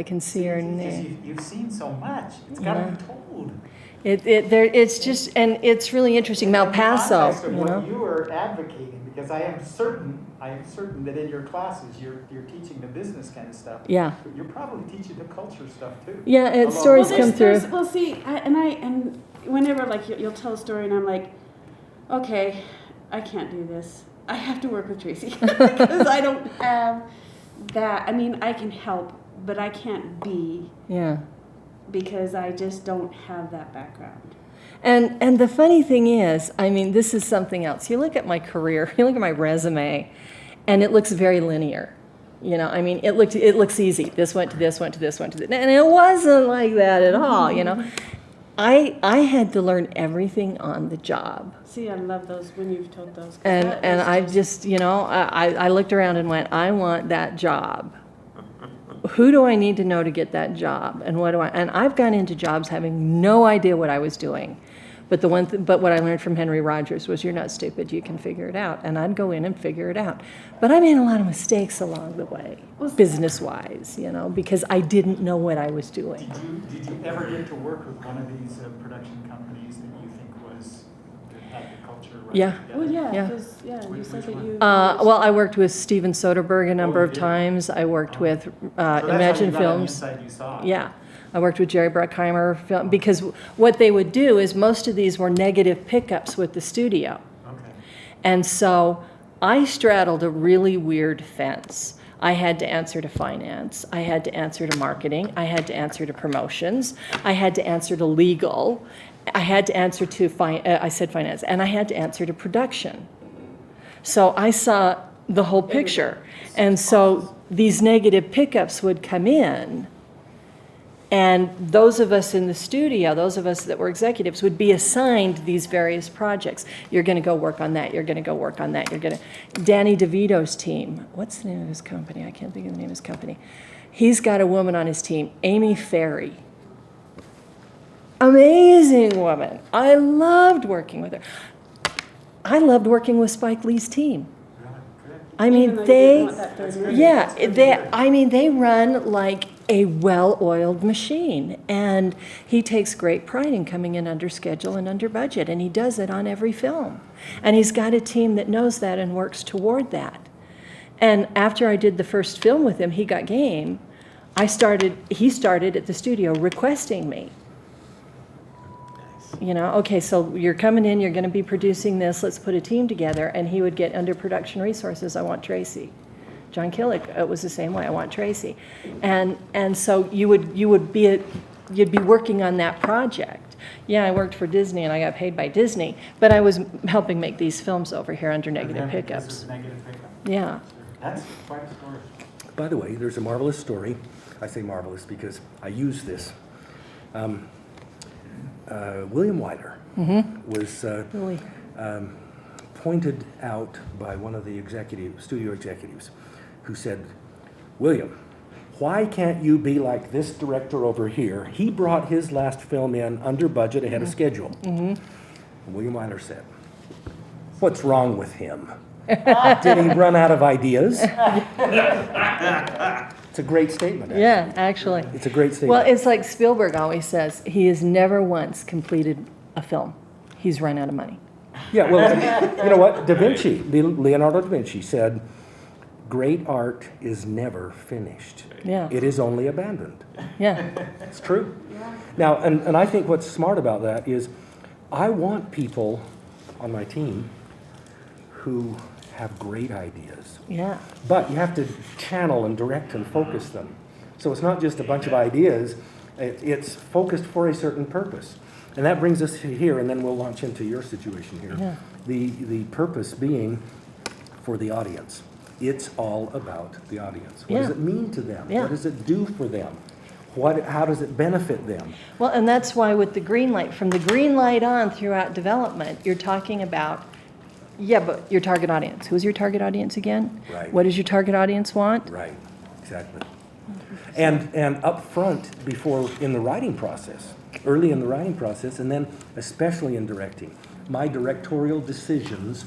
I can see her Because name. you've seen so much. It's got to be told. It's just, and it's really interesting. In the Malpaso, context of you what know. you are advocating, because I am certain that in your classes you're teaching the business kind of stuff. Yeah. But you're probably teaching the culture stuff too. Yeah, Although- stories Well, come through. well, see, and whenever like you'll tell a story and I'm like, okay, I can't do this. I have to work with Traci because I don't have that. I mean, I can help, but I can't be Yeah. because I just don't have that background. And the funny thing is, I mean, this is something else. You look at my career, you look at my resume, and it looks very linear. You know, I mean, it looks easy. This went to this, went to this, went to this. And it wasn't like that at all, you know. I had to learn everything on the job. See, I love those when you've told those. 'cause And that and is I just, you know, I looked around and went, I want that job. Who do I need to know to get that job? And and I've gone into jobs having no idea what I was doing. But what I learned from Henry Rogers was, you're not stupid, you can figure it out. And I'd go in and figure it out. But I made a lot of mistakes along the way, business-wise, you know, because I didn't know what I was doing. Did you ever get to work with one of these production companies that you think that had the culture right Yeah. together? Well, yeah, Yeah. because you said that you. Well, I worked with Steven Soderbergh a number you of did? times. I worked with So that's how Imagine you got Films. The inside you saw. Yeah, I worked with Jerry Bruckheimer, because what they would do is most of these were negative pickups with the studio. Okay. And so I straddled a really weird fence. I had to answer to finance, I had to answer to marketing, I had to answer to promotions, I had to answer to legal, I had to answer to, I said finance, and I had to answer to production. So I saw the whole picture. And so these negative pickups would come in, and those of us in the studio, those of us that were executives, would be assigned these various projects. You're going to go work on that. You're going to go work on that. You're going to. Danny DeVito's team. What's the name of his company? I can't think of the name of his company. He's got a woman on his team, Amy Ferry. Amazing woman. I loved working with her. I loved working with Spike Lee's team. Really good. I mean, Even though you didn't want that That's third good. movie. yeah, they run like a well-oiled machine, and he takes great pride in coming in under schedule and under budget, and he does it on every film. And he's got a team that knows that and works toward that. And after I did the first film with him, he got game. He started at the studio requesting me. You know, okay, so you're coming in, you're going to be producing this, let's put a team together. And he would get under production resources, I want Traci. John Killick, it was the same way, I want Traci. And so you'd be working on that project. Yeah, I worked for Disney and I got paid by Disney, but I was helping make these films over here under negative And then pickups. this is negative pickup. Yeah. That's quite a story. By the way, there's a marvelous story. I say marvelous because I use this. William Wyler was Really. pointed out by one of the studio executives who said, William, why can't you be like this director over here? He brought his last film in under budget, ahead of schedule. And William Wyler said, what's wrong with him? Did he run out of ideas? It's a great statement. Actually. Yeah, actually. It's a great statement. Well, it's like Spielberg always says, he has never once completed a film. He's run out of money. Yeah, well, you know what? Leonardo da Vinci said, great art is never finished. Yeah. It is only abandoned. Yeah. It's true. Now, and I think what's smart about that is I want people on my team who have great ideas. Yeah. But you have to channel and direct and focus them. So it's not just a bunch of ideas, it's focused for a certain purpose. And that brings us here, and then we'll launch into your situation here. Yeah. The purpose being for the audience. It's all about the audience. What does Yeah. it mean to them? Yeah. What does it do for them? How does it benefit them? Well, and that's why with the green light, from the green light on throughout development, you're talking about, yeah, but your target audience. Who's your target audience again? Right. What does your target audience want? Right, exactly. And up front, before, in the writing process, early in the writing process, and then especially in directing, my directorial decisions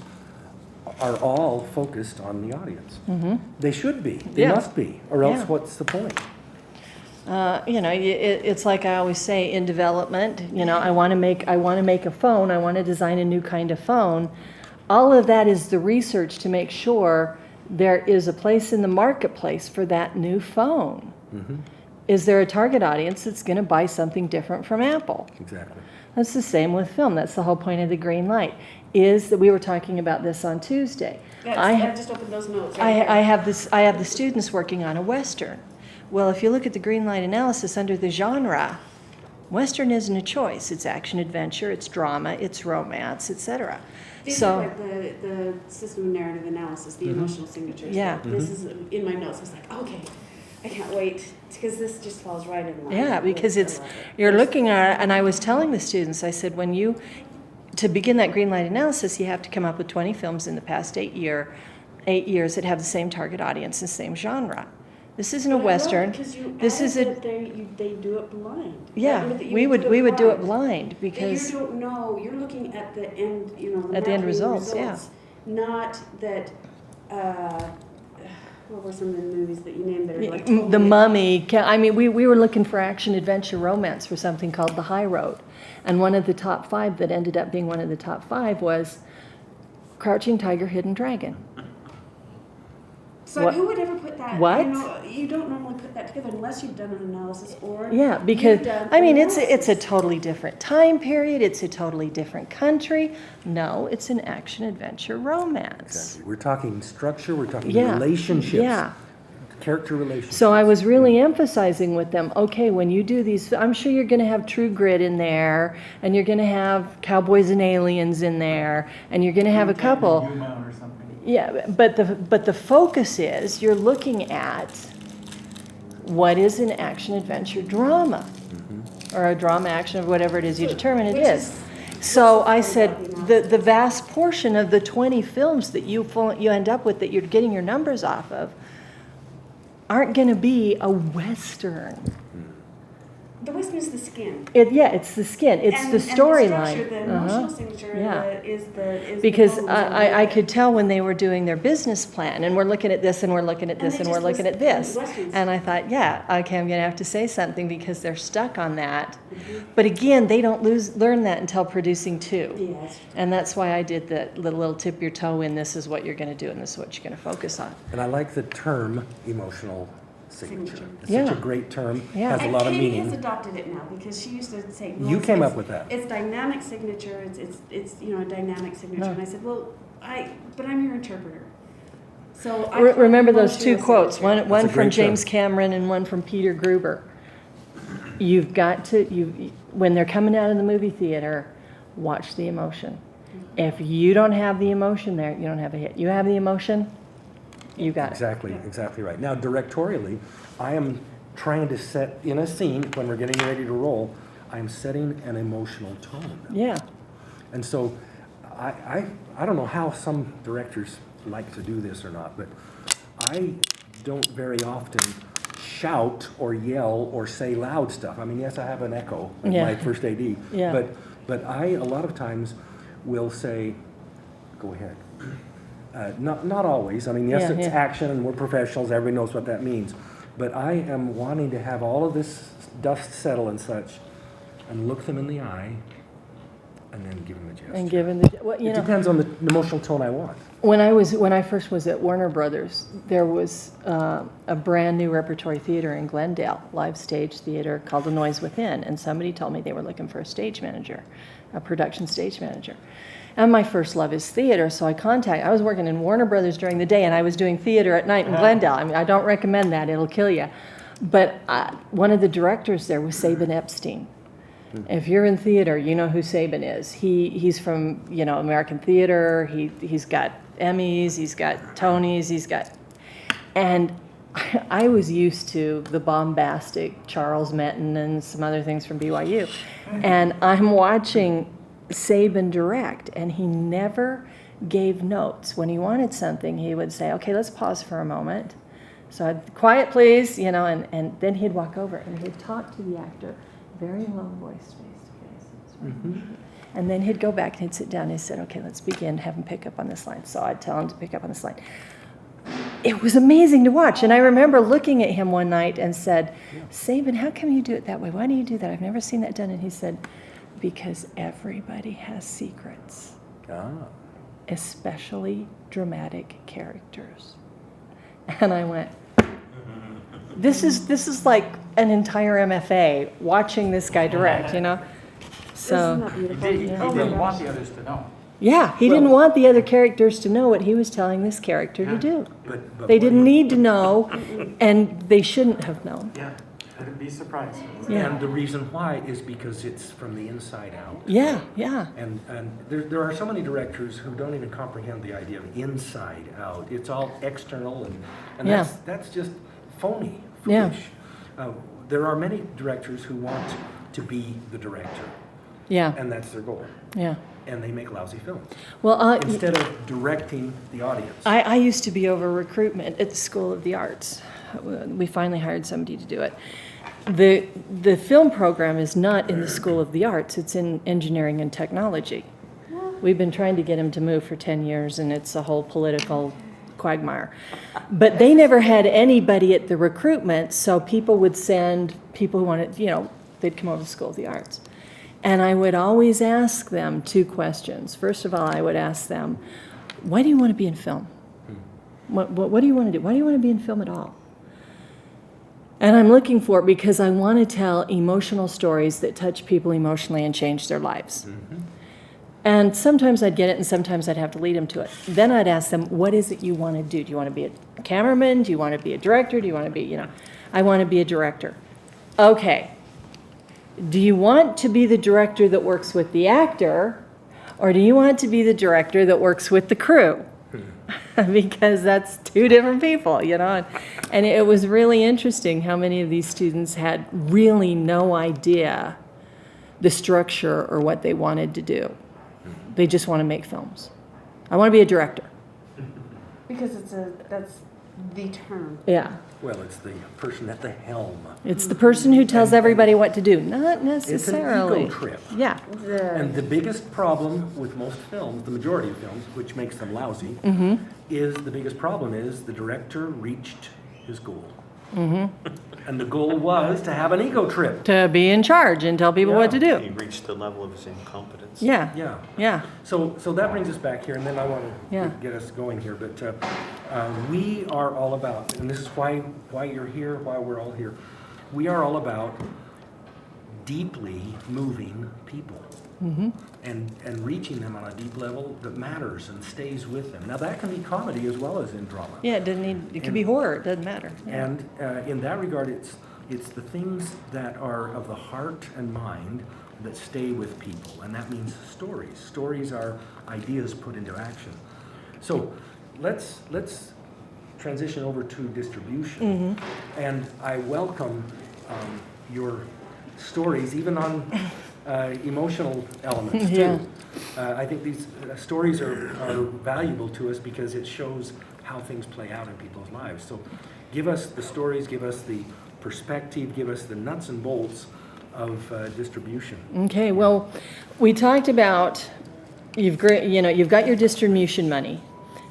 are all focused on the audience. They should be, they Yeah. must be, or else Yeah. what's the point? It's like I always say in development, I want to make a phone, I want to design a new kind of phone. All of that is the research to make sure there is a place in the marketplace for that new phone. Mm-hmm. Is there a target audience that's going to buy something different from Apple? Exactly. That's the same with film. That's the whole point of the green light, is that we were talking about this on Tuesday. I just opened those notes. I have the students working on a Western. Well, if you look at the green light analysis under the genre, Western isn't a choice. It's action adventure, it's drama, it's romance, etc. These So, are like the system of narrative analysis, the emotional signatures. Yeah. This is in my notes. I was like, okay, I can't wait, because this just falls right in line. yeah, because with- you're looking at it, and I was telling the students, I said, to begin that green light analysis, you have to come up with 20 films in the past 8 years that have the same target audience and same genre. This isn't a But I love it Western. 'cause you This is added a, that they do it blind. yeah, That we would do it blind That because, you don't know, you're looking at the end, At the end marketing results, yeah. Not that, what were some of the movies that you named that are like The totally- Mummy, we were looking for action, adventure, romance for something called The High Road. And one of the top 5 that ended up being one of the top 5 was Crouching Tiger, Hidden Dragon. So What- who would ever put that? What? You don't normally put that together unless you've done an analysis or Yeah, because, you've done it's a analysis. totally different time period, it's a totally different country. No, it's an action, adventure, romance. Exactly. We're talking structure, we're talking Yeah, relationships. yeah. Character relationships. So I was really emphasizing with them, okay, when you do these, I'm sure you're going to have True Grit in there, and you're going to have Cowboys and Aliens in there, and you're going to have a couple. Yuma or something. Yeah, but the focus is you're looking at what is an action adventure drama, or a drama action or whatever it is you determine it Which is. is- So what's I so said funny about the the vast portion of the 20 films that you end up with that you're getting your numbers off of aren't going to be a Western. The Western is the skin. It's the skin. It's And- the and structure, storyline. The emotional signature Yeah. is the Because bones I of the- could tell when they were doing their business plan, and we're looking at this, and we're looking at And this, they and we're just looking at list this. Westerns. And I thought, yeah, okay, I'm going to have to say something because they're stuck on that. Mm-hmm. But again, they don't learn that until producing 2. Yes. And that's why I did the little tip your toe in, this is what you're going to do, and this is what you're going to focus on. And I like the term emotional signature. It's Yeah. such a great term, Yeah. has a And lot of Katie has meaning. adopted it now because she used to say. You "Well, came it's- up with that. It's dynamic signature. It's a dynamic signature. No. And I said, well, but I'm your interpreter. So I Remember call it those 2 emotional quotes, signature. one a from great James term. Cameron and one from Peter Gruber. You've got to, when they're coming out of the movie theater, watch the emotion. If you don't have the emotion there, you don't have a hit. You have the emotion, you got it. Exactly right. Now, directorially, I am trying to set in a scene when we're getting ready to roll. I am setting an emotional tone, Yeah, and so I don't know how some directors like to do this or not, but I don't very often shout or yell or say loud stuff. I mean, yes, I have an echo in Yeah. my first AD, Yeah. but I a lot of times will say, "Go ahead." Not always. I mean, yes, Yeah, it's yeah. action and we're professionals, everybody knows what that means. But I am wanting to have all of this dust settle and such, and look them in the eye, and then give them a gesture. and given the, well, It depends on the emotional tone I want. when I first was at Warner Brothers, there was a brand new repertory theater in Glendale, live stage theater called The Noise Within, and somebody told me they were looking for a stage manager, a production stage manager. And my first love is theater, so I was working in Warner Brothers during the day, and I was doing theater at night in Glendale. I mean, I don't recommend that, it'll kill you. But one of the directors there was Sabin Epstein. If you're in theater, you know who Sabin is. He's from, American theater, he's got Emmys, he's got Tonys, and I was used to the bombastic Charles Menton and some other things from BYU. And I'm watching Sabin direct, and he never gave notes. When he wanted something, he would say, okay, let's pause for a moment. So I'd, quiet please, and then he'd walk over and he'd talk to the actor, very low voice, face to face. And then he'd go back and he'd sit down and he said, okay, let's begin, have him pick up on this line. So I'd tell him to pick up on this line. it was amazing to watch. And I remember looking at him one night and said, Sabin, how come you do it that way? Why do you do that? I've never seen that done. And he said, because everybody has secrets, especially dramatic characters. And I went, this is like an entire MFA watching this guy direct, you know? So, Isn't that He beautiful? did- he Oh my didn't gosh. want the others to know. yeah, he didn't want the other characters to know what he was telling this character to do. But They what didn't you- need to know, and they shouldn't have known. Yeah, I'd be surprised. Yeah. And the reason why is because it's from the inside out. Yeah, yeah. And there are so many directors who don't even comprehend the idea of inside out. It's all external, and Yeah. that's just phony, Yeah. foolish. There are many directors who want to be the director, Yeah, and that's their goal. yeah. And they make lousy films Well, instead of directing the audience. I used to be over recruitment at the School of the Arts. We finally hired somebody to do it. The film program is not in the School of the Arts, it's in engineering and technology. We've been trying to get him to move for 10 years, and it's a whole political quagmire. But they never had anybody at the recruitment, so people would send people who wanted, they'd come over to the School of the Arts. And I would always ask them two questions. First of all, I would ask them, why do you want to be in film? What do you want to do? Why do you want to be in film at all? And I'm looking for it because I want to tell emotional stories that touch people emotionally and change their lives. And sometimes I'd get it, and sometimes I'd have to lead them to it. Then I'd ask them, what is it you want to do? Do you want to be a cameraman? Do you want to be a director? Do you want to be, I want to be a director. Okay. Do you want to be the director that works with the actor, or do you want to be the director that works with the crew? Because that's two different people, And it was really interesting how many of these students had really no idea the structure or what they wanted to do. They just want to make films. I want to be a director. Because that's the term. Yeah. Well, it's the person at the helm. It's the person who tells everybody what to do, not It's an necessarily. ego trip. Yeah. And the biggest problem with most films, the majority of films, which makes them lousy, is the biggest problem is the director reached his goal. And the goal was to have an ego trip. To be in charge and tell people what to Yeah. He do. reached the level of his incompetence. Yeah. Yeah. Yeah. So that brings us back here, and then I want to Yeah. get us going here. But we are all about, and this is why you're here, why we're all here. We are all about deeply moving people and reaching them on a deep level that matters and stays with them. Now that can be comedy as well as in drama. Yeah, it could be horror, it doesn't matter. Yeah. And in that regard, it's the things that are of the heart and mind that stay with people, and that means stories. Stories are ideas put into action. So let's transition over to distribution, and I welcome your stories, even on emotional elements too. Yeah. I think these stories are valuable to us because it shows how things play out in people's lives. So give us the stories, give us the perspective, give us the nuts and bolts of distribution. Okay, well, we talked about, you've got your distribution money.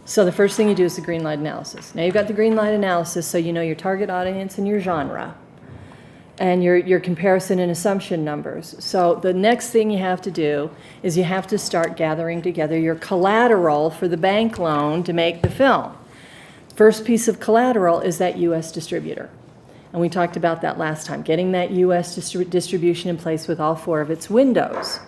So the first thing you do is the green light analysis. Now you've got the green light analysis, so you know your target audience and your genre, and your comparison and assumption numbers. So the next thing you have to do is you have to start gathering together your collateral for the bank loan to make the film. First piece of collateral is that U.S. distributor. And we talked about that last time, getting that U.S. distribution in place with all 4 of its windows.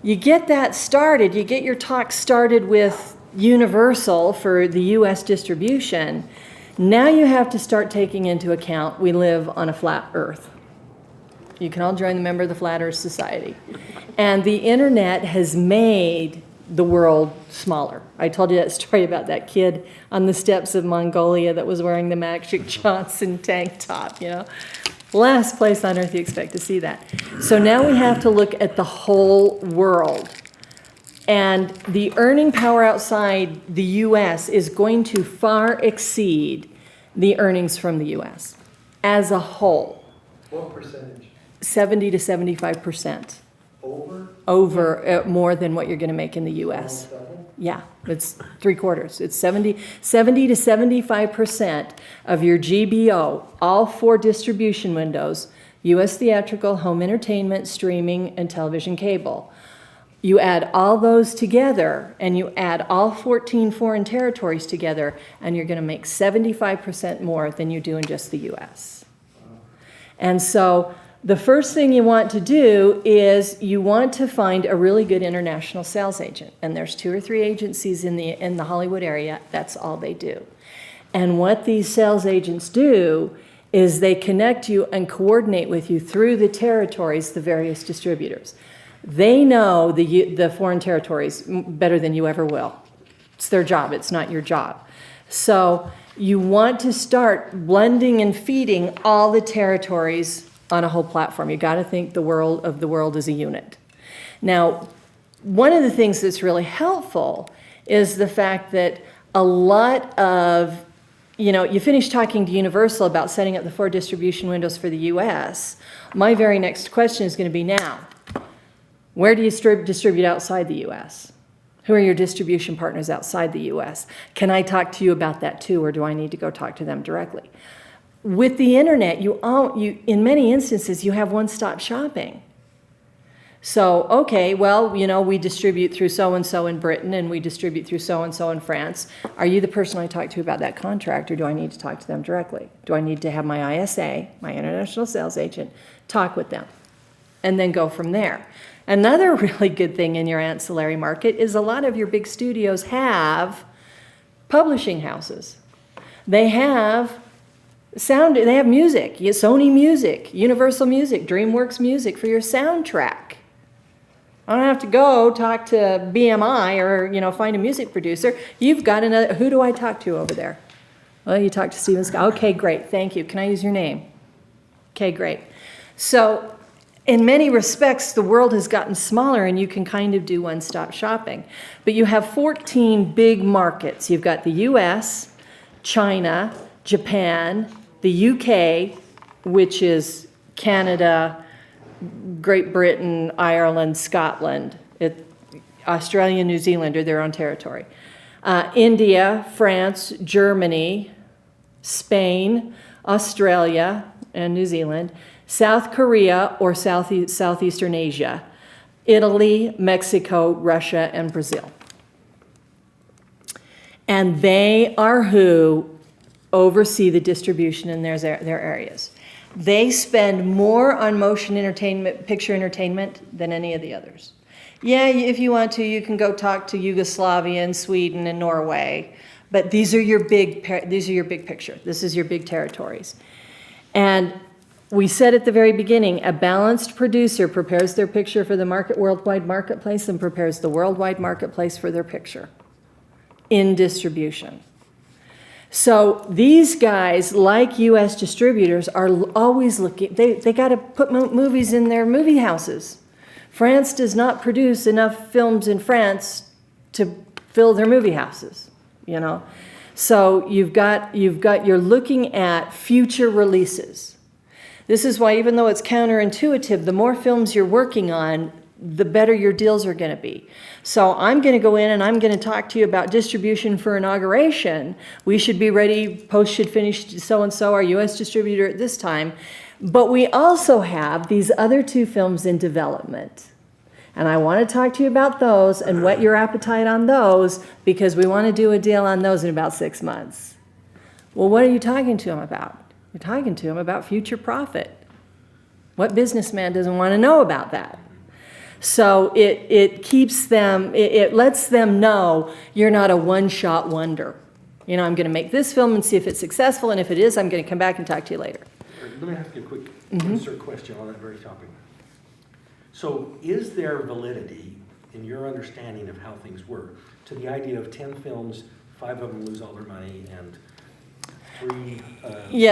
You get that started, you get your talk started with Universal for the U.S. distribution. Now you have to start taking into account we live on a flat earth. You can all join the member of the Flat Earth Society. And the internet has made the world smaller. I told you that story about that kid on the steps of Mongolia that was wearing the Magic Johnson tank top, Last place on earth you expect to see that. So now we have to look at the whole world. And the earning power outside the U.S. is going to far exceed the earnings from the U.S. as a whole. What percentage? 70 to 75%. Over? Over more than what you're going to make in the U.S. Almost double? Yeah, it's 3/4. It's 70 to 75% of your GBO, all 4 distribution windows, US theatrical, home entertainment, streaming, and television cable. You add all those together, and you add all 14 foreign territories together, and you're gonna make 75% more than you do in just the US. And so the first thing you want to do is you want to find a really good international sales agent. And there's 2 or 3 agencies in the Hollywood area. That's all they do. And what these sales agents do is they connect you and coordinate with you through the territories, the various distributors. They know the foreign territories better than you ever will. It's their job. It's not your job. So you want to start blending and feeding all the territories on a whole platform. You got to think the world as a unit. Now, one of the things that's really helpful is the fact that a lot of, you finish talking to Universal about setting up the 4 distribution windows for the US. My very next question is going to be now, where do you distribute outside the US? Who are your distribution partners outside the US? Can I talk to you about that too, or do I need to go talk to them directly? With the internet, you in many instances, you have one-stop shopping. So, okay, well, we distribute through so-and-so in Britain, and we distribute through so-and-so in France. Are you the person I talk to about that contract, or do I need to talk to them directly? Do I need to have my ISA, my international sales agent, talk with them, and then go from there? Another really good thing in your ancillary market is a lot of your big studios have publishing houses. They have they have music, Sony Music, Universal Music, DreamWorks Music for your soundtrack. I don't have to go talk to BMI or, find a music producer. You've got another, who do I talk to over there? Well, you talk to Steven Scott. Okay, great, thank you. Can I use your name? Okay, great. So in many respects, the world has gotten smaller and you can kind of do one-stop shopping. But you have 14 big markets. You've got the US, China, Japan, the UK, which is Canada, Great Britain, Ireland, Scotland. Australia and New Zealand are their own territory. India, France, Germany, Spain, Australia, and New Zealand, South Korea or Southeastern Asia, Italy, Mexico, Russia, and Brazil. And they are who oversee the distribution in their areas. They spend more on motion entertainment, picture entertainment, than any of the others. Yeah, if you want to, you can go talk to Yugoslavia and Sweden and Norway, but these are your big picture. This is your big territories. And we said at the very beginning, a balanced producer prepares their picture for the worldwide marketplace and prepares the worldwide marketplace for their picture in distribution. So these guys, like U.S. distributors, are always looking, they got to put movies in their movie houses. France does not produce enough films in France to fill their movie houses, So you're looking at future releases. This is why, even though it's counterintuitive, the more films you're working on, the better your deals are going to be. So I'm going to go in and I'm going to talk to you about distribution for inauguration. We should be ready, post should finish so-and-so, our U.S. distributor at this time. But we also have these other 2 films in development. And I want to talk to you about those and whet your appetite on those, because we want to do a deal on those in about 6 months. Well, what are you talking to them about? You're talking to them about future profit. What businessman doesn't want to know about that? So it keeps them, it lets them know you're not a one-shot wonder. I'm going to make this film and see if it's successful, and if it is, I'm going to come back and talk to you later. Let me ask you a quick insert question on that very topic. So is there validity, in your understanding of how things work, to the idea of 10 films, 5 of them lose all their money, and 3...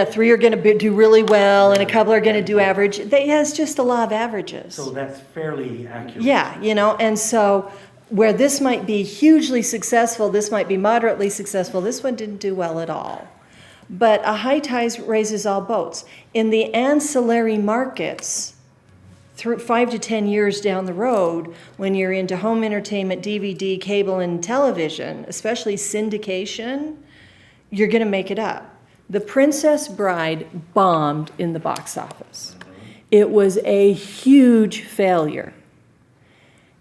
3 are going to do really well, and a couple are going to do average. It's just the law of averages. So that's fairly accurate. Yeah, and so where this might be hugely successful, this might be moderately successful, this one didn't do well at all. But a high tide raises all boats. In the ancillary markets, 5 to 10 years down the road, when you're into home entertainment, DVD, cable, and television, especially syndication, you're going to make it up. The Princess Bride bombed in the box office. It was a huge failure.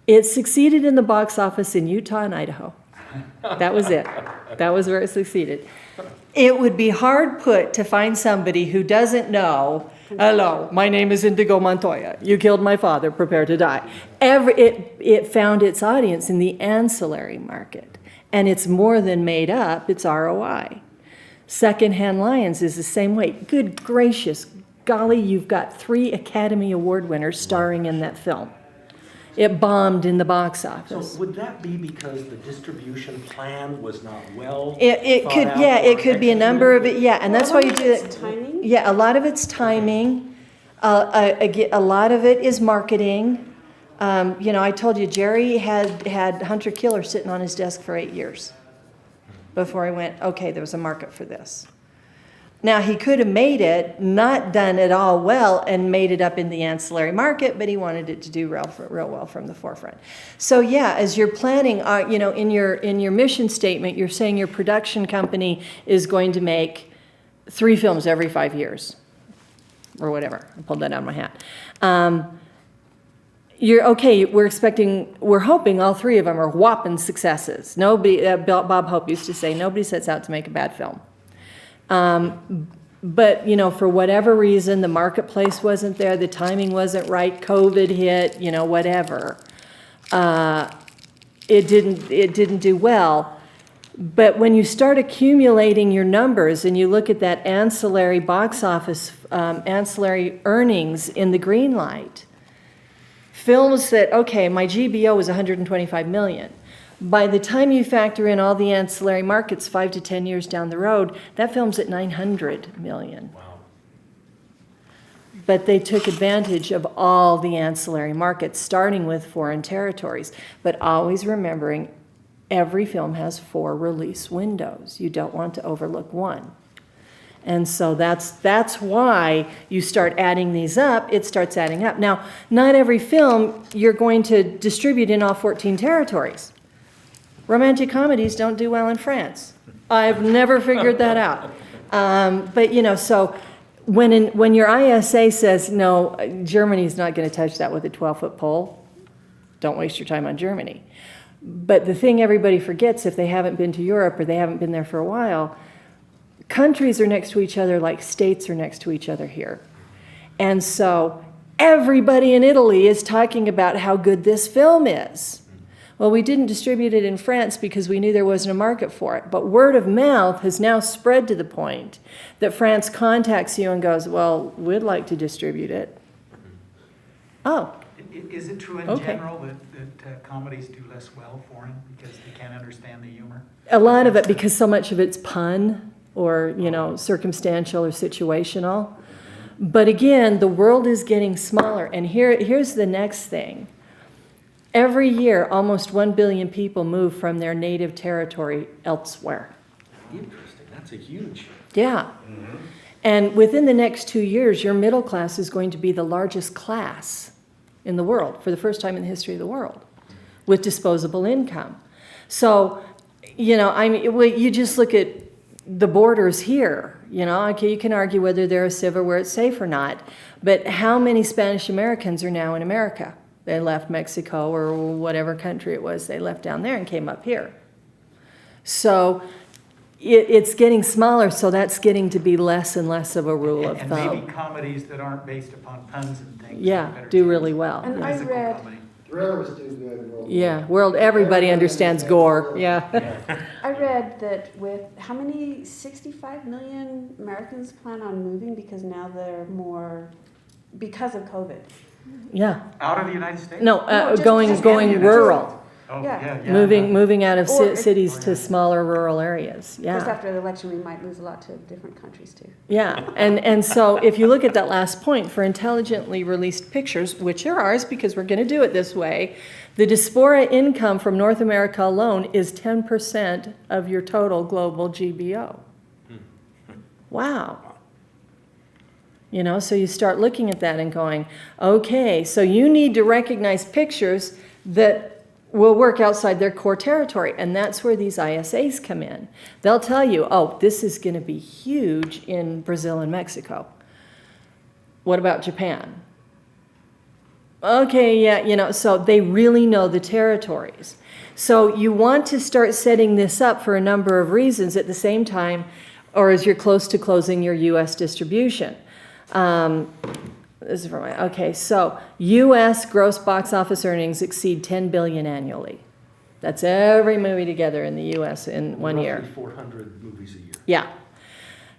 It succeeded in the box office in Utah and Idaho. That was it. That was where it succeeded. It would be hard put to find somebody who doesn't know, hello, my name is Indigo Montoya. You killed my father, prepare to die. It found its audience in the ancillary market. And it's more than made up, it's ROI. Secondhand Lions is the same way. Good gracious, golly, you've got 3 Academy Award winners starring in that film. It bombed in the box So office. would that be because the distribution plan was not well It thought could, out yeah, it or could be a number of it, yeah, and that's why you do It's it. timing. Yeah, a lot of it's timing. A lot of it is marketing. I told you, Jerry had Hunter Killer sitting on his desk for 8 years before he went, okay, there was a market for this. Now, he could have made it, not done it all well, and made it up in the ancillary market, but he wanted it to do real well from the forefront. So yeah, as you're planning, in your mission statement, you're saying your production company is going to make 3 films every 5 years, or whatever. I pulled that out of my hat. We're hoping all 3 of them are whopping successes. Nobody, Bob Hope used to say, nobody sets out to make a bad film. But, for whatever reason, the marketplace wasn't there, the timing wasn't right, COVID hit, whatever. It didn't do well. But when you start accumulating your numbers and you look at that ancillary box office, ancillary earnings in the green light, films that, okay, my GBO was 125 million. By the time you factor in all the ancillary markets 5 to 10 years down the road, that film's at 900 million. Wow. But they took advantage of all the ancillary markets, starting with foreign territories. But always remembering, every film has 4 release windows. You don't want to overlook one. And so that's why you start adding these up, it starts adding up. Now, not every film you're going to distribute in all 14 territories. Romantic comedies don't do well in France. I've never figured that out. But so when your ISA says, no, Germany's not going to touch that with a 12-foot pole, don't waste your time on Germany. But the thing everybody forgets, if they haven't been to Europe or they haven't been there for a while, countries are next to each other like states are next to each other here. And so everybody in Italy is talking about how good this film is. Well, we didn't distribute it in France because we knew there wasn't a market for it. But word of mouth has now spread to the point that France contacts you and goes, well, we'd like to distribute it. Oh, Is it true in Okay. general that comedies do less well foreign because they can't understand the humor? a lot of it, because so much of it's pun or, circumstantial or situational. But again, the world is getting smaller. And here's the next thing. Every year, almost 1 billion people move from their native territory elsewhere. Interesting. That's a huge. Yeah. And within the next 2 years, your middle class is going to be the largest class in the world for the first time in the history of the world with disposable income. So, you just look at the borders here, okay, you can argue whether they're a civ or where it's safe or not, but how many Spanish Americans are now in America? They left Mexico or whatever country it was they left down there and came up here. So it's getting smaller, so that's getting to be less and less of a rule of And thumb. maybe comedies that aren't based upon puns and things. Yeah, have better do chance. really well. And I Physical read, comedy. Thrillers do good. World Yeah, everybody understands gore, yeah. I read that with how many 65 million Americans plan on moving because now they're more because of COVID. Yeah, Out of the United States? No, just going in rural, Oh, Yeah. yeah. moving out of Or- cities to smaller rural areas, Of course, yeah. after the election, we might lose a lot to different countries too. Yeah, and so if you look at that last point, for intelligently released pictures, which are ours because we're gonna do it this way, the diaspora income from North America alone is 10% of your total global GBO. Wow. You know, so you start looking at that and going, okay, so you need to recognize pictures that will work outside their core territory. And that's where these ISAs come in. They'll tell you, oh, this is going to be huge in Brazil and Mexico. What about Japan? Okay, yeah, you know, so they really know the territories. So you want to start setting this up for a number of reasons at the same time, or as you're close to closing your U.S. distribution. This is for my, okay, so U.S. gross box office earnings exceed $10 billion annually. That's every movie together in the U.S. in one year. Roughly 400 movies a year. Yeah.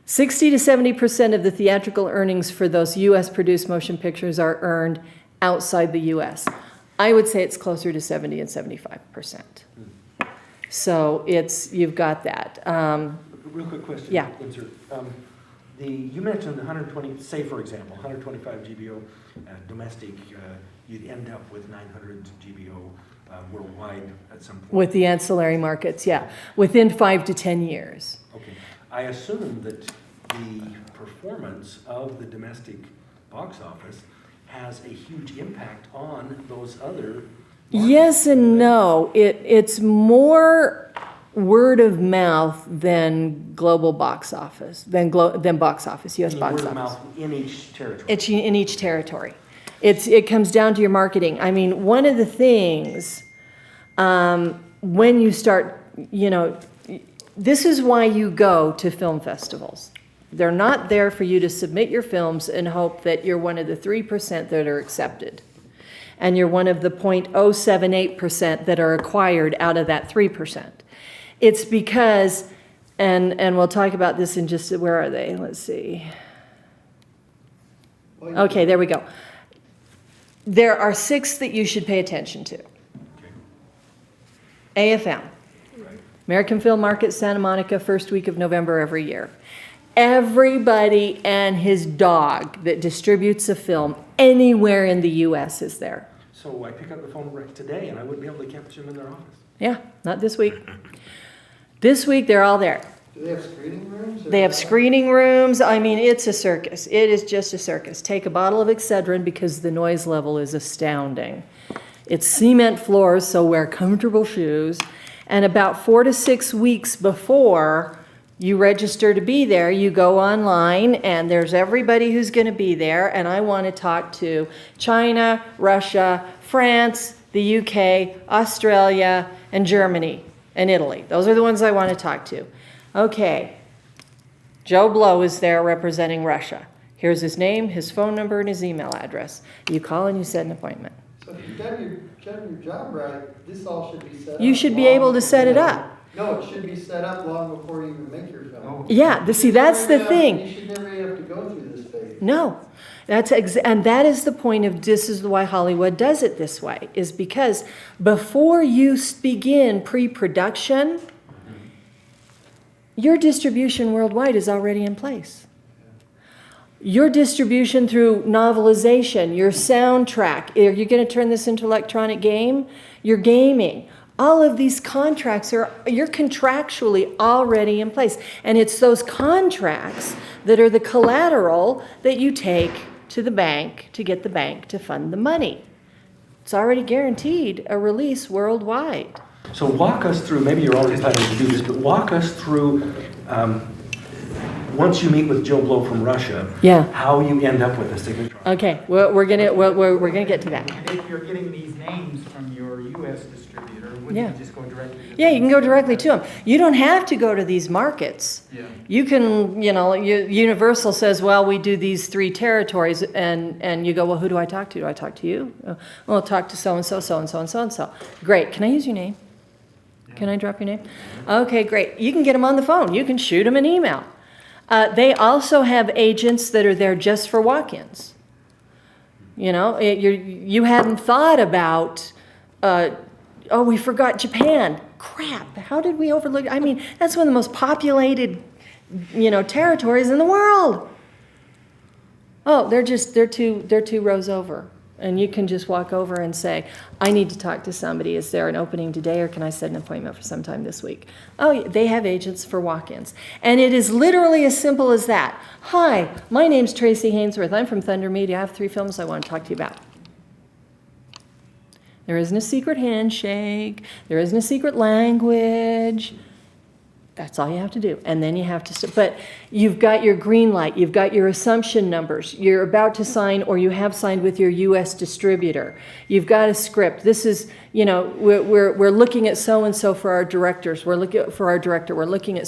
60 to 70% of the theatrical earnings for those U.S. produced motion pictures are earned outside the U.S. I would say it's closer to 70 and 75%. So it's, you've got that. Real quick question. Yeah. Insert. You mentioned 120, say for example, 125 GBO domestic, you'd end up with 900 GBO worldwide at some point. With the ancillary markets, yeah, within 5 to 10 years. Okay. I assume that the performance of the domestic box office has a huge impact on those other markets. Yes and no. It's more word of mouth than global box office, than box office, U.S. box Word of office. mouth in each territory. It's in each territory. It comes down to your marketing. I mean, one of the things, when you start, you know, this is why you go to film festivals. They're not there for you to submit your films and hope that you're one of the 3% that are accepted. And you're one of the 0.078% that are acquired out of that 3%. It's because, and we'll talk about this in just, where are they? Let's see. Okay, there we go. There are 6 that you should pay attention to. AFM, American Film Market, Santa Monica, first week of November every year. Everybody and his dog that distributes a film anywhere in the U.S. is there. So I pick up the phone right today and I wouldn't be able to catch them in their office. Yeah, not this week. This week, they're all there. Do they have screening rooms? They have screening rooms. I mean, it's a circus. It is just a circus. Take a bottle of Excedrin because the noise level is astounding. It's cement floors, so wear comfortable shoes. And about 4 to 6 weeks before you register to be there, you go online and there's everybody who's going to be there. And I want to talk to China, Russia, France, the UK, Australia, and Germany and Italy. Those are the ones I want to talk to. Okay, Joe Blow is there representing Russia. Here's his name, his phone number, and his email address. You call and you set an appointment. So if you've done your job right, this all should be set up. You should be able to set it up. No, it should be set up long before you even make your film. Yeah, see, that's the thing. You should never have to go through this phase. No, and that is the point of, this is why Hollywood does it this way, is because before you begin pre-production, your distribution worldwide is already in place. Your distribution through novelization, your soundtrack, are you going to turn this into electronic game? Your gaming. All of these contracts you're contractually already in place. And it's those contracts that are the collateral that you take to the bank to get the bank to fund the money. It's already guaranteed a release worldwide. So walk us through, maybe you're already planning to do this, but walk us through, once you meet with Joe Blow from Russia, Yeah. how you end up with a signature. Okay, we're gonna get to that. If you're getting these names from your U.S. distributor, wouldn't Yeah. you just go directly to Yeah, you them? can go directly to them. You don't have to go to these markets. Yeah. You can, Universal says, well, we do these 3 territories, and you go, well, who do I talk to? Do I talk to you? Well, I'll talk to so-and-so, so-and-so, and so-and-so. Great, can I use your name? Can I drop your name? Okay, great. You can get them on the phone. You can shoot them an email. They also have agents that are there just for walk-ins. You hadn't thought about, we forgot Japan. Crap, how did we overlook? I mean, that's one of the most populated, territories in the world. Oh, they're 2 rows over. And you can just walk over and say, I need to talk to somebody. Is there an opening today, or can I set an appointment for sometime this week? Oh, yeah, they have agents for walk-ins. And it is literally as simple as that. Hi, my name's Traci Hainsworth. I'm from Thunder Media. I have 3 films I want to talk to you about. There isn't a secret handshake. There isn't a secret language. That's all you have to do. And then you have to, but you've got your green light, you've got your assumption numbers, you're about to sign or you have signed with your US distributor. You've got a script. This is, you know, we're looking at so-and-so for our directors. We're looking for our director. We're looking at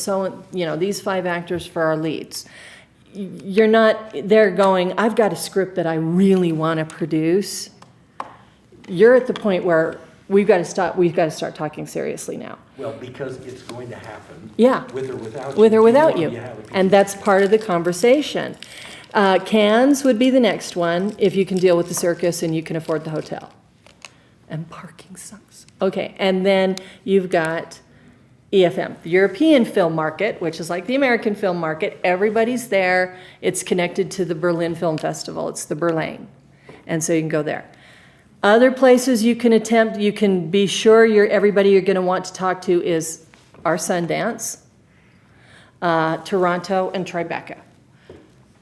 these 5 actors for our leads. You're not there going, I've got a script that I really want to produce. You're at the point where we've got to start talking seriously now. Well, because it's going to happen. Yeah. With or without you. With or without You you. have a piece And of- that's part of the conversation. Cans would be the next one, if you can deal with the circus and you can afford the hotel. And parking sucks. Okay, and then you've got EFM, the European film market, which is like the American film market. Everybody's there. It's connected to the Berlin Film Festival. It's the Berlin. And so you can go there. Other places you can attempt, you can be sure everybody you're going to want to talk to is our Sundance, Toronto, and Tribeca.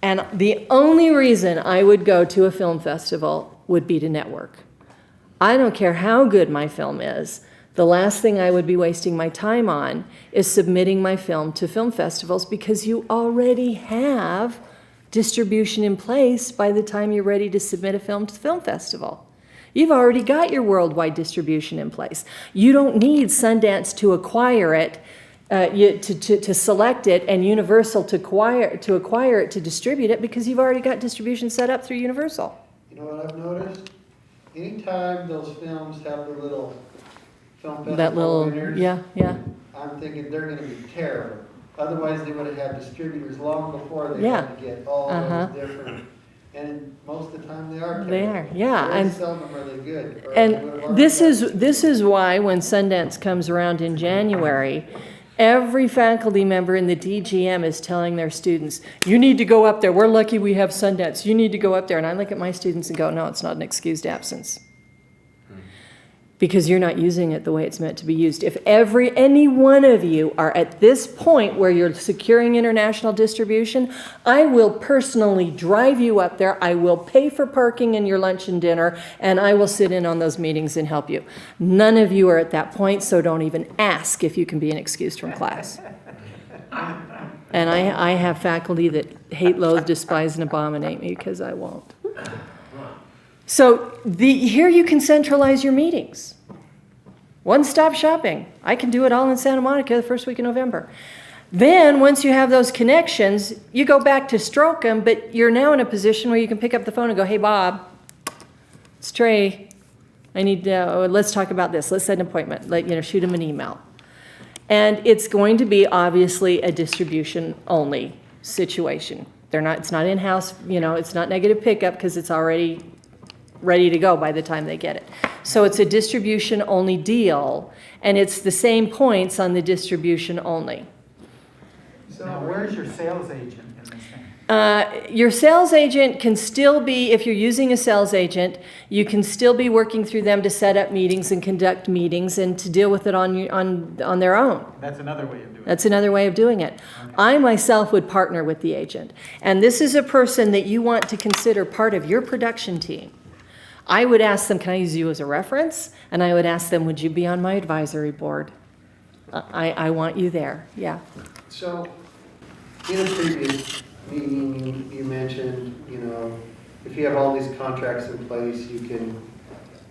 And the only reason I would go to a film festival would be to network. I don't care how good my film is. The last thing I would be wasting my time on is submitting my film to film festivals, because you already have distribution in place by the time you're ready to submit a film to the film festival. You've already got your worldwide distribution in place. You don't need Sundance to acquire it, to select it, and Universal to acquire it, to distribute it, because you've already got distribution set up through Universal. You know what I've noticed? Anytime those films have the little film festival That little, winners, yeah. I'm thinking they're gonna be terrible. Otherwise, they would have had distributors long before they Yeah. had to get all Uh-huh. those different. And most of the time, they are terrible. They are, yeah, Very and- seldom are they good. or they would have And already this got- is why when Sundance comes around in January, every faculty member in the DGM is telling their students, you need to go up there. We're lucky we have Sundance. You need to go up there. And I look at my students and go, no, it's not an excused absence. Because you're not using it the way it's meant to be used. If any one of you are at this point where you're securing international distribution, I will personally drive you up there. I will pay for parking and your lunch and dinner, and I will sit in on those meetings and help you. None of you are at that point, so don't even ask if you can be excused from class. And I have faculty that hate, loathe, despise, and abominate me because I won't. So here you can centralize your meetings. One-stop shopping. I can do it all in Santa Monica the first week of November. Then, once you have those connections, you go back to stroke them, but you're now in a position where you can pick up the phone and go, hey, Bob, it's Trey. I need to, let's talk about this. Let's set an appointment. Shoot him an email. And it's going to be obviously a distribution-only situation. It's not in-house, it's not negative pickup because it's already ready to go by the time they get it. So it's a distribution-only deal, and it's the same points on the distribution only. So Now, where's your sales agent in this thing? Your sales agent can still be, if you're using a sales agent, you can still be working through them to set up meetings and conduct meetings and to deal with it on their own. That's another way of doing it. That's another way of doing it. I myself would partner with the agent. And this is a person that you want to consider part of your production team. I would ask them, can I use you as a reference? And I would ask them, would you be on my advisory board? I want you there, yeah. So, in a previous meeting, you mentioned, if you have all these contracts in place, you can,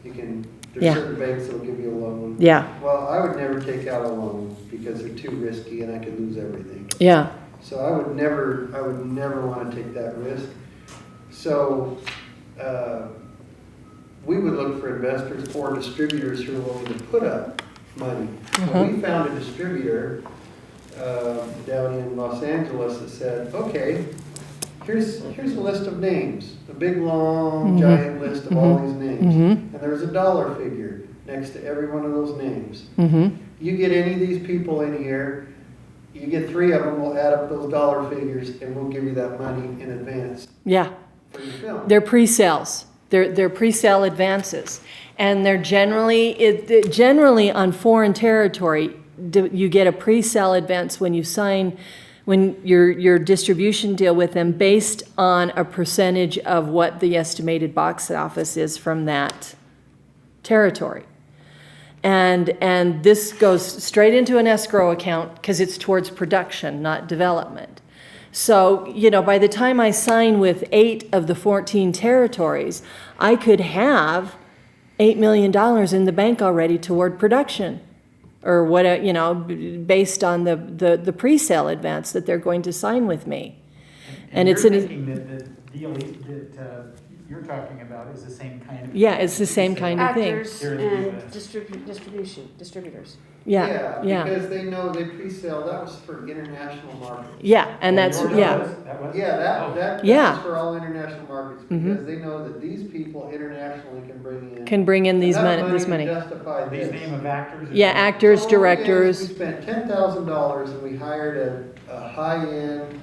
Yeah. there's certain banks that will give you a loan. Yeah, Well, I would never take out a loan because they're too risky and I could lose everything. yeah, So I would never want to take that risk. So, we would look for investors or distributors who are willing to put up money. So we found a distributor down in Los Angeles that said, okay, here's a list of names, a big, long, giant list of all these names. And there's a dollar figure next to every one of those names. You get any of these people in here, you get 3 of them, we'll add up those dollar figures and we'll give you that money in advance yeah. for your film. They're pre-sales. They're pre-sale advances. And they're generally on foreign territory, you get a pre-sale advance when you sign, when your distribution deal with them based on a percentage of what the estimated box office is from that territory. And this goes straight into an escrow account because it's towards production, not development. So, you know, by the time I sign with 8 of the 14 territories, I could have $8 million in the bank already toward production, or what, you know, based on the pre-sale advance that they're going to sign with me. And it's you're an, thinking that the deal that you're talking about is the same kind of. yeah, it's the same kind of thing. Actors Here in the and US. distributors. Yeah, yeah, Because they know they pre-sale, that was for international markets. yeah, and that's, Yours yeah, was? That was? Yeah, Oh. that Yeah. was for all international markets, Mhm. because they know that these people internationally can bring in these enough this to money. justify These this. name of actors? or Yeah, something? actors, So what we did is directors. We spent $10,000 and we hired a high-end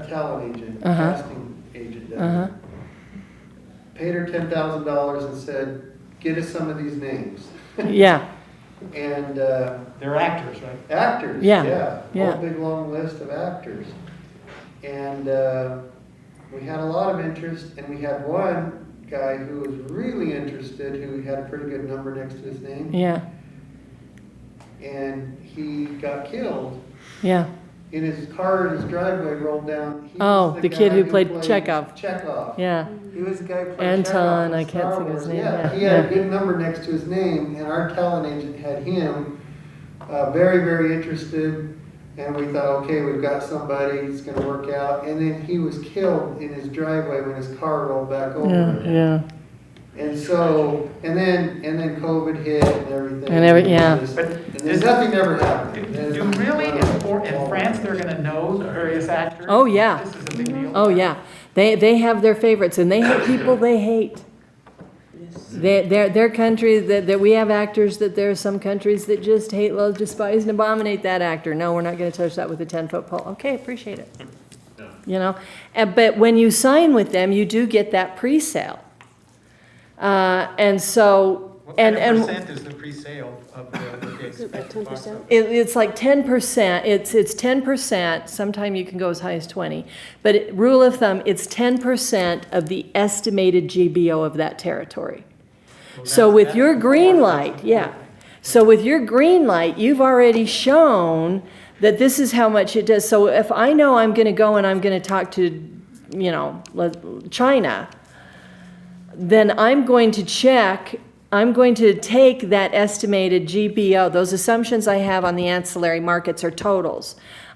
talent agent, Uh-huh. casting agent down Uh-huh. there. Paid her $10,000 and said, get us some of these names. Yeah, And They're actors, right? actors, Yeah, yeah. yeah. Whole big long list of actors. And we had a lot of interest, and we had one guy who was really interested, who had a pretty good number next to his name. yeah, And he got killed. yeah. In his car, in his driveway rolled down. He Oh, was the kid guy who played Chekhov. Chekhov. Yeah, He was the guy who played Anton, Chekhov in I can't Star think of his Wars. name, Yeah, yeah, he had yeah. a good number next to his name, and our talent agent had him very, very interested. And we thought, okay, we've got somebody, it's going to work out. And then he was killed in his driveway when his car rolled back over. yeah, yeah. And so, and then COVID hit and everything. Yeah. But And then nothing ever happened. Do really in France they're gonna know the various actors? Oh, yeah. This is a big deal. Oh, yeah. They have their favorites, and they have people they hate. Their country, that we have actors that there are some countries that just hate, loathe, despise, and abominate that actor. No, we're not gonna touch that with a 10-foot pole. Okay, appreciate it. You know, but when you sign with them, you do get that pre-sale. And so, What kind of and percent is the pre-sale of the expected box office? it's like 10%, it's 10%, sometime you can go as high as 20, but rule of thumb, it's 10% of the estimated GBO of that territory. So That's- with your that's green before light, it's yeah, so with your green light, you've already shown that this is how much it does. So if I know I'm gonna go and I'm gonna talk to, you know, China, then I'm going to check, I'm going to take that estimated GBO, those assumptions I have on the ancillary markets are totals.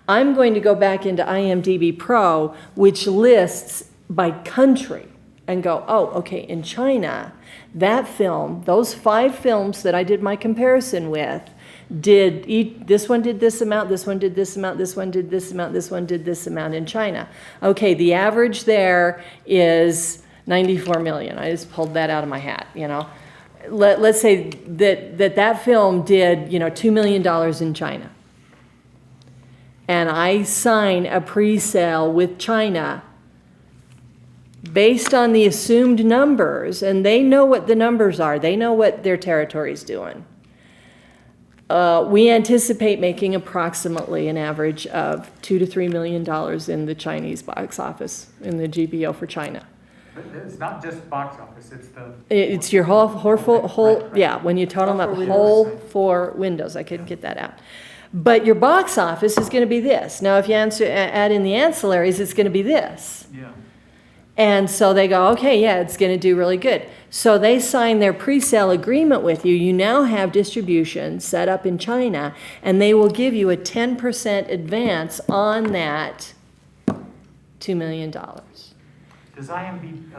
I'm going to go back into IMDb Pro, which lists by country, and go, oh, okay, in China, that film, those 5 films that I did my comparison with, this one did this amount, this one did this amount, this one did this amount, this one did this amount in China. Okay, the average there is 94 million. I just pulled that out of my hat, you know. Let's say that film did, you know, $2 million in China. And I sign a pre-sale with China based on the assumed numbers, and they know what the numbers are. They know what their territory's doing. We anticipate making approximately an average of $2 to $3 million in the Chinese box office, in the GBO for China. But it's not just box office, it's the. It's your whole, Right. yeah, when you total them All up, four whole windows. 4 windows, I couldn't get that out. But your box office is gonna be this. Now, if you add in the ancillaries, it's gonna be this. Yeah. And so they go, okay, yeah, it's gonna do really good. So they sign their pre-sale agreement with you. You now have distribution set up in China, and they will give you a 10% advance on that $2 million. Does IMDb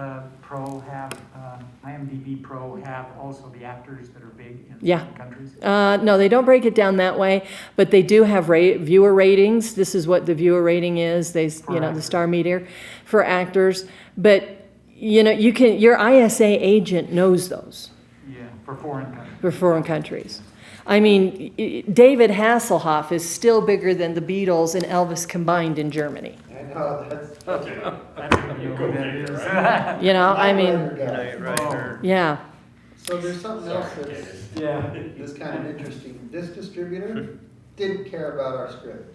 Pro have also the actors that are big in Yeah. certain countries? No, they don't break it down that way, but they do have viewer ratings. This is what the viewer rating is. They, For you know, the actors. star meter for actors. But, you know, your ISA agent knows those Yeah, for foreign countries. for foreign countries. I mean, David Hasselhoff is still bigger than the Beatles and Elvis combined in Germany. I know, that's. That's what you know that is. You know, I mean, Right. yeah. So there's something else that's, Yeah. that's kind of interesting. This distributor didn't care about our script.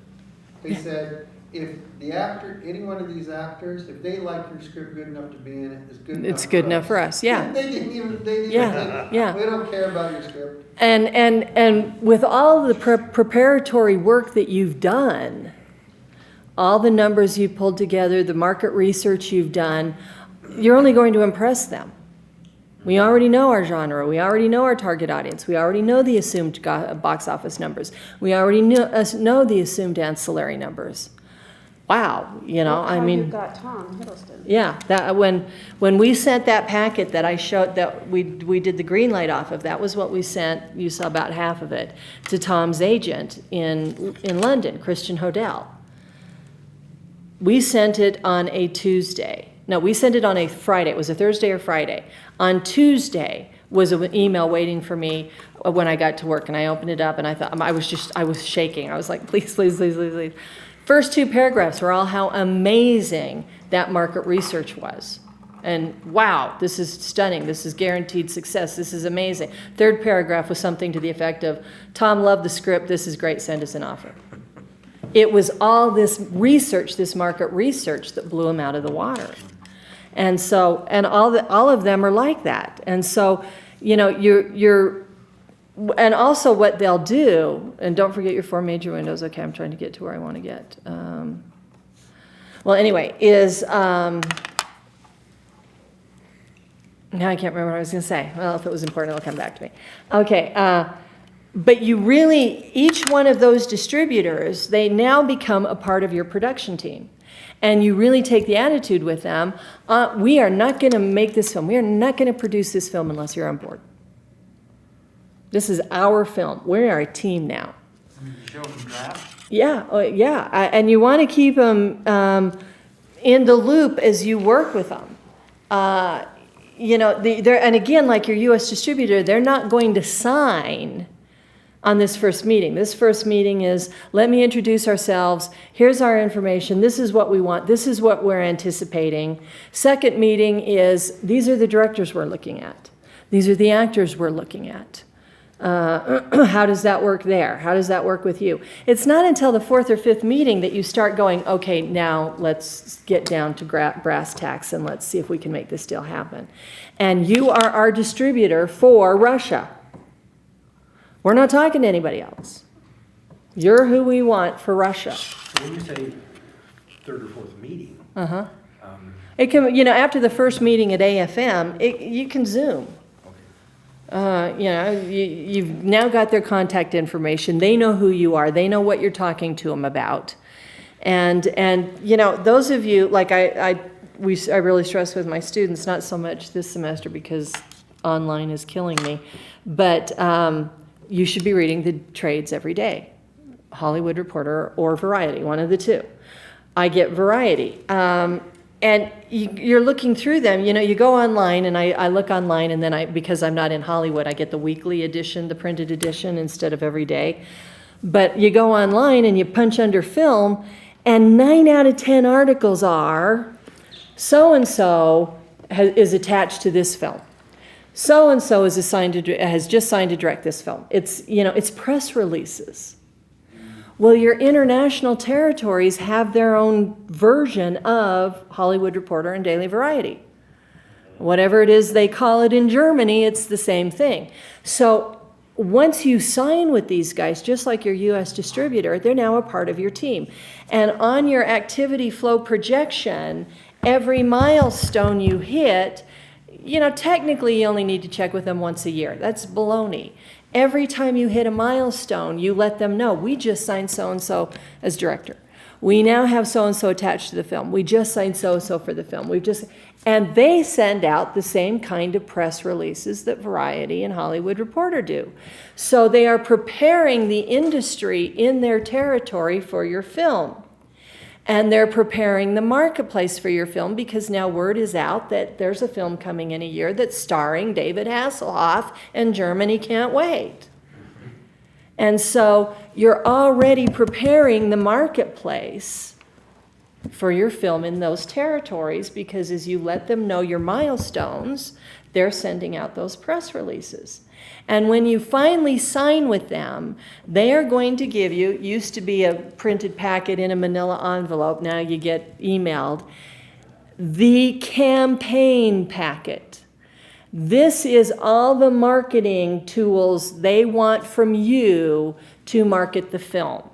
They said, if the actor, any one of these actors, if they like your script good enough to be in it, it's good enough. It's good enough for us, yeah. They didn't even Yeah, think, yeah. we don't care about your script. And with all the preparatory work that you've done, all the numbers you've pulled together, the market research you've done, you're only going to impress them. We already know our genre. We already know our target audience. We already know the assumed box office numbers. We already know the assumed ancillary numbers. Wow, you know, I mean. You've got Tom Hiddleston. Yeah, that when we sent that packet that I showed that we did the green light off of, that was what we sent. You saw about half of it to Tom's agent in London, Christian Hodel. We sent it on a Tuesday. No, we sent it on a Friday. It was a Thursday or Friday. On Tuesday was an email waiting for me when I got to work, and I opened it up and I thought I was shaking. I was like, please, please, please, please, please. First two paragraphs were all how amazing that market research was. And wow, this is stunning. This is guaranteed success. This is amazing. Third paragraph was something to the effect of, Tom loved the script. This is great. Send us an offer. It was all this research, this market research, that blew him out of the water. And so, and all of them are like that. And so, you know, and also what they'll do, and don't forget your 4 major windows. Okay, I'm trying to get to where I want to get. Well, anyway, now I can't remember what I was going to say. Well, if it was important, it'll come back to me. Okay, but you really, each one of those distributors, they now become a part of your production team. And you really take the attitude with them, we are not going to make this film. We are not going to produce this film unless you're on board. This is our film. We are a team now. You show them draft? Yeah, and you want to keep them in the loop as you work with them. You know, and again, like your U.S. distributor, they're not going to sign on this first meeting. This first meeting is, let me introduce ourselves. Here's our information. This is what we want. This is what we're anticipating. Second meeting is, these are the directors we're looking at. These are the actors we're looking at. How does that work there? How does that work with you? It's not until the fourth or fifth meeting that you start going, okay, now let's get down to brass tacks and let's see if we can make this deal happen. And you are our distributor for Russia. We're not talking to anybody else. You're who we want for Russia. So when you say third or fourth meeting, It can, you know, after the first meeting at AFM, you can Zoom. You know, you've now got their contact information. They know who you are. They know what you're talking to them about. And you know, those of you, like I really stress with my students, not so much this semester because online is killing me, but you should be reading the trades every day, Hollywood Reporter or Variety, one of the two. I get Variety. And you're looking through them, you know, you go online, and I look online, and then because I'm not in Hollywood, I get the weekly edition, the printed edition, instead of every day. But you go online and you punch under film, and 9 out of 10 articles are, so-and-so is attached to this film. So-and-so has just signed to direct this film. It's, you know, it's press releases. Well, your international territories have their own version of Hollywood Reporter and Daily Variety. Whatever it is they call it in Germany, it's the same thing. So once you sign with these guys, just like your U.S. distributor, they're now a part of your team. And on your activity flow projection, every milestone you hit, you know, technically you only need to check with them once a year. That's baloney. Every time you hit a milestone, you let them know, we just signed so-and-so as director. We now have so-and-so attached to the film. We just signed so-and-so for the film. And they send out the same kind of press releases that Variety and Hollywood Reporter do. So they are preparing the industry in their territory for your film. And they're preparing the marketplace for your film because now word is out that there's a film coming in a year that's starring David Hasselhoff, and Germany can't wait. And so you're already preparing the marketplace for your film in those territories, because as you let them know your milestones, they're sending out those press releases. And when you finally sign with them, they are going to give you, it used to be a printed packet in a manila envelope, now you get emailed, the campaign packet. This is all the marketing tools they want from you to market the film.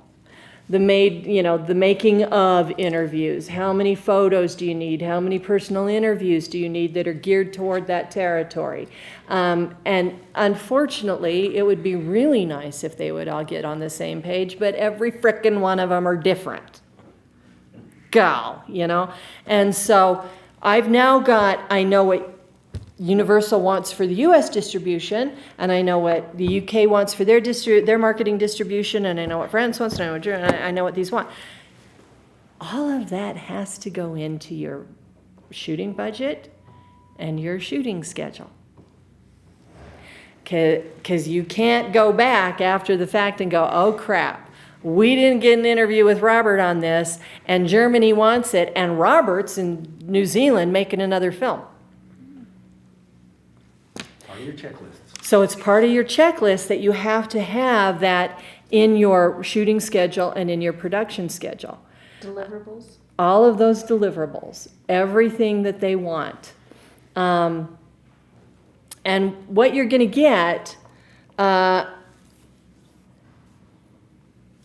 The making of interviews. How many photos do you need? How many personal interviews do you need that are geared toward that territory? And unfortunately, it would be really nice if they would all get on the same page, but every frickin' one of them are different. Go, And so I've now I know what Universal wants for the US distribution, and I know what the UK wants for their marketing distribution, and I know what France wants, and I know what Germany, I know what these want. All of that has to go into your shooting budget and your shooting schedule. Because you can't go back after the fact and go, oh crap, we didn't get an interview with Robert on this, and Germany wants it, and Robert's in New Zealand making another film. Your checklists. So it's part of your checklist that you have to have that in your shooting schedule and in your production schedule. Deliverables? All of those deliverables, everything that they want. And what you're going to get, okay,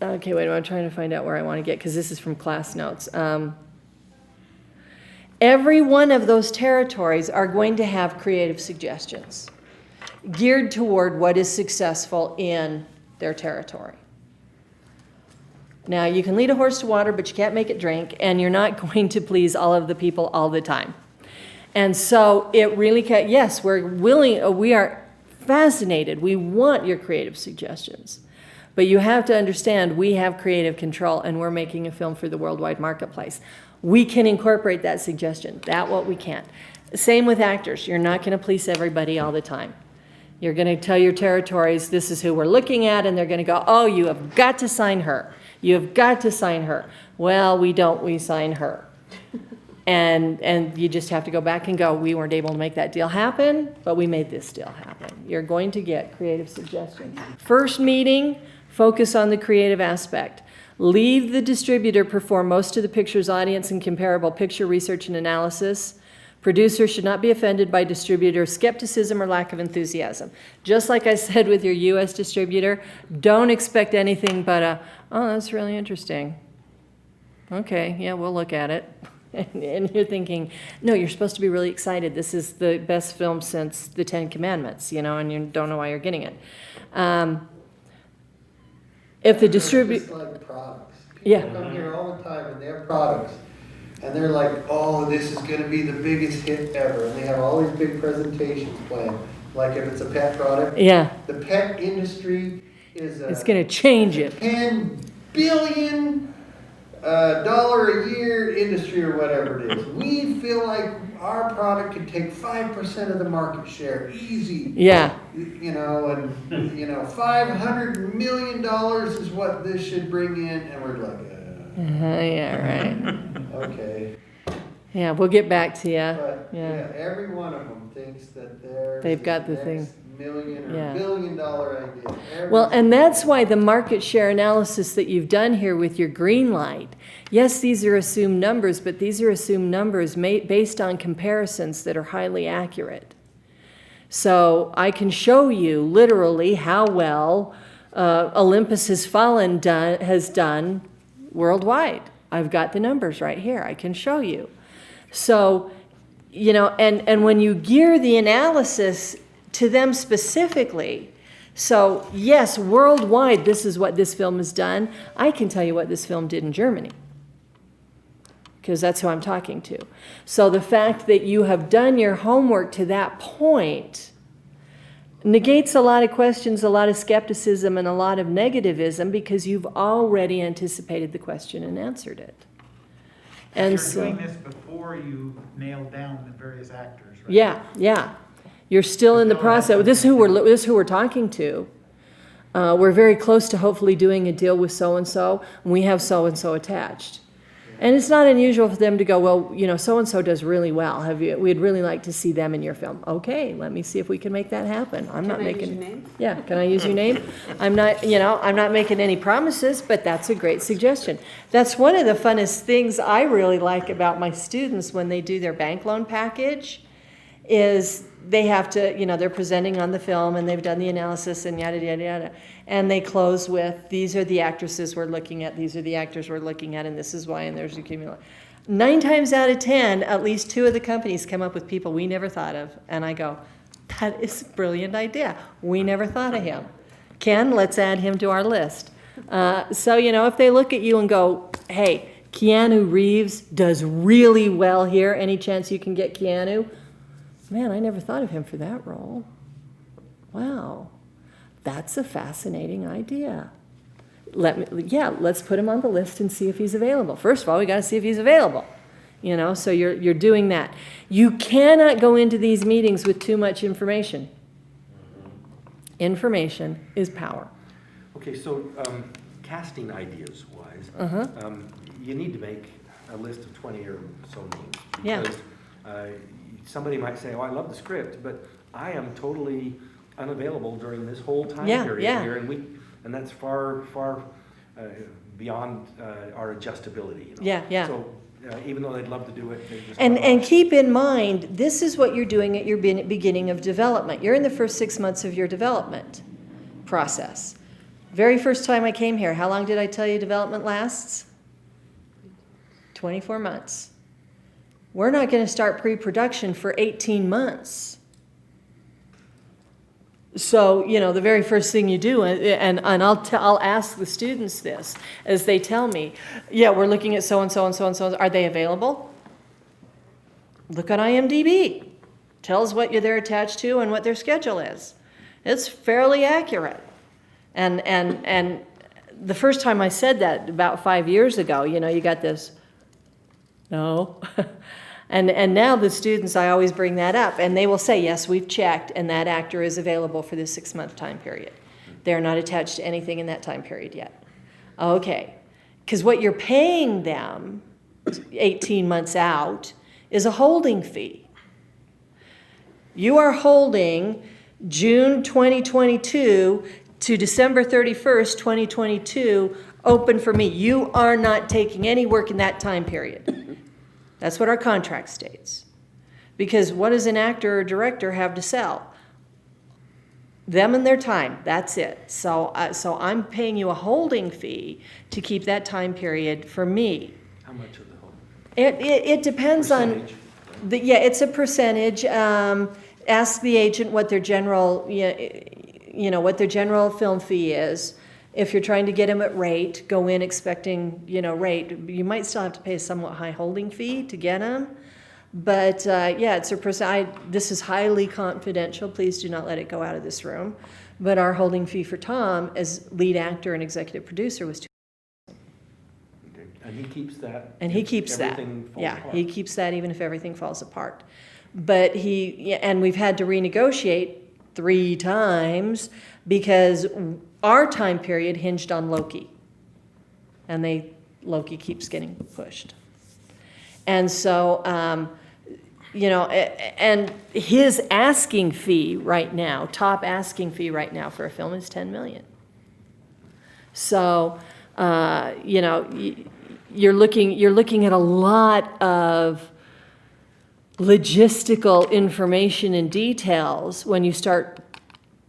wait a minute, I'm trying to find out where I want to get, because this is from class notes. Every one of those territories are going to have creative suggestions geared toward what is successful in their territory. Now, you can lead a horse to water, but you can't make it drink, and you're not going to please all of the people all the time. And so it really yes, we are fascinated. We want your creative suggestions. But you have to understand, we have creative control, and we're making a film for the worldwide marketplace. We can incorporate that suggestion. That what we can't. Same with actors. You're not going to please everybody all the time. You're going to tell your territories, this is who we're looking at, and they're going to go, oh, you have got to sign her. You have got to sign her. Well, we sign her. And you just have to go back and go, we weren't able to make that deal happen, but we made this deal happen. You're going to get creative suggestions. First meeting, focus on the creative aspect. Leave the distributor perform most of the picture's audience and comparable picture research and analysis. Producers should not be offended by distributor skepticism or lack of enthusiasm. Just like I said with your US distributor, don't expect anything but oh, that's really interesting. Okay, yeah, we'll look at it. And you're thinking, no, you're supposed to be really excited. This is the best film since the Ten Commandments, and you don't know why you're getting it. If the distributor... It's like products. Yeah. People come here all the time and they have products. And they're like, oh, this is going to be the biggest hit ever. And they have all these big presentations planned. Like if it's a pet product. Yeah. The pet industry is It's going to change it. $10 billion a year industry or whatever it is. We feel like our product could take 5% of the market share, easy. Yeah. And $500 million is what this should bring in, and we're like, Yeah, right. okay. Yeah, we'll get back to you. But Yeah. every one of them thinks that They've got the thing. next million or Yeah. billion-dollar idea. Well, and that's why the market share analysis that you've done here with your green light, yes, these are assumed numbers, but these are assumed numbers based on comparisons that are highly accurate. So I can show you literally how well Olympus Has Fallen has done worldwide. I've got the numbers right here. I can show you. So, and when you gear the analysis to them specifically, so yes, worldwide, this is what this film has done. I can tell you what this film did in Germany, because that's who I'm talking to. So the fact that you have done your homework to that point negates a lot of questions, a lot of skepticism, and a lot of negativism, because you've already anticipated the question and answered it. And You're so, doing this before you nail down the various actors, right? yeah. You're still in the process. This is who we're talking to. We're very close to hopefully doing a deal with so-and-so, and we have so-and-so attached. And it's not unusual for them to go, well, you know, so-and-so does really well. We'd really like to see them in your film. Okay, let me see if we can make that happen. I'm not making. Can I use your name? Yeah, can I use your name? I'm not making any promises, but that's a great suggestion. That's one of the funnest things I really like about my students when they do their bank loan package, is they have to, you know, they're presenting on the film and they've done the analysis and yada, yada, yada. And they close with, these are the actresses we're looking at, these are the actors we're looking at, and this is why, and there's a cumulative. 9 times out of 10, at least 2 of the companies come up with people we never thought of. And I go, that is a brilliant idea. We never thought of him. Ken, let's add him to our list. So, you know, if they look at you and go, hey, Keanu Reeves does really well here, any chance you can get Keanu? Man, I never thought of him for that role. Wow, that's a fascinating idea. Let's put him on the list and see if he's available. First of all, we got to see if he's available. You know, so you're doing that. You cannot go into these meetings with too much information. Information is power. Okay, so casting ideas wise, you need to make a list of 20 or so names. Yeah. Because somebody might say, oh, I love the script, but I am totally unavailable during this whole time period here, and that's far beyond our adjustability. You know? Yeah. So even though they'd love to do it, they just And keep in mind, this is what you're doing at your beginning of development. You're in the first 6 months of your development process. Very first time I came here, how long did I tell you development lasts? 24 months. We're not going to start pre-production for 18 months. So, you know, the very first thing you do, and I'll ask the students this as they tell me, yeah, we're looking at so-and-so and so-and-so. Are they available? Look on IMDb. Tells what they're attached to and what their schedule is. It's fairly accurate. And the first time I said that, about 5 years ago, you know, you got this, no. And now the students, I always bring that up, and they will say, yes, we've checked, and that actor is available for this 6-month time period. They're not attached to anything in that time period yet. Okay, because what you're paying them 18 months out is a holding fee. You are holding June 2022 to December 31st, 2022, open for me. You are not taking any work in that time period. That's what our contract states. Because what does an actor or director have to sell? Them and their time, that's it. So I'm paying you a holding fee to keep that time period for me. How much of the whole? It depends on, it's a percentage. Ask the agent what their general, what their general film fee is. If you're trying to get them at rate, go in expecting, rate. You might still have to pay a somewhat high holding fee to get them. But it's a percent. This is highly confidential. Please do not let it go out of this room. But our holding fee for Tom as lead actor and executive producer was $2,000. Okay. And he keeps that. And he keeps that. He keeps that even if everything falls apart. But and we've had to renegotiate 3 times because our time period hinged on Loki. And Loki keeps getting pushed. And so, and his asking fee right now, top asking fee right now for a film is $10 million. So, you're looking at a lot of logistical information and details when you start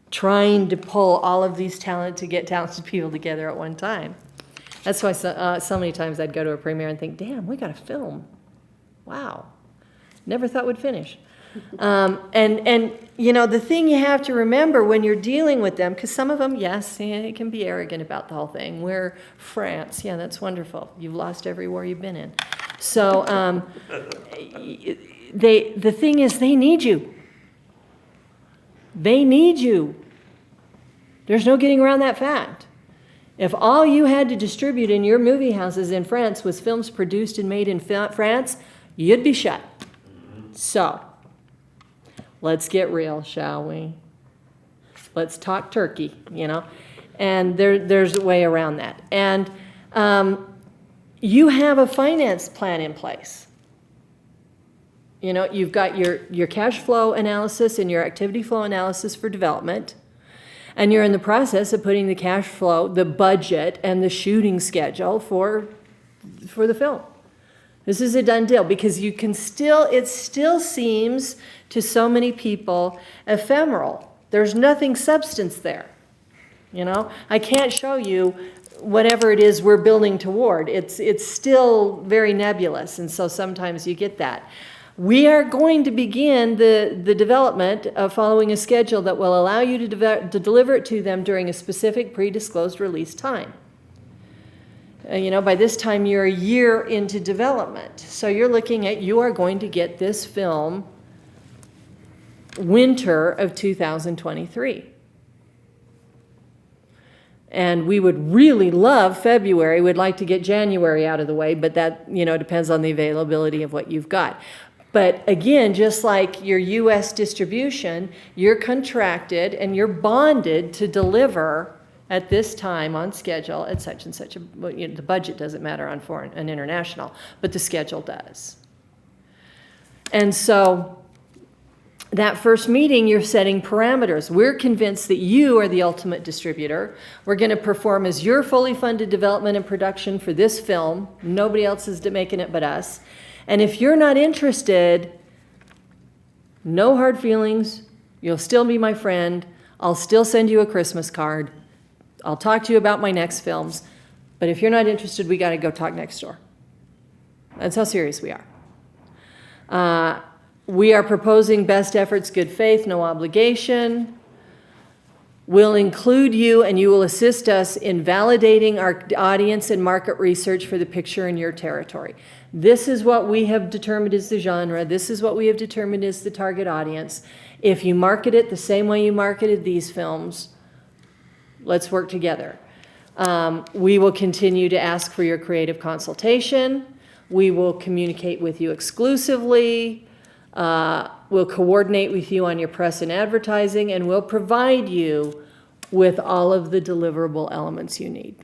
trying to pull all of these talented people together at one time. That's why so many times I'd go to a premiere and think, damn, we got a film. Wow. Never thought we'd finish. The thing you have to remember when you're dealing with them, because some of them, yes, they can be arrogant about the whole thing. We're France. Yeah, that's wonderful. You've lost every war you've been in. So the thing is, they need you. They need you. There's no getting around that fact. If all you had to distribute in your movie houses in France was films produced and made in France, you'd be shut. So, let's get real, shall we? Let's talk turkey, And there's a way around that. And you have a finance plan in place. You know, you've got your cash flow analysis and your activity flow analysis for development. And you're in the process of putting the cash flow, the budget, and the shooting schedule for the film. This is a done deal because you can it still seems to so many people ephemeral. There's nothing substance there. You know, I can't show you whatever it is we're building toward. It's still very nebulous, and so sometimes you get that. We are going to begin the development of following a schedule that will allow you to deliver it to them during a specific pre-disclosed release time. You know, by this time you're a year into development. So you're looking at, you are going to get this film winter of 2023. And we would really love February. We'd like to get January out of the way, but that, you know, depends on the availability of what you've got. But again, just like your U.S. distribution, you're contracted and you're bonded to deliver at this time on schedule at such and such a, you know, the budget doesn't matter on foreign and international, but the schedule does. And so that first meeting, you're setting parameters. We're convinced that you are the ultimate distributor. We're going to perform as your fully funded development and production for this film. Nobody else is making it but us. And if you're not interested, no hard feelings. You'll still be my friend. I'll still send you a Christmas card. I'll talk to you about my next films. But if you're not interested, we got to go talk next door. That's how serious we are. We are proposing best efforts, good faith, no obligation. We'll include you and you will assist us in validating our audience and market research for the picture in your territory. This is what we have determined is the genre. This is what we have determined is the target audience. If you market it the same way you marketed these films, let's work together. We will continue to ask for your creative consultation. We will communicate with you exclusively. We'll coordinate with you on your press and advertising, and we'll provide you with all of the deliverable elements you need.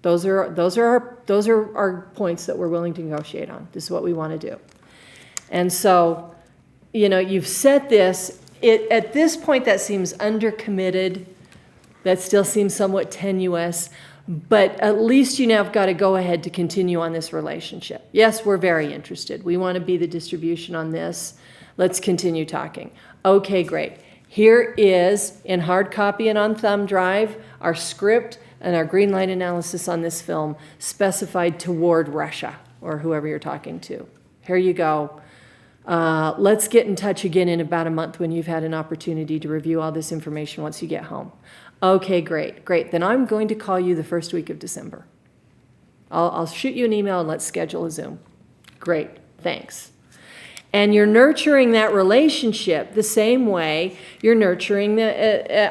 Those are our points that we're willing to negotiate on. This is what we want to do. And so, you know, you've set this. At this point, that seems undercommitted. That still seems somewhat tenuous. But at least you now have got to go ahead to continue on this relationship. Yes, we're very interested. We want to be the distribution on this. Let's continue talking. Okay, great. Here is, in hard copy and on thumb drive, our script and our green light analysis on this film specified toward Russia or whoever you're talking to. Here you go. Let's get in touch again in about a month when you've had an opportunity to review all this information once you get home. Okay, great. Then I'm going to call you the first week of December. I'll shoot you an email and let's schedule a Zoom. Great, thanks. And you're nurturing that relationship the same way you're nurturing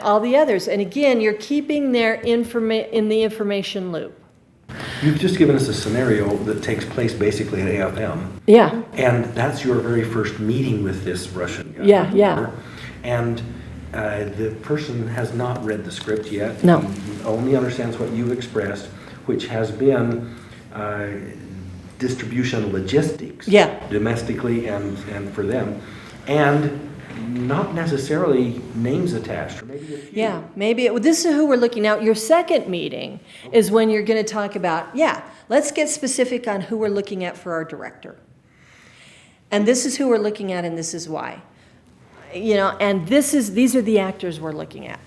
all the others. And again, you're keeping their in the information loop. You've just given us a scenario that takes place basically at AFM. Yeah. And that's your very first meeting with this Russian guy. Yeah. And the person has not read the script yet. No. He only understands what you've expressed, which has been distribution logistics. Yeah. Domestically and for them. And not necessarily names attached, or maybe a few. Yeah, maybe. This is who we're looking at. Your second meeting is when you're going to talk about, let's get specific on who we're looking at for our director. And this is who we're looking at, and this is why. You know, and these are the actors we're looking at.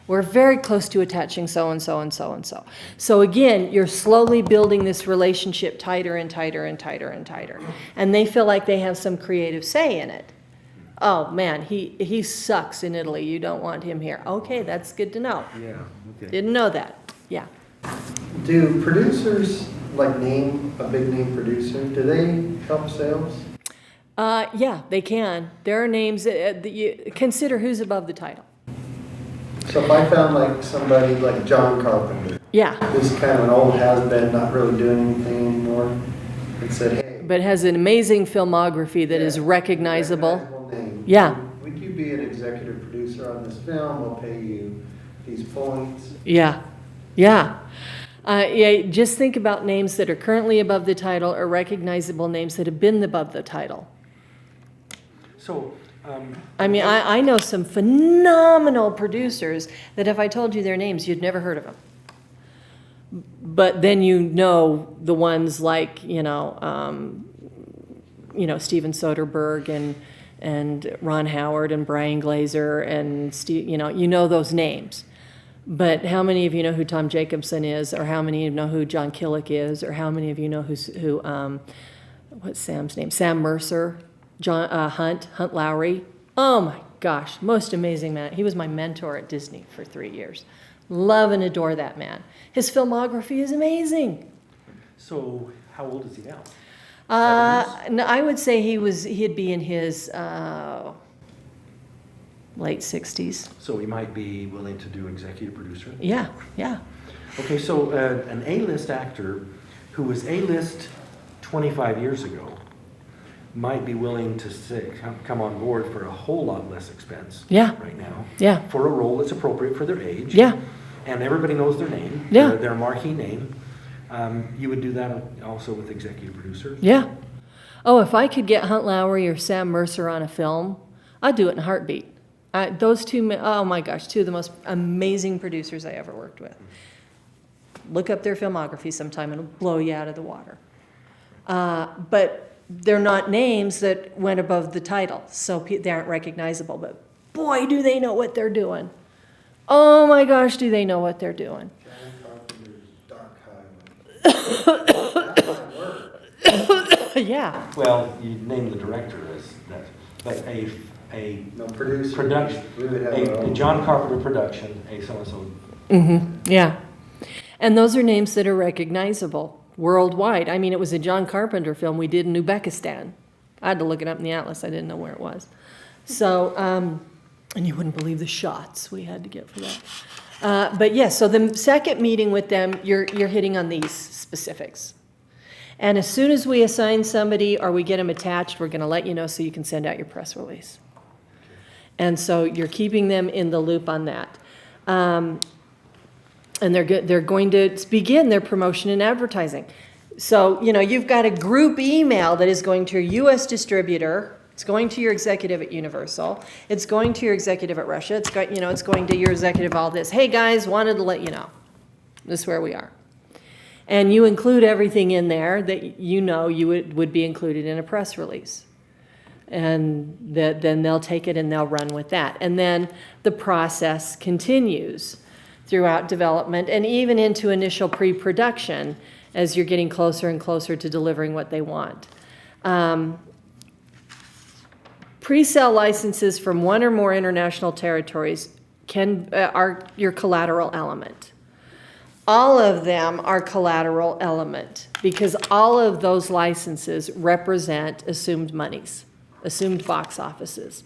We're very close to attaching so-and-so and so-and-so. So again, you're slowly building this relationship tighter and tighter and tighter and tighter. And they feel like they have some creative say in it. Oh, man, he sucks in Italy. You don't want him here. Okay, that's good to know. Yeah, okay. Didn't know that. Yeah. Do producers, like name a big name producer, do they help sales? Yeah, they can. There are names that you consider who's above the title. So if I found like somebody like John Carpenter, Yeah, who's kind of an old has-been, not really doing anything anymore, and said, hey. but has an amazing filmography that is recognizable. Name. Yeah. Would you be an executive producer on this film? We'll pay you these points. Yeah, Yeah. Yeah, just think about names that are currently above the title or recognizable names that have been above the title. So, I mean, I know some phenomenal producers that if I told you their names, you'd never heard of them. But then you know the ones like, Steven Soderbergh and Ron Howard and Brian Glazer and Steve, you know those names. But how many of you know who Tom Jacobson is, or how many of you know who John Killick is, or how many of you know what's Sam's name? Sam Mercer, Hunt Lowry. Oh my gosh, most amazing man. He was my mentor at Disney for 3 years. Love and adore that man. His filmography is amazing. so how old is he now? No, I would say he'd be in his late 60s. So he might be willing to do executive producer? Yeah, yeah. Okay, so an A-list actor who was A-list 25 years ago might be willing to come on board for a whole lot less expense Yeah. right now Yeah, for a role that's appropriate for their age. yeah, And everybody knows their name, Yeah. their marquee name. You would do that also with executive producer? yeah. Oh, if I could get Hunt Lowry or Sam Mercer on a film, I'd do it in a heartbeat. Those two, oh my gosh, two of the most amazing producers I ever worked with. Look up their filmography sometime, it'll blow you out of the water. But they're not names that went above the title, so they aren't recognizable. But boy, do they know what they're doing. Oh my gosh, do they know what they're doing. John Carpenter's Dark Highway. That might work. Yeah, Well, you name the director as that, but a No, producer. production, We would have our a own. John Carpenter production, a so-and-so. yeah. And those are names that are recognizable worldwide. I mean, it was a John Carpenter film we did in Uzbekistan. I had to look it up in the atlas. I didn't know where it was. So, and you wouldn't believe the shots we had to get for that. But yes, so the second meeting with them, you're hitting on these specifics. And as soon as we assign somebody or we get them attached, we're going to let you know so you can send out your press release. And so you're keeping them in the loop on that. And they're going to begin their promotion and advertising. So, you've got a group email that is going to your U.S. distributor. It's going to your executive at Universal. It's going to your executive at Russia. It's going to your executive all this. Hey guys, wanted to let you know. This is where we are. And you include everything in there that you would be included in a press release. And then they'll take it and they'll run with that. And then the process continues throughout development and even into initial pre-production as you're getting closer and closer to delivering what they want. Pre-sale licenses from one or more international territories are your collateral element. All of them are collateral element because all of those licenses represent assumed monies, assumed box offices.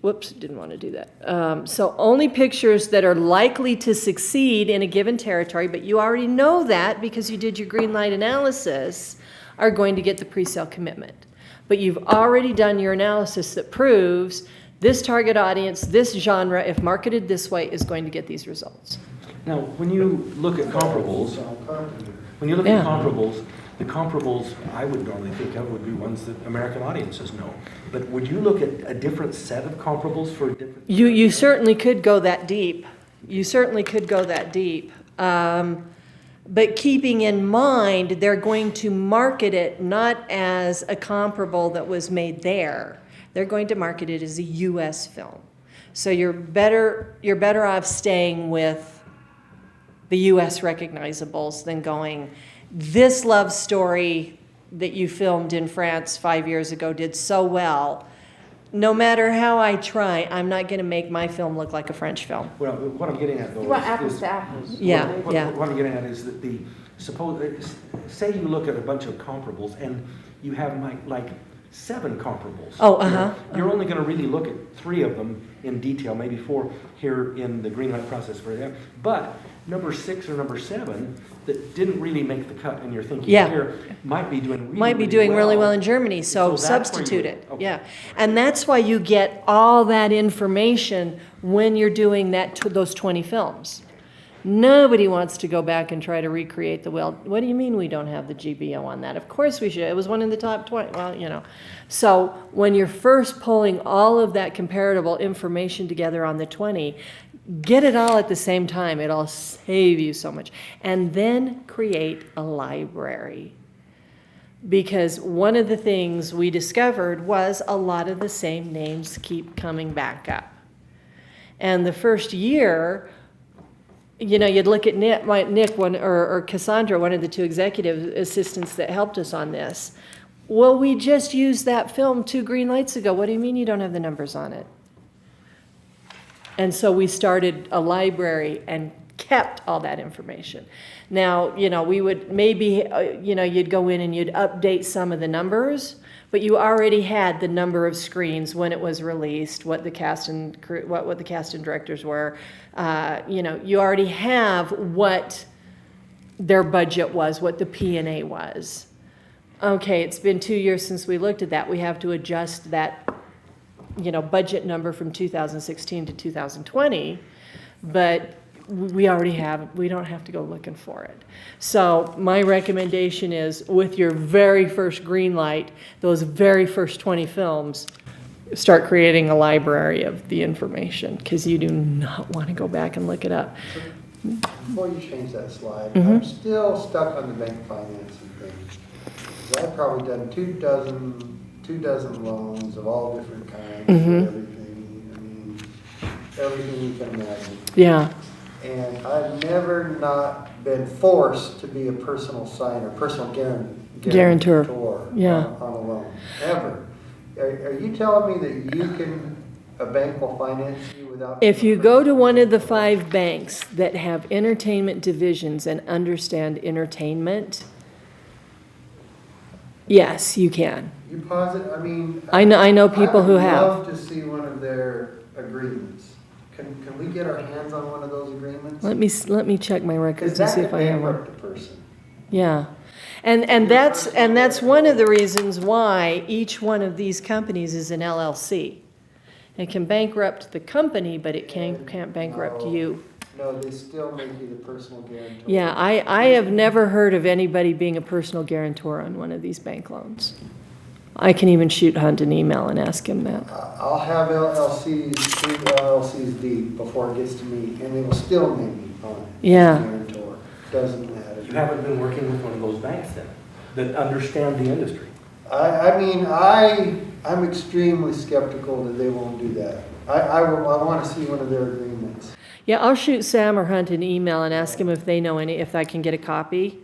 Whoops, didn't want to do that. So only pictures that are likely to succeed in a given territory, but you already know that because you did your green light analysis, are going to get the pre-sale commitment. But you've already done your analysis that proves this target audience, this genre, if marketed this way, is going to get these results. Now, when you look at comparables, John Carpenter. the comparables I would normally think of would be ones that American audiences know. But would you look at a different set of comparables for different? You certainly could go that deep. You certainly could go that deep. But keeping in mind, they're going to market it not as a comparable that was made there. They're going to market it as a U.S. film. So you're better off staying with the U.S. recognizables than going, this love story that you filmed in France 5 years ago did so well. No matter how I try, I'm not going to make my film look like a French film. Well, what I'm getting at though You want is- apples is- to apples. Yeah, what yeah. What I'm getting at is that say you look at a bunch of comparables and you have like 7 comparables. Oh, uh-huh. You're only going to really look at 3 of them in detail, maybe 4 here in the green light process for them. But number 6 or number 7 that didn't really make the cut and you're thinking Yeah. here might be doing really well in Germany, so So that's where substitute you- it. okay. Yeah. And that's why you get all that information when you're doing those 20 films. Nobody wants to go back and try to recreate the well. What do you mean we don't have the GBO on that? Of course we should. It was one in the top 20. Well, you know. So when you're first pulling all of that comparable information together on the 20, get it all at the same time. It'll save you so much. And then create a library. Because one of the things we discovered was a lot of the same names keep coming back up. And the first year, you know, you'd look at Nick, or Cassandra, one of the two executive assistants that helped us on this. Well, we just used that film 2 green lights ago. What do you mean you don't have the numbers on it? And so we started a library and kept all that information. Now, you know, we would maybe, you know, you'd go in and you'd update some of the numbers, but you already had the number of screens when it was released, what the cast and what the cast and directors were. You know, you already have what their budget was, what the P&A was. Okay, it's been 2 years since we looked at that. We have to adjust that, you know, budget number from 2016 to 2020, but we already have, we don't have to go looking for it. So my recommendation is, with your very first green light, those very first 20 films, start creating a library of the information, because you do not want to go back and look it up. Before you change that slide, Mhm. I'm still stuck on the bank financing thing. 'Cause I've probably done two dozen loans of all different kinds, Mhm. everything, I mean, everything you can imagine. Yeah, And I've never not been forced to be a personal signer, personal Guarantor. Yeah. On a loan, ever. Are you telling me that you can, a bank will finance you without? if you go to one of the 5 banks that have entertainment divisions and understand entertainment, yes, you can. You posit, I mean. I know people who have. I would love to see one of their agreements. Can we get our hands on one of those agreements? Let me check my records and see if I have one. Because that could bankrupt a person. Yeah. And that's one of the reasons why each one of these companies is an LLC. It can bankrupt the company, but it can't bankrupt you. No, they still make you the personal guarantor. Yeah, I have never heard of anybody being a personal guarantor on one of these bank loans. I can even shoot Hunt an email and ask him that. I'll have LLCs, 3 LLCs deep before it gets to me, and they will still make me on it. Yeah. Guarantor, doesn't matter. You haven't been working with one of those banks then, that understand the industry. I mean, I'm extremely skeptical that they won't do that. I want to see one of their agreements. Yeah, I'll shoot Sam or Hunt an email and ask him if they know if I can get a copy.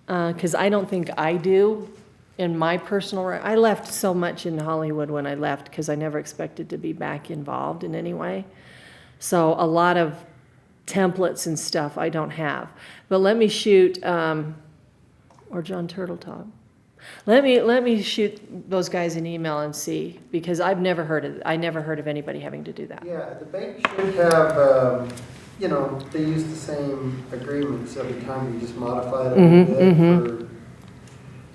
Because I don't think I do. In my personal, I left so much in Hollywood when I left because I never expected to be back involved in any way. So a lot of templates and stuff I don't have. But let me shoot, or John Turtletop. Let me shoot those guys an email and see, because I never heard of anybody having to do that. Yeah, the bank should have, you know, they use the same agreements every time, you just modify it a little bit.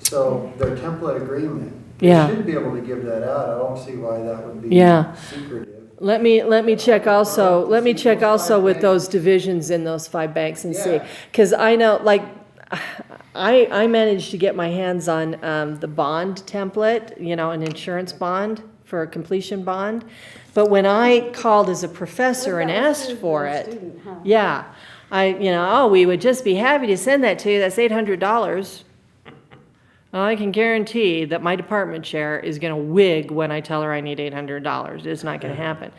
So their template agreement, they Yeah. should be able to give that out. I don't see why that would be Yeah. secretive. Let me check also with those divisions in those 5 banks and see. Yeah. Because I know, like, I managed to get my hands on the bond template, you know, an insurance bond for a completion bond. But when I called as a professor and asked for it, yeah, we would just be happy to send that to you. That's $800. Well, I can guarantee that my department chair is going to wig when I tell her I need $800. It's not going to happen.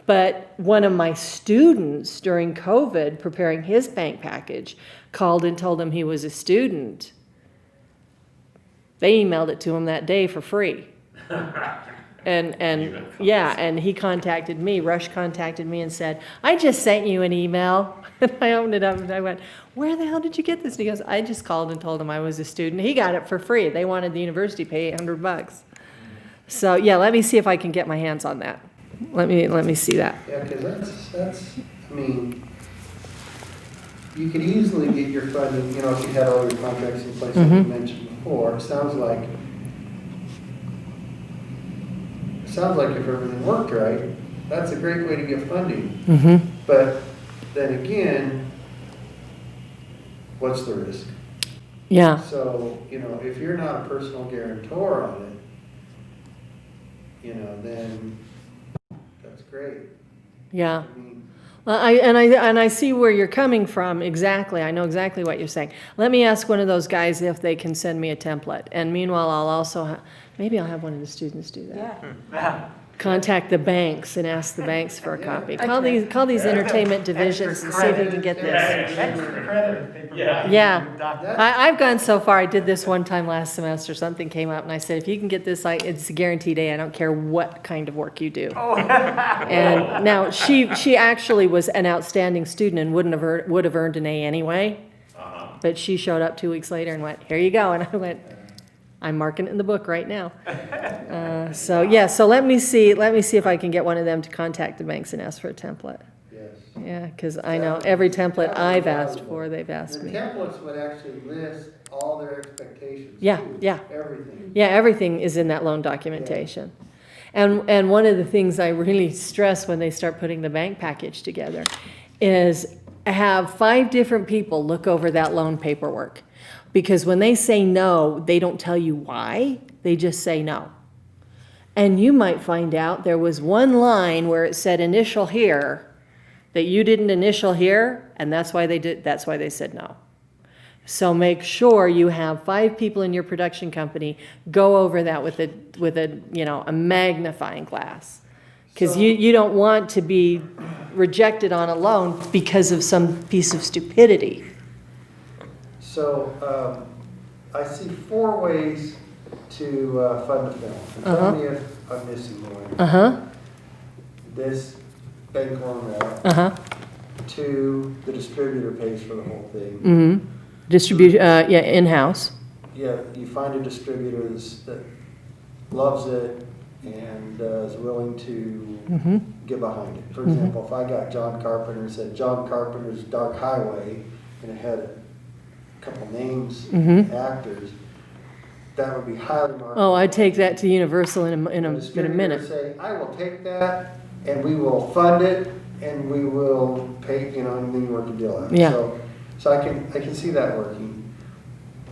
But one of my students during COVID, preparing his bank package, called and told him he was a student. They emailed it to him that day for free. And he contacted me, Rush contacted me and said, I just sent you an email. And I opened it up and I went, where the hell did you get this? And he goes, I just called and told him I was a student. He got it for free. They wanted the university to pay $800. So yeah, let me see if I can get my hands on that. Let me see that. Yeah, because that's, I mean, you could easily get your funding, you know, if you had all your contracts in place, like you mentioned before. It sounds like if everything worked right, that's a great way to get funding. But then again, what's the risk? Yeah, So, you know, if you're not a personal guarantor on it, you know, then that's great. yeah. I mean, Well, I see where you're coming from, exactly. I know exactly what you're saying. Let me ask one of those guys if they can send me a template. And meanwhile, I'll also, maybe I'll have one of the students do that. Yeah. Contact the banks and ask the banks for a Yeah. copy. Call these entertainment divisions and see if you can get this. Extra credit they provide. Yeah. Document. I've gone so far, I did this one time last semester, something came up and I said, if you can get this, it's a guaranteed A, I don't care what kind of work you do. And now, she actually was an outstanding student and would have earned an A anyway. But she showed up 2 weeks later and went, here you go, and I went, I'm marking it in the book right now. So let me see if I can get one of them to contact the banks and ask for a template. yes. Yeah, because I know every template I've asked for, they've asked The me. templates would actually list all their expectations. Yeah, too. yeah. Everything. Yeah, everything is in that loan documentation. And one of the things I really stress when they start putting the bank package together is have 5 different people look over that loan paperwork. Because when they say no, they don't tell you why, they just say no. And you might find out there was one line where it said initial here that you didn't initial here, and that's why they said no. So make sure you have 5 people in your production company go over that with a magnifying glass. Because So- you don't want to be rejected on a loan because of some piece of stupidity. So, I see 4 ways to fund a film. And tell me if I'm missing one. Uh-huh, This bank loan route. uh-huh. 2, the distributor pays for the whole thing. Mm-hmm. Distribute, in-house. Yeah, you find a distributor that loves it and is willing to Mm-hmm. get behind it. For example, if I got John Carpenter and said John Carpenter's Dark Highway, and it had a couple names, Mhm. actors, that would be highly marketable. Oh, I'd take that to Universal in The a distributor minute. would say, I will take that, and we will fund it, and we will pay, you know, and then work a deal out. Yeah. So I can see that working.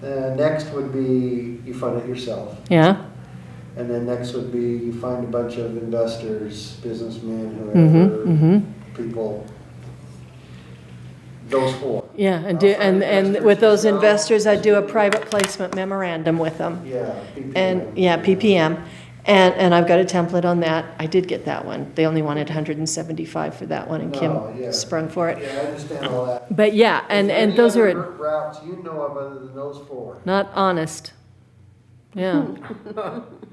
Next would be you fund it yourself. Yeah, And then next would be you find a bunch of investors, businessmen, mm-hmm, whoever, mm-hmm. people. Those 4. Yeah, and with those investors, I'd do a private placement memorandum with them. Yeah. PPM. And, yeah, PPM. And I've got a template on that. I did get that one. They only wanted 175 for that one, and Kim Oh, yeah. sprung for it. Yeah, I understand all that. But yeah, Is there and any those are other routes you know of other than those 4? not honest. Yeah,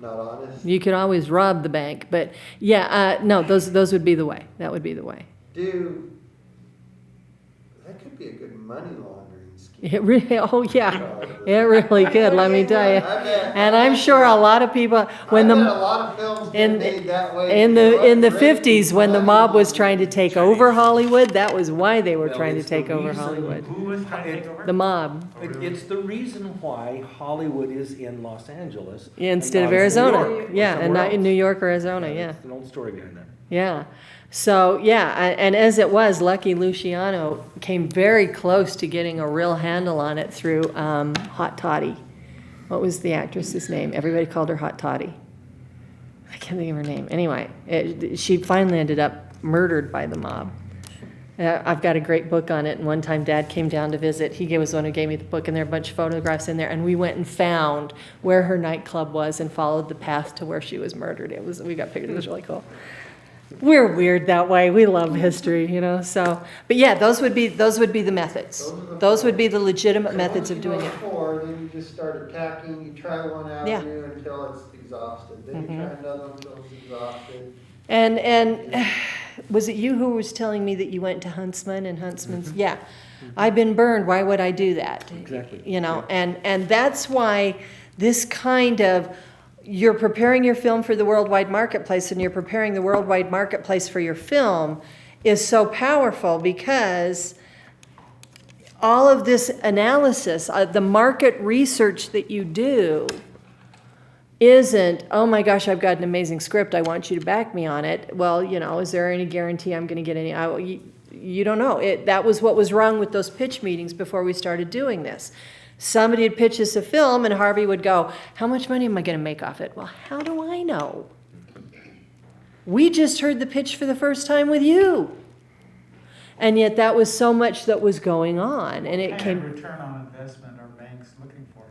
Not honest? you could always rob the bank, but yeah, no, those would be the way. That would be the way. That could be a good money laundering scheme. It really, oh yeah, it really could, let me tell you. I bet- And I'm sure a lot of people, when I bet a the, lot of films get in, made that way. in They the, in the look great 50s, when the money mob was laundering. trying to take over Hollywood, that was why they were Well, trying to it's the take over reason- Hollywood. Who was trying to take over? The mob, It's the reason why Hollywood is in Los Angeles. instead of and not in New Arizona. York or Yeah, and somewhere not in else. New York or Arizona, yeah. There's an old story behind that. Yeah. So, yeah, and as it was, Lucky Luciano came very close to getting a real handle on it through Hot Toddy. What was the actress's name? Everybody called her Hot Toddy. I can't think of her name. Anyway, she finally ended up murdered by the mob. I've got a great book on it, and one time Dad came down to visit. He was the one who gave me the book, and there are a bunch of photographs in there, and we went and found where her nightclub was and followed the path to where she was murdered. We got pictures. It was really cool. We're weird that way. We love history, you know. So, but yeah, those would be the methods. Those would be the legitimate So methods of once you doing know it. 4, then you just start attacking, you try one Yeah. avenue until it's exhausted. Then you try another one until it's exhausted. And was it you who was telling me that you went to Huntsman and Huntsman's? Yeah, I've been burned. Why would I do that? Exactly. You know, and that's why this kind of, you're preparing your film for the worldwide marketplace, and you're preparing the worldwide marketplace for your film is so powerful, because all of this analysis, the market research that you do isn't, oh my gosh, I've got an amazing script, I want you to back me on it. Well, you know, is there any guarantee I'm going to get any? you don't know. That was what was wrong with those pitch meetings before we started doing this. Somebody would pitch us a film and Harvey would go, how much money am I gonna make off it? Well, how do I know? We just heard the pitch for the first time with you. And yet that was so much that was going on, and it What came. kind of return on investment are banks looking for?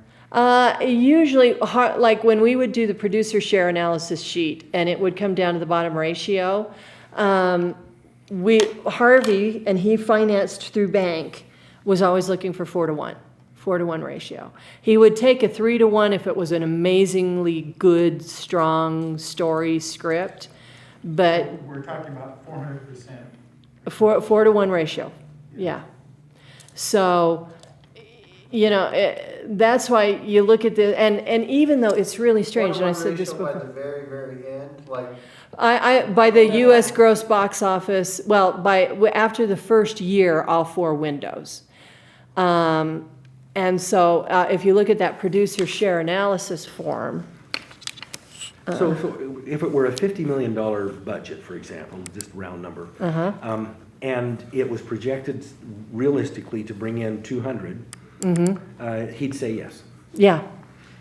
Usually, like when we would do the producer share analysis sheet, and it would come down to the bottom ratio, Harvey, and he financed through bank, was always looking for 4-to-1 ratio. He would take a 3-to-1 if it was an amazingly good, strong story script, but We're talking about 400%. 4-to-1 ratio, yeah. So, that's why you look at the, and even though it's really strange, and I said this By before. the very, very end, like, By the U.S. gross box office, well, after the first year, all 4 windows. And so if you look at that producer share analysis form. So if it were a $50 million budget, for example, just round number, and it was projected realistically to bring in 200, he'd say yes. Yeah,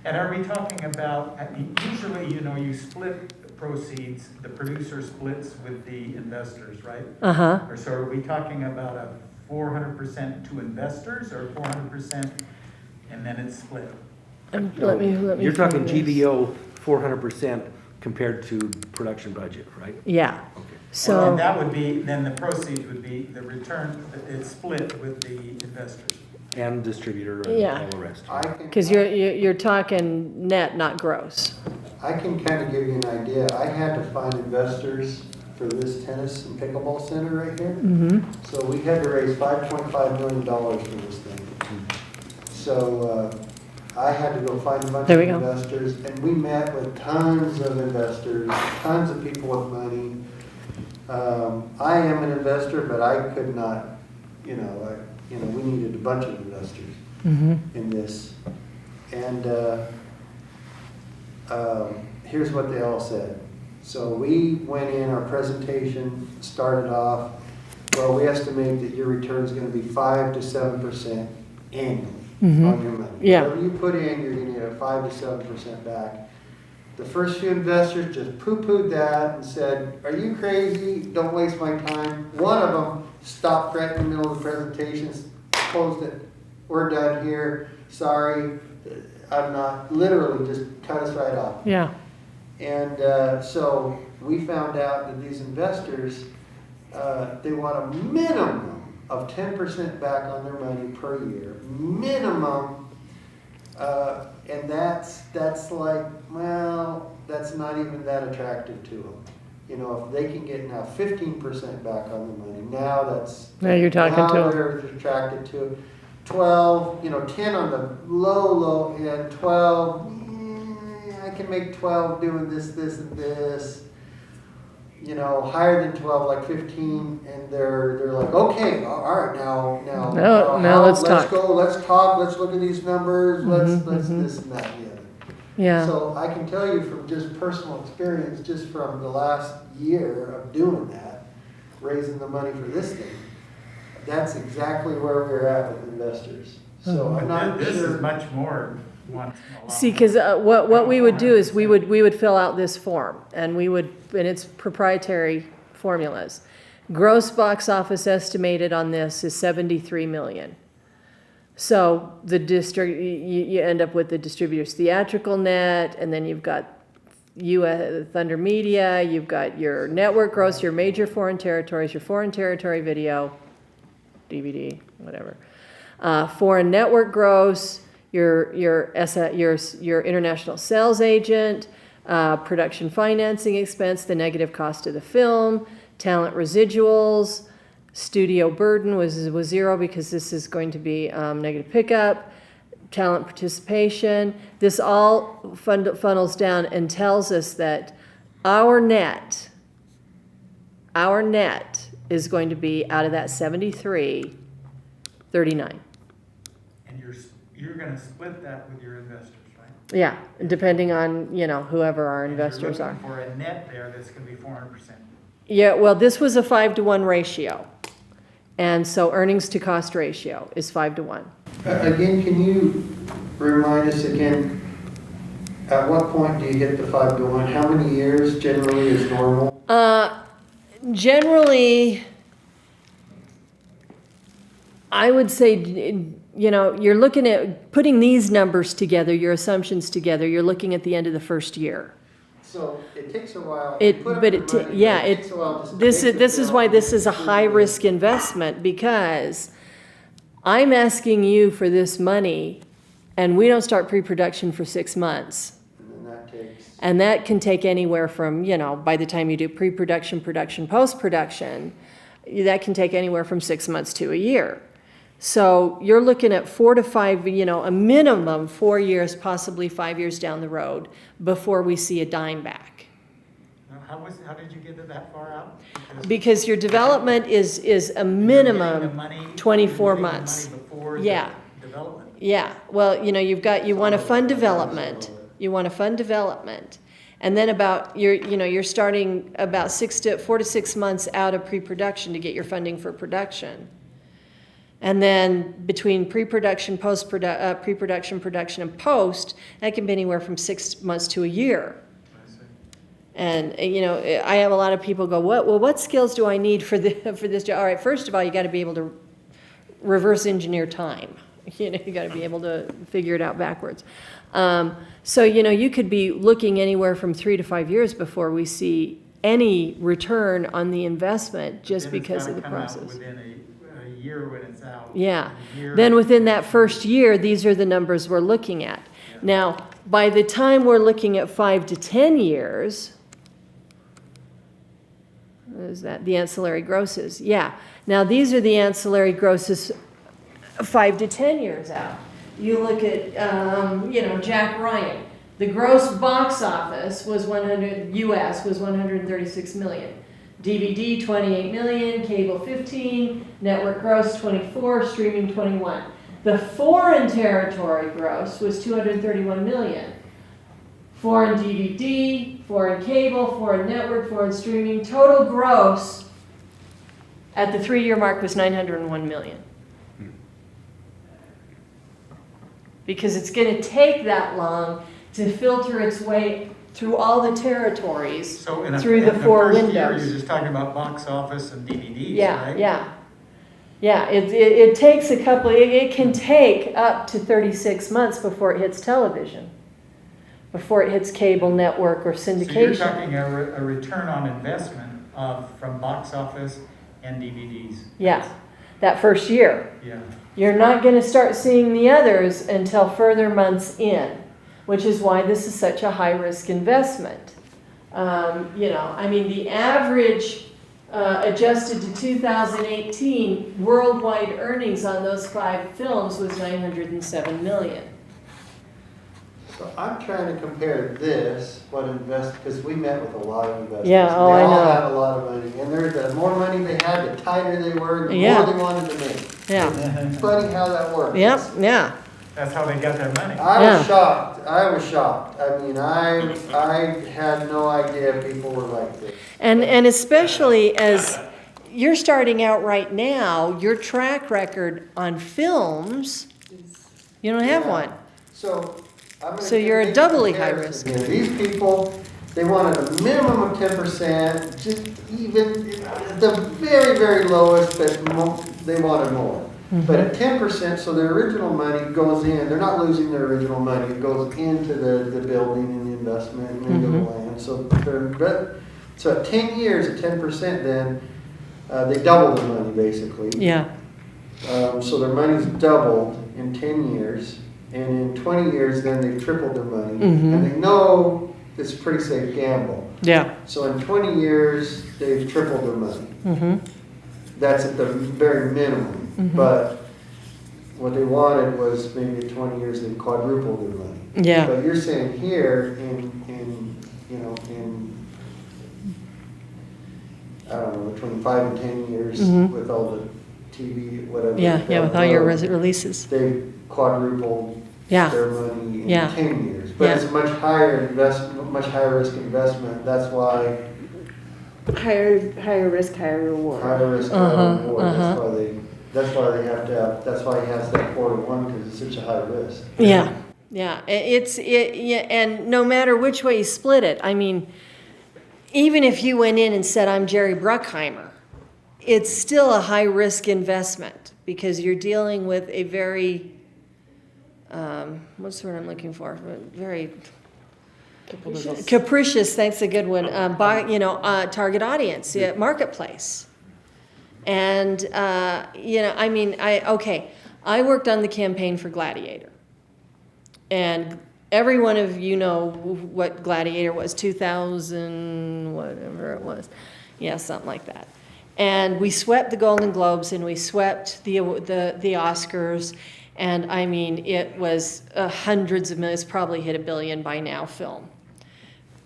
And are we talking about, usually, you split proceeds, the producer splits with the investors, right? Or so are we talking about a 400% to investors or 400% and then it's split? let me. You're talking find this. GBO 400% compared to production budget, right? Yeah, Okay. And so, that would be, then the proceeds would be the return, it's split with the investors. And distributor and Yeah. all the rest. because you're talking net, not gross. I can kind of give you an idea. I had to find investors for this tennis and pickleball center right here. So we had to raise $5.5 million for this thing. So I had to go find a bunch There of we go. investors, and we met with tons of investors, tons of people with money. I am an investor, but I could not, we needed a bunch of investors in this. And here's what they all said. So we went in, our presentation started off, well, we estimate that your return is going to be 5 to 7% annually on your money. Yeah. Whatever you put in, you're going to get 5 to 7% back. The first few investors just poo-pooed that and said, are you crazy? Don't waste my time. One of them stopped right in the middle of the presentation, closed it. We're done here. Sorry. I'm not, literally just cut us right off. Yeah, And so we found out that these investors, they want a minimum of 10% back on their money per year. Minimum. And that's like, well, that's not even that attractive to them. If they can get now 15% back on their money, now you're talking now to them. they're attracted to it. 12, 10 on the low end, 12, I can make 12 doing this, and this. Higher than 12, like 15, and they're like, okay, all right, now, let's talk. go, let's talk, let's look at these numbers, let's this and that and the other. Yeah, So I can tell you from just personal experience, just from the last year of doing that, raising the money for this thing, that's exactly where we're at with investors. So I'm not This sure. is much more once. see, because what we would do is we would fill out this form, and and it's proprietary formulas. Gross box office estimated on this is 73 million. So you end up with the distributor's theatrical net, and then you've got Thunder Media, you've got your network gross, your major foreign territories, your foreign territory video, DVD, whatever. Foreign network gross, your international sales agent, production financing expense, the negative cost of the film, talent residuals, studio burden was 0 because this is going to be negative pickup, talent participation. This all funnels down and tells us that our net is going to be, out of that 73, 39. And you're gonna split that with your investors, right? Yeah, depending on, whoever our investors are. And you're looking for a net there that's gonna be 400%. Yeah, well, this was a 5-to-1 ratio. And so earnings to cost ratio is 5 to 1. Again, can you remind us again, at what point do you hit the 5 to 1? How many years generally is normal? Generally, I would say, you're looking at putting these numbers together, your assumptions together, you're looking at the end of the first year. So it takes a while. It, You put up but the it, money, yeah, but it, takes a while just to this pay is, the this is bill why and this is a do the- high-risk investment, because I'm asking you for this money, and we don't start pre-production for 6 months. And then that takes, And that can take anywhere from, by the time you do pre-production, production, post-production, that can take anywhere from 6 months to a year. So you're looking at 4 to 5, a minimum 4 years, possibly 5 years down the road before we see a dime back. How did you get it that far out? Because your development is a You're getting the minimum money- 24 you're getting the months. money before Yeah. the development. Yeah, well, you want to fund development, and then you're starting about 4 to 6 months out of pre-production to get your funding for production. And then between pre-production, pre-production, production, and post, that can be anywhere from 6 months to a year. I see. And, I have a lot of people go, what skills do I need for this job? All right, first of all, you got to be able to reverse engineer time. You got to be able to figure it out backwards. So, you could be looking anywhere from 3 to 5 years before we see any return on the investment just Then it's because of gotta the come out process. Within a year when it's out. Yeah. A year. Then within that first year, these are the numbers we're looking at. Now, by the time we're looking at 5 to 10 years, is that the ancillary grosses? Yeah. Now, these are the ancillary grosses 5 to 10 years out. You look at, Jack Ryan. The gross box office was US was 136 million. DVD 28 million, cable 15, network gross 24, streaming 21. The foreign territory gross was 231 million. Foreign DVD, foreign cable, foreign network, foreign streaming, total gross at the 3-year mark was 901 million. Because it's going to take that long to filter its way through all the territories, So in through the 4 first year, windows. you're just talking about box office and DVDs, Yeah, right? yeah. Yeah, it takes it can take up to 36 months before it hits television, before it hits cable network or So you're syndication. talking a return on investment from box office and DVDs. Yeah, that first year. Yeah. You're not going to start seeing the others until further months in, which is why this is such a high-risk investment. The average adjusted to 2018 worldwide earnings on those 5 films was 907 million. so I'm trying to compare this, because we met with a lot of investors. Yeah, oh, I They all know. have a lot of money, and the more money they had, the tighter they were, the Yeah. more they wanted to make. Yeah, It's funny how that works. yep, yeah. That's how they got their money. I Yeah. was shocked. I mean, I had no idea people were like this. And especially as you're starting out right now, your track record on films, you don't have Yeah. one. So, I'm gonna So you're a make doubly high comparison risk. here. These people, they wanted a minimum of 10%, just even the very, very lowest, but they wanted more. But at 10%, so their original money goes in, they're not losing their original money, it goes into the building and the investment and into the land. So at 10 years, at 10% then, they double their money basically. Yeah, So their money's doubled in 10 years, and in 20 years, then they've tripled their money. And they know it's a pretty safe gamble. yeah. So in 20 years, they've tripled their money. That's at the very minimum. But what they wanted was maybe in 20 years, they quadrupled their money. Yeah. But you're saying here in I don't know, between 5 and 10 years with all the TV, whatever. Yeah, with all your releases. They quadrupled Yeah. their money in Yeah. 10 years. But Yeah. it's a much higher investment, much higher risk investment. That's why higher risk, higher reward. Higher risk, higher reward. That's why they have to have, that's why he has that 4-to-1, because it's such a high risk. Yeah, yeah, yeah, and no matter which way you split it, I mean, even if you went in and said, I'm Jerry Bruckheimer, it's still a high-risk investment because you're dealing with a very, what's the word I'm looking for? Very capricious, thanks, a good one, target audience, yeah, marketplace. And, I mean, I worked on the campaign for Gladiator. And every one of you know what Gladiator was, 2000, whatever it was. Yeah, something like that. And we swept the Golden Globes and we swept the Oscars. And I mean, it was hundreds of millions, probably hit $1 billion by now film.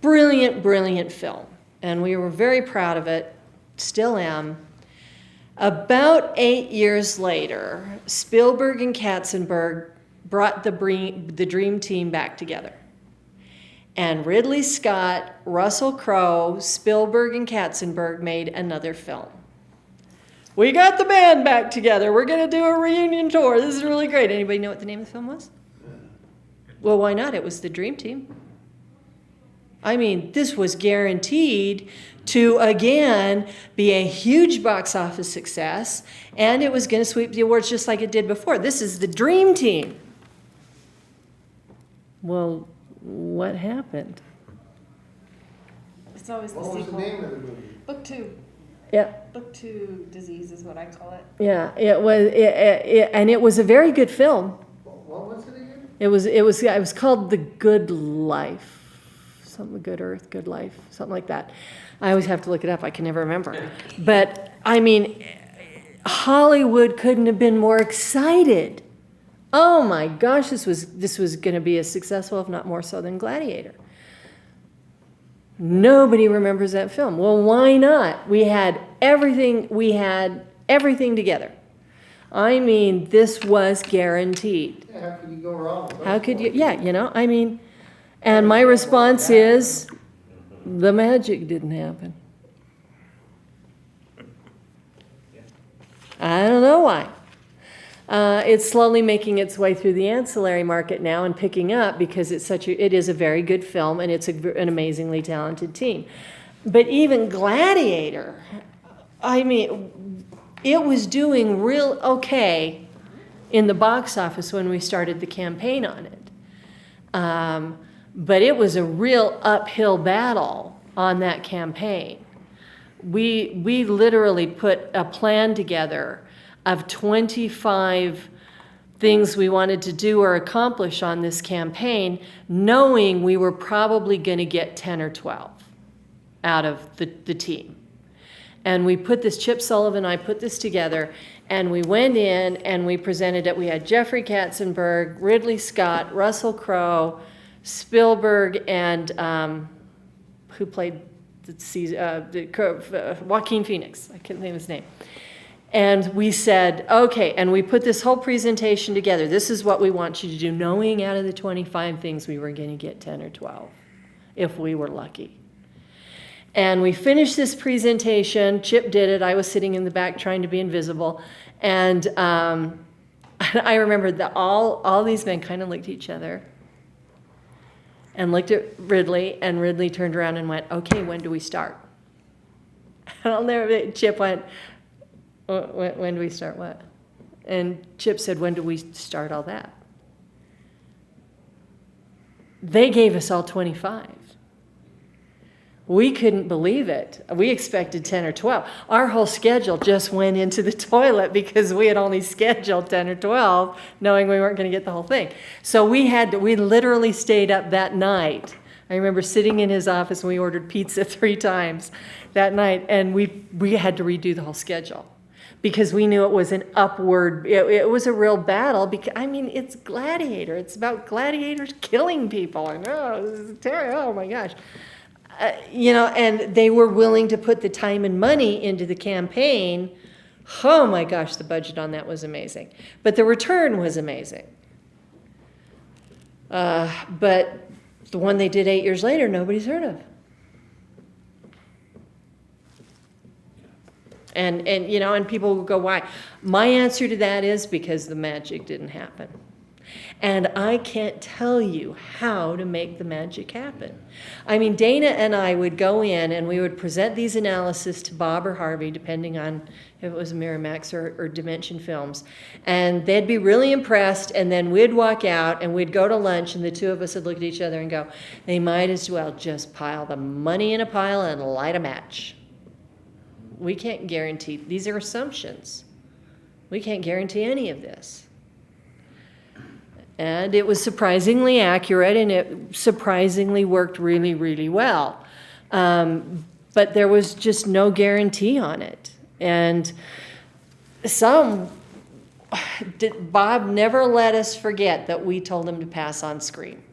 Brilliant, brilliant film. And we were very proud of it, still am. About 8 years later, Spielberg and Katzenberg brought the dream team back together. And Ridley Scott, Russell Crowe, Spielberg, and Katzenberg made another film. We got the band back together. We're going to do a reunion tour. This is really great. Anybody know what the name of the film was? Well, why not? It was the Dream Team. I mean, this was guaranteed to, again, be a huge box office success, and it was going to sweep the awards just like it did before. This is the Dream Team. Well, what happened? It's always the What was the sequel. name of the movie? Book 2. Yeah, Book 2 disease is what I call it. yeah, it was, and it was a very good film. What was it again? It was called The Good Life. Something, Good Earth, Good Life, something like that. I always have to look it up. I can never remember. But, I mean, Hollywood couldn't have been more excited. Oh my gosh, this was going to be as successful, if not more so, than Gladiator. Nobody remembers that film. Well, why not? We had everything together. I mean, this was guaranteed. Yeah, how could you go wrong with How those could you, four? yeah, I mean, and my response is, the magic didn't happen. I don't know why. It's slowly making its way through the ancillary market now and picking up because it is a very good film and it's an amazingly talented team. But even Gladiator, I mean, it was doing real okay in the box office when we started the campaign on it. But it was a real uphill battle on that campaign. We literally put a plan together of 25 things we wanted to do or accomplish on this campaign, knowing we were probably going to get 10 or 12 out of the team. And we put this, Chip Sullivan and I put this together, and we went in and we presented it. We had Jeffrey Katzenberg, Ridley Scott, Russell Crowe, Spielberg, and who played Joaquin Phoenix. I can't think of his name. And we said, okay, and we put this whole presentation together. This is what we want you to do, knowing out of the 25 things we were going to get 10 or 12, if we were lucky. And we finished this presentation. Chip did it. I was sitting in the back trying to be invisible. And I remember that all these men kind of looked at each other and looked at Ridley, and Ridley turned around and went, okay, when do we start? And I'll never, Chip went, when do we start what? And Chip said, when do we start all that? They gave us all 25. We couldn't believe it. We expected 10 or 12. Our whole schedule just went into the toilet because we had only scheduled 10 or 12, knowing we weren't going to get the whole thing. So we literally stayed up that night. I remember sitting in his office and we ordered pizza 3 times that night, and we had to redo the whole schedule because we knew it was an upward, it was a real battle because, I mean, it's Gladiator. It's about gladiators killing people. And this is terrible. Oh my gosh. And they were willing to put the time and money into the campaign. Oh my gosh, the budget on that was amazing. But the return was amazing. But the one they did 8 years later, nobody's heard of. And, and people will go, why? My answer to that is because the magic didn't happen. And I can't tell you how to make the magic happen. I mean, Dana and I would go in and we would present these analyses to Bob or Harvey, depending on if it was Miramax or Dimension Films. And they'd be really impressed, and then we'd walk out and we'd go to lunch, and the two of us would look at each other and go, they might as well just pile the money in a pile and light a match. We can't guarantee, these are assumptions. We can't guarantee any of this. And it was surprisingly accurate, and it surprisingly worked really, really well. But there was just no guarantee on it. And Bob never let us forget that we told him to pass on Scream.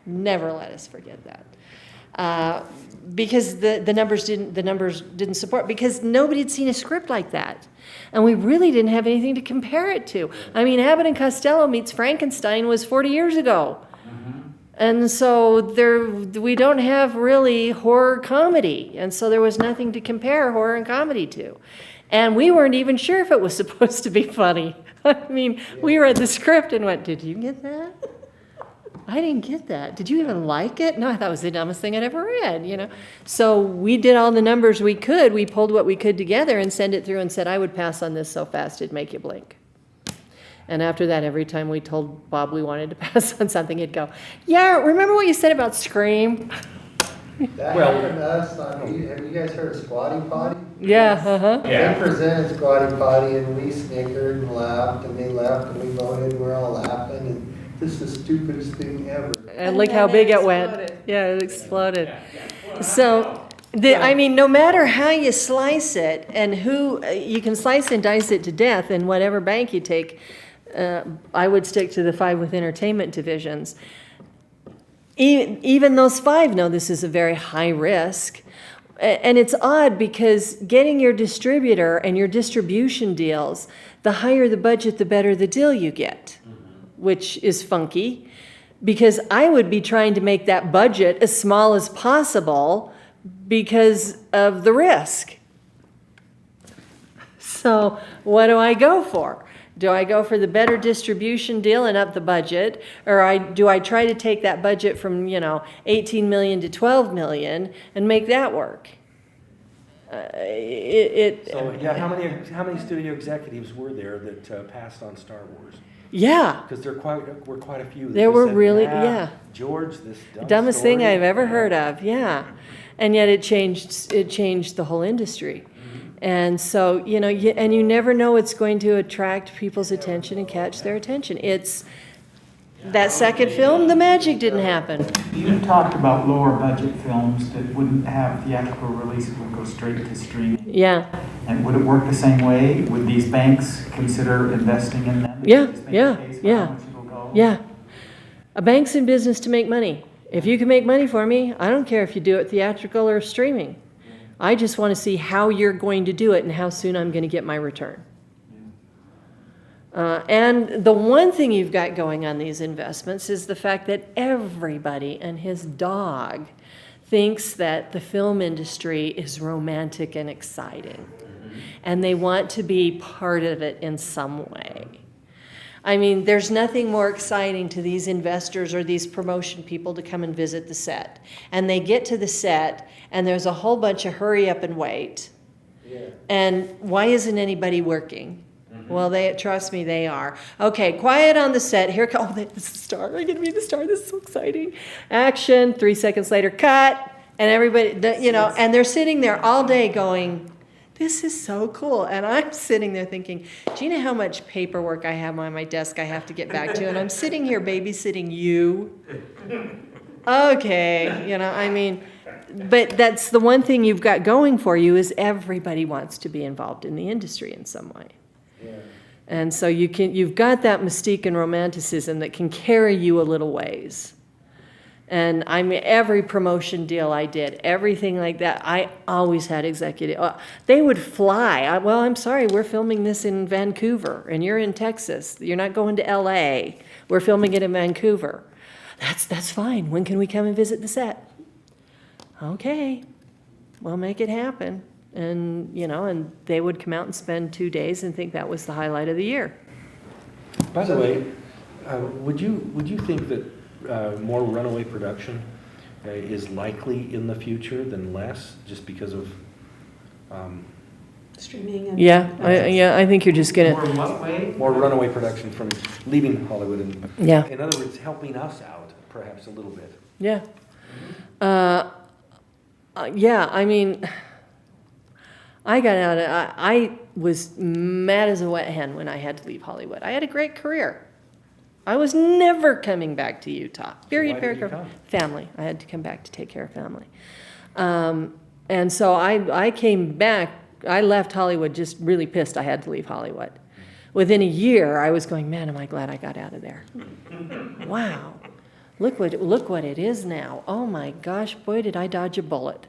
Never let us forget that. Because the numbers didn't support, because nobody had seen a script like that. And we really didn't have anything to compare it to. I mean, Abbott and Costello meets Frankenstein was 40 years ago. And so we don't have really horror comedy. And so there was nothing to compare horror and comedy to. And we weren't even sure if it was supposed to be funny. I mean, we read the script and went, did you get that? I didn't get that. Did you even like it? No, I thought it was the dumbest thing I'd ever read, So we did all the numbers we could. We pulled what we could together and sent it through and said, I would pass on this so fast it'd make you blink. And after that, every time we told Bob we wanted to pass on something, he'd go, yeah, remember what you said about Scream? That Well- happened to us have you guys heard of Squatty Potty? Yeah, uh-huh. They presented Squatty Potty and we snickered and laughed and they laughed and we voted and we're all laughing and this is the stupidest thing ever. And look how big it went. exploded. Yeah, it exploded. So, I mean, no matter how you slice it and you can slice and dice it to death in whatever bank you take. I would stick to the 5 with entertainment divisions. Even those 5 know this is a very high risk. And it's odd because getting your distributor and your distribution deals, the higher the budget, the better the deal you get, which is funky because I would be trying to make that budget as small as possible because of the risk. So what do I go for? Do I go for the better distribution deal and up the budget? Or do I try to take that budget from, 18 million to 12 million and make that work? So, yeah, how many studio executives were there that passed on Star Wars? Yeah, Because there were quite a few. That There just were said, really- "Nah, yeah. George, this dumbest thing story." I've ever Yeah. heard of, yeah. And yet it changed the whole industry. And so, and you never know it's going to attract people's attention and catch their attention. It's that second film, the magic didn't happen. You talked about lower budget films that wouldn't have theatrical release, would go straight to streaming. Yeah, And would it work the same way? Would these banks consider investing in them? Yeah, Just make yeah, a case for yeah. how much it'll go? yeah. A bank's in business to make money. If you can make money for me, I don't care if you do it theatrical or streaming. I just want to see how you're going to do it and how soon I'm going to get my return. And the one thing you've got going on these investments is the fact that everybody and his dog thinks that the film industry is romantic and exciting. And they want to be part of it in some way. I mean, there's nothing more exciting to these investors or these promotion people to come and visit the set. And they get to the set, and there's a whole bunch of hurry up and wait. Yeah. And why isn't anybody working? Well, trust me, they are. Okay, quiet on the set. Here comes, oh, this is the star. I get to be the star. This is so exciting. Action. 3 seconds later, cut. And everybody, and they're sitting there all day going, this is so cool. And I'm sitting there thinking, do you know how much paperwork I have on my desk I have to get back to? And I'm sitting here babysitting you. Okay, but that's the one thing you've got going for you is everybody wants to be involved in the industry in some way. Yeah. And so you've got that mystique and romanticism that can carry you a little ways. And every promotion deal I did, everything like that, I always had executive. They would fly. I'm sorry, we're filming this in Vancouver, and you're in Texas. You're not going to LA. We're filming it in Vancouver. That's fine. When can we come and visit the set? Okay, we'll make it happen. And, and they would come out and spend 2 days and think that was the highlight of the year. By the way, would you think that more runaway production is likely in the future than less, just because of Streaming and. Yeah, I think you're just gonna, Or what way? more runaway production from leaving Hollywood and, yeah, in other words, helping us out perhaps a little bit? yeah. Yeah, I mean, I got out of, I was mad as a wet hen when I had to leave Hollywood. I had a great career. I was never coming back to Utah. Period, why did period, you period. come? Family. I had to come back to take care of family. And so I came back, I left Hollywood just really pissed I had to leave Hollywood. Within a year, I was going, man, am I glad I got out of there. Wow. Look what it is now. Oh my gosh, boy, did I dodge a bullet.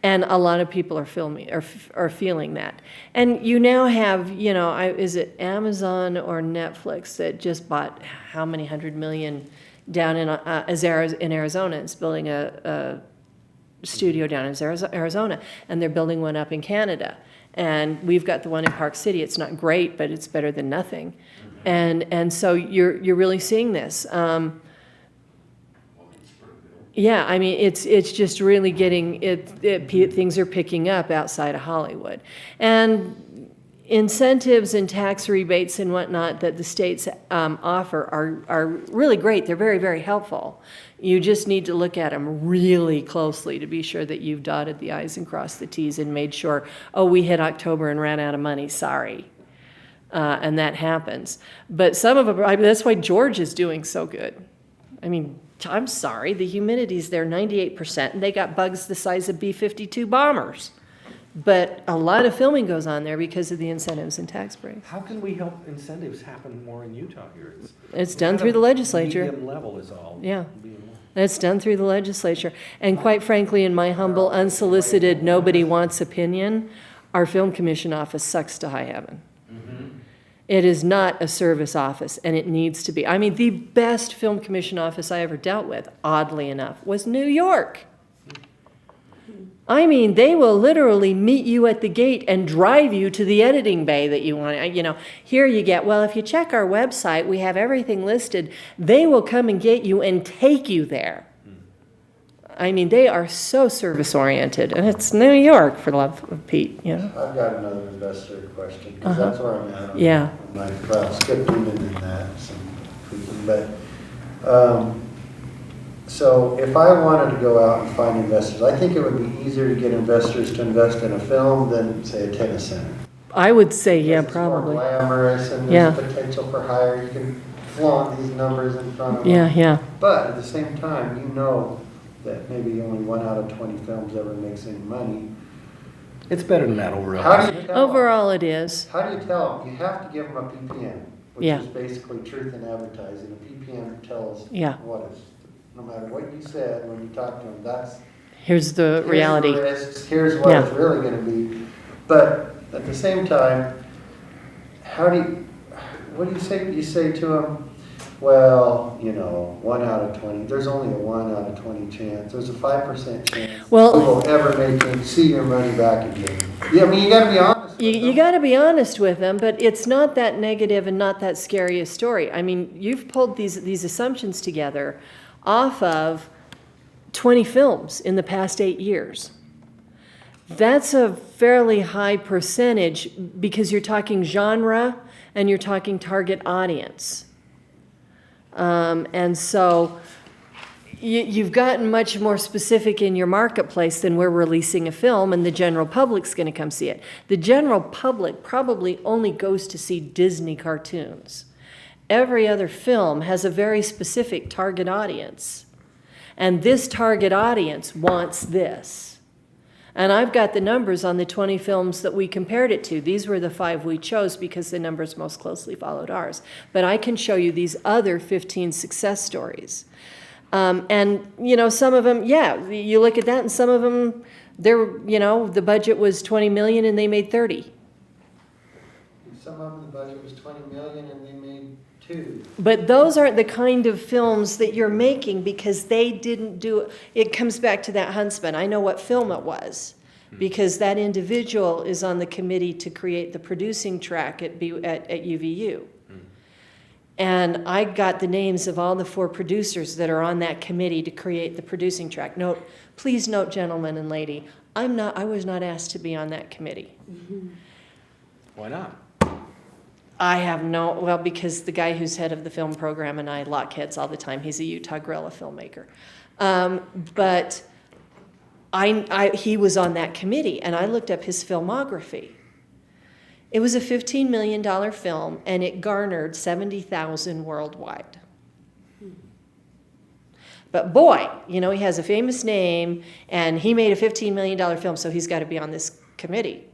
And a lot of people are feeling that. And you now have, is it Amazon or Netflix that just bought how many $100 million down in Arizona? It's building a studio down in Arizona, and they're building one up in Canada. And we've got the one in Park City. It's not great, but it's better than nothing. And so you're really seeing this. Yeah, I mean, it's just really getting, things are picking up outside of Hollywood. And incentives and tax rebates and whatnot that the states offer are really great. They're very, very helpful. You just need to look at them really closely to be sure that you've dotted the I's and crossed the T's and made sure, oh, we hit October and ran out of money, sorry. And that happens. But some of them, that's why George is doing so good. I mean, I'm sorry, the humidity's there 98%, and they got bugs the size of B-52 bombers. But a lot of filming goes on there because of the incentives and tax breaks. How can we help incentives happen more in Utah here? It's done through the legislature. Medium level is all. Yeah. being more. It's done through the legislature. And quite frankly, in my humble, unsolicited, nobody wants opinion, our film commission office sucks to high heaven. It is not a service office, and it needs to be. I mean, the best film commission office I ever dealt with, oddly enough, was New York. I mean, they will literally meet you at the gate and drive you to the editing bay that you want. Here you get, well, if you check our website, we have everything listed. They will come and get you and take you there. I mean, they are so service-oriented, and it's New York, for the love of Pete, I've got another investor question, because Uh-huh. that's where I'm at. Yeah. On my trial, skipping in that, some tweaking, but, so if I wanted to go out and find investors, I think it would be easier to get investors to invest in a film than, say, a tennis center. I would say, yeah, Because it's more probably. glamorous, and Yeah. there's potential for higher, you can flaunt these numbers in front of them. Yeah, yeah. But at the same time, you know that maybe only 1 out of 20 films ever makes any money. It's better than that overall. How do you tell 'em? Overall, it is. How do you tell them? You have to give them a PPM, which Yeah. is basically truth in advertising. A PPM tells Yeah. what is, no matter what you said when you talk to them, that's. Here's the here's reality. the risks, here's what Yeah. it's really gonna be. But at the same time, what do you say? You say to them, well, 1 out of 20, there's only a 1 out of 20 chance. There's a 5% chance. Well- you will ever see your money back again. Yeah, I mean, you gotta be honest. with You them. got to be honest with them, but it's not that negative and not that scary a story. I mean, you've pulled these assumptions together off of 20 films in the past 8 years. That's a fairly high percentage because you're talking genre and you're talking target audience. And so you've gotten much more specific in your marketplace than we're releasing a film and the general public's going to come see it. The general public probably only goes to see Disney cartoons. Every other film has a very specific target audience. And this target audience wants this. And I've got the numbers on the 20 films that we compared it to. These were the 5 we chose because the numbers most closely followed ours. But I can show you these other 15 success stories. And, some of them, you look at that and some of them, the budget was 20 million and they made 30. Some of them, the budget was 20 million and they made 2. But those aren't the kind of films that you're making because they didn't do it. It comes back to that Huntsman. I know what film it was because that individual is on the committee to create the producing track at UVU. And I got the names of all the 4 producers that are on that committee to create the producing track. Please note, gentlemen and lady, I was not asked to be on that committee. Why not? I have because the guy who's head of the film program and I lock heads all the time. He's a Utah guerrilla filmmaker. But he was on that committee, and I looked up his filmography. It was a $15 million film, and it garnered 70,000 worldwide. But boy, he has a famous name, and he made a $15 million film, so he's got to be on this committee.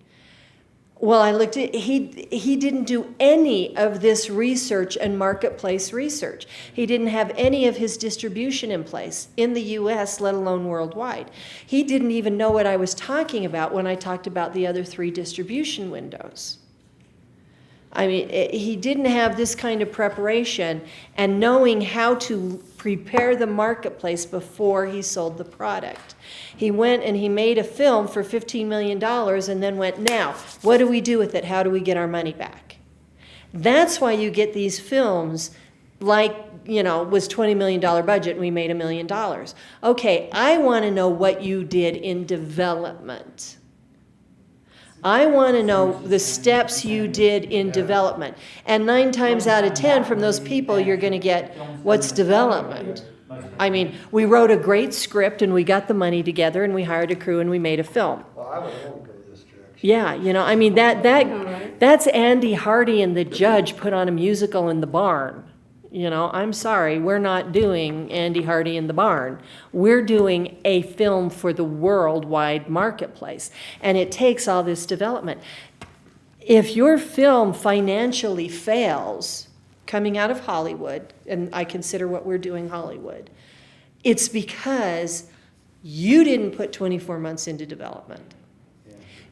Well, I looked at, he didn't do any of this research and marketplace research. He didn't have any of his distribution in place in the US, let alone worldwide. He didn't even know what I was talking about when I talked about the other 3 distribution windows. I mean, he didn't have this kind of preparation and knowing how to prepare the marketplace before he sold the product. He went and he made a film for $15 million and then went, now, what do we do with it? How do we get our money back? That's why you get these films like, was $20 million budget and we made $1 million. Okay, I want to know what you did in development. I want to know the steps you did in development. And 9 times out of 10 from those people, you're going to get, what's development? I mean, we wrote a great script and we got the money together and we hired a crew and we made a film. Well, I would only go this direction. Yeah, I mean, that's Andy Hardy and the Judge put on a musical in the barn. I'm sorry, we're not doing Andy Hardy in the barn. We're doing a film for the worldwide marketplace. And it takes all this development. If your film financially fails coming out of Hollywood, and I consider what we're doing Hollywood, it's because you didn't put 24 months into development.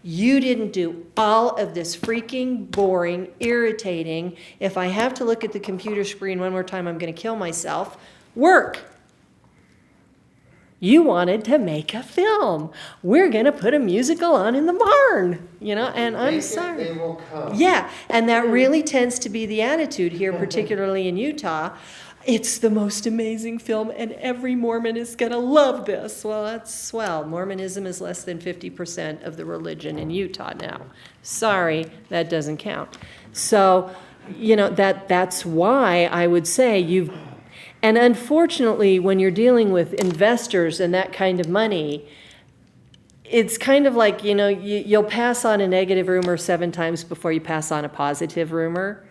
You didn't do all of this freaking boring, irritating, if I have to look at the computer screen one more time, I'm going to kill myself, work. You wanted to make a film. We're going to put a musical on in the barn, and I'm sorry. They will come. Yeah, and that really tends to be the attitude here, particularly in Utah. It's the most amazing film, and every Mormon is going to love this. Well, that's swell. Mormonism is less than 50% of the religion in Utah now. Sorry, that doesn't count. So, that's why I would say and unfortunately, when you're dealing with investors and that kind of money, it's kind of like, you'll pass on a negative rumor 7 times before you pass on a positive rumor.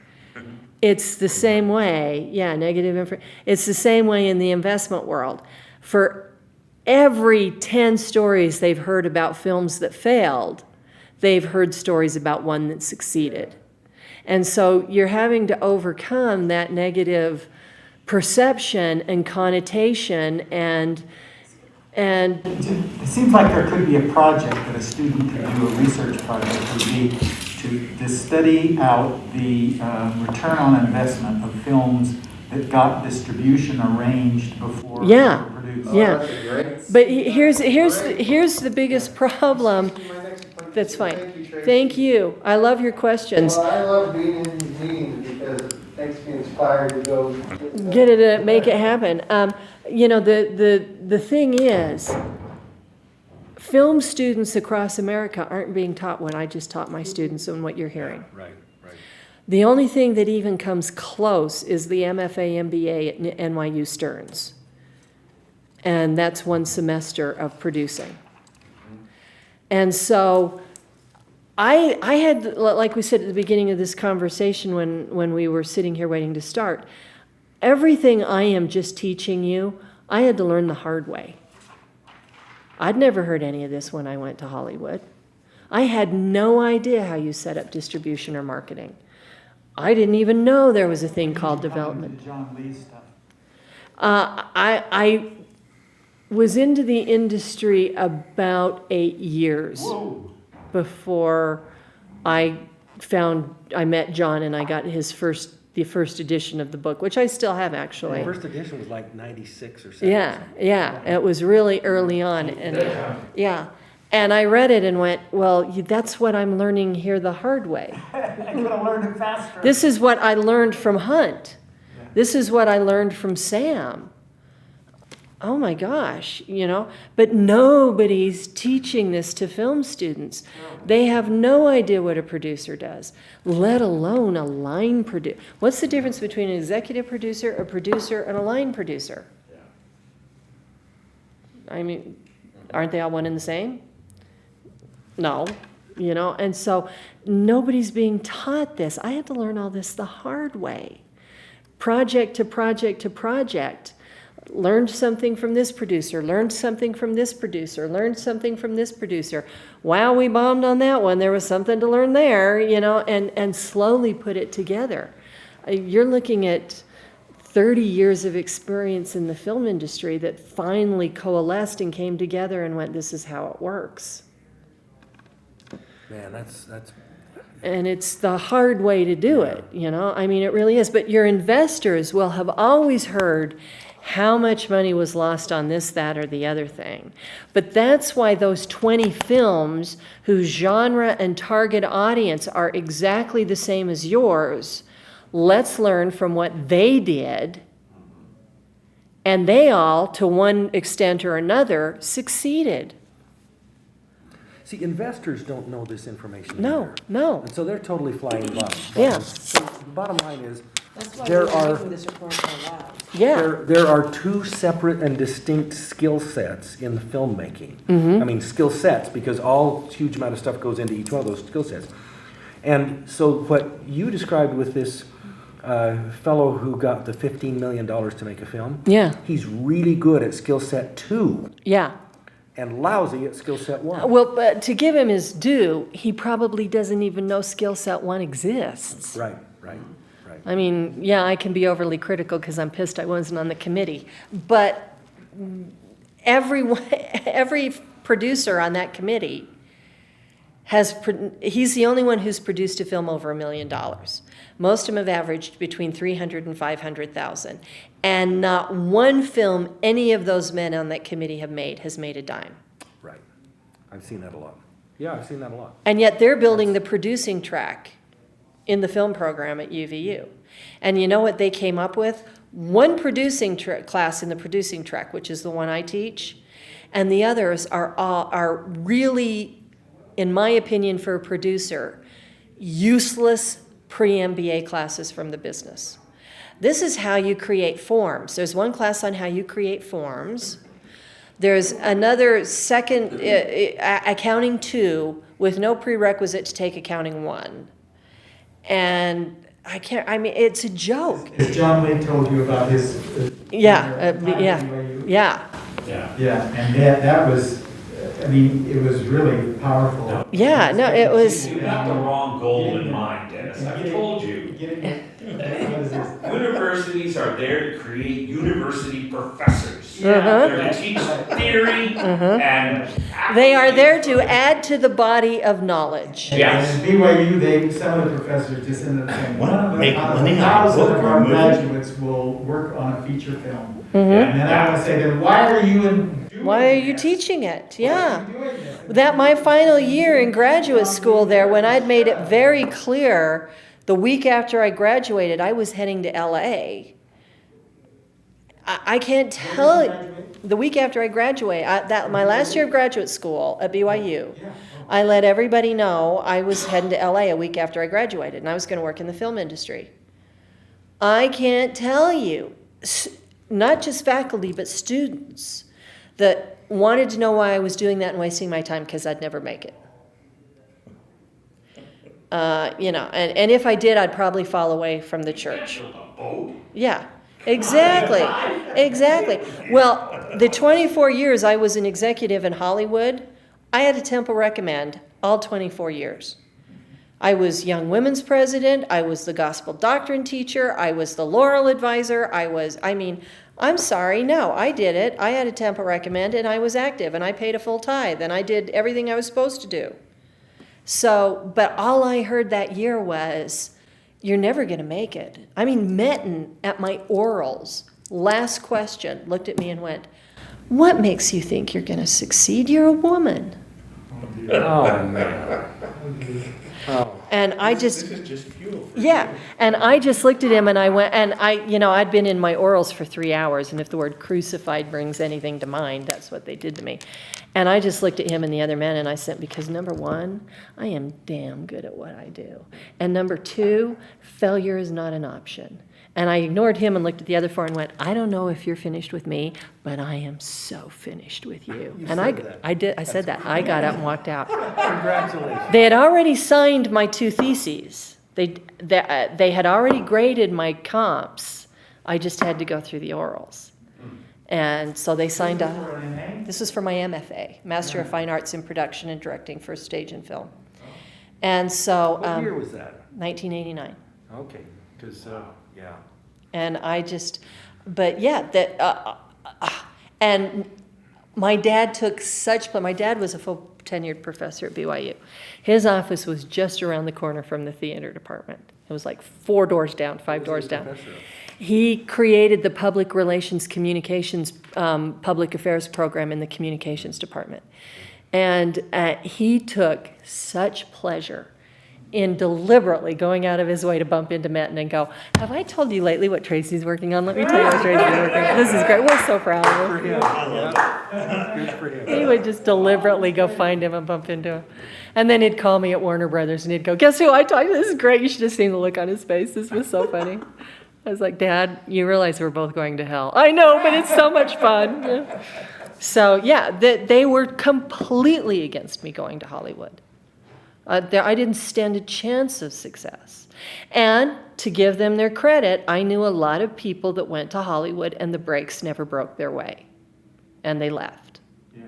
It's the same way, it's the same way in the investment world. For every 10 stories they've heard about films that failed, they've heard stories about one that succeeded. And so you're having to overcome that negative perception and connotation and It seems like there could be a project that a student could do, a research project would be to study out the return on investment of films that got distribution arranged before they were produced. Yeah. That's a great. But here's the biggest problem. That's fine. Thank you, Traci. Thank you. I love your questions. Well, I love being in these meetings because it makes me inspired to go. Get it, make it happen. The thing is, film students across America aren't being taught what I just taught my students and what you're hearing. Right. The only thing that even comes close is the MFA MBA at NYU Stearns. And that's 1 semester of producing. And so I had, like we said at the beginning of this conversation when we were sitting here waiting to start, everything I am just teaching you, I had to learn the hard way. I'd never heard any of this when I went to Hollywood. I had no idea how you set up distribution or marketing. I didn't even know there was a thing called development. John Lee stuff. I was into the industry about 8 years before I met John and I got the first edition of the book, which I still have actually. The first edition was like 96 or something. Yeah, it was really early on, and And I read it and went, well, that's what I'm learning here the hard way. You're gonna learn it faster. This is what I learned from Hunt. This is what I learned from Sam. Oh my gosh, but nobody's teaching this to film students. They have no idea what a producer does, let alone a line producer. What's the difference between an executive producer, a producer, and a line producer? I mean, aren't they all one and the same? No, and so nobody's being taught this. I had to learn all this the hard way. Project to project to project. Learned something from this producer, learned something from this producer, learned something from this producer. Wow, we bombed on that one. There was something to learn there, and slowly put it together. You're looking at 30 years of experience in the film industry that finally coalesced and came together and went, this is how it works. Man, that's And it's the hard way to do it, I mean, it really is. But your investors will have always heard how much money was lost on this, that, or the other thing. But that's why those 20 films whose genre and target audience are exactly the same as yours, let's learn from what they did. And they all, to one extent or another, succeeded. See, investors don't know this information No, either. no. And so they're totally flying blind. Yeah. So the bottom line is, That's why there we're are- reading this report out loud. Yeah. there are two separate and distinct skill sets in filmmaking. Mm-hmm. I mean, skill sets, because all huge amount of stuff goes into each one of those skill sets. And so what you described with this fellow who got the $15 million to make a film, Yeah. he's really good at skill set 2 Yeah. and lousy at skill set 1. Well, but to give him his due, he probably doesn't even know skill set 1 exists. Right. I mean, yeah, I can be overly critical because I'm pissed I wasn't on the committee. But every producer on that committee he's the only one who's produced a film over $1 million. Most of them have averaged between 300 and 500,000. And not one film any of those men on that committee have made has made a dime. Right. I've seen that a lot. Yeah, I've seen that a lot. And yet they're building the producing track in the film program at UVU. And you know what they came up with? One producing class in the producing track, which is the one I teach, and the others are really, in my opinion, for a producer, useless pre-MBA classes from the business. This is how you create forms. There's one class on how you create forms. There's another second, accounting 2, with no prerequisite to take accounting 1. And it's a joke. As John Lee told you about his. Yeah, time at yeah, BYU. yeah, Yeah, and that was, I mean, it was really powerful. yeah, no, it was, You got the wrong goal in mind, Dennis. I've told you. What is this? Universities are there to create university professors. Uh-huh. They're to teach theory and. they are there to add to the body of knowledge. Yes. And at BYU, some of the professors just ended up saying, one of Make money on a 1,000 book of or our a movie. graduates will work on a feature film. Mm-hmm. And then I want to say, then why are you doing Why are you this? teaching it? Why are Yeah. you doing this? That my final year in graduate school there, when I'd made it very clear, the week after I graduated, I was heading to LA. I can't tell you, the week after I graduated, my last year of graduate school at BYU, I let everybody know I was heading to LA a week after I graduated, and I was going to work in the film industry. I can't tell you, not just faculty, but students that wanted to know why I was doing that and wasting my time because I'd never make it. And if I did, I'd probably fall away from the church. Yeah, exactly, exactly. Well, the 24 years I was an executive in Hollywood, I had a temple recommend all 24 years. I was Young Women's President, I was the Gospel Doctrine teacher, I was the Laurel Advisor, I'm sorry, no, I did it. I had a temple recommend and I was active and I paid a full tithe and I did everything I was supposed to do. So, but all I heard that year was, you're never going to make it. Metten at my orals, last question, looked at me and went, what makes you think you're going to succeed? You're a woman. Oh, man. Oh. And I just, This is just fuel for yeah, and I just looked at him and I went, and I'd been in my orals for 3 hours, and if the word crucified brings anything to mind, that's what they did to me. And I just looked at him and the other man and I said, because number one, I am damn good at what I do. And number two, failure is not an option. And I ignored him and looked at the other four and went, I don't know if you're finished with me, but I am so finished with you. You And said that. I did, I said that. I got up and walked out. Congratulations. They had already signed my 2 theses. They had already graded my comps. I just had to go through the orals. And so they signed For up. an MA? This was for my MFA, Master of Fine Arts in Production and Directing for Stage and Film. And so, What year was that? 1989. Okay, because, yeah. And I just, but yeah, and my dad took my dad was a full tenured professor at BYU. His office was just around the corner from the theater department. It was like 4 doors down, 5 doors down. He created the public relations communications, public affairs program in the communications department. And he took such pleasure in deliberately going out of his way to bump into Metin and go, have I told you lately what Traci's working on? Let me tell you what Traci's working on. This is great. We're so proud of him. Good for him. He would just deliberately go find him and bump into him. And then he'd call me at Warner Brothers and he'd go, guess who I told you? This is great. You should have seen the look on his face. This was so funny. I was like, Dad, you realize we're both going to hell. I know, but it's so much fun. Yeah. So, yeah, they were completely against me going to Hollywood. I didn't stand a chance of success. And to give them their credit, I knew a lot of people that went to Hollywood and the brakes never broke their way. And they left. Yeah.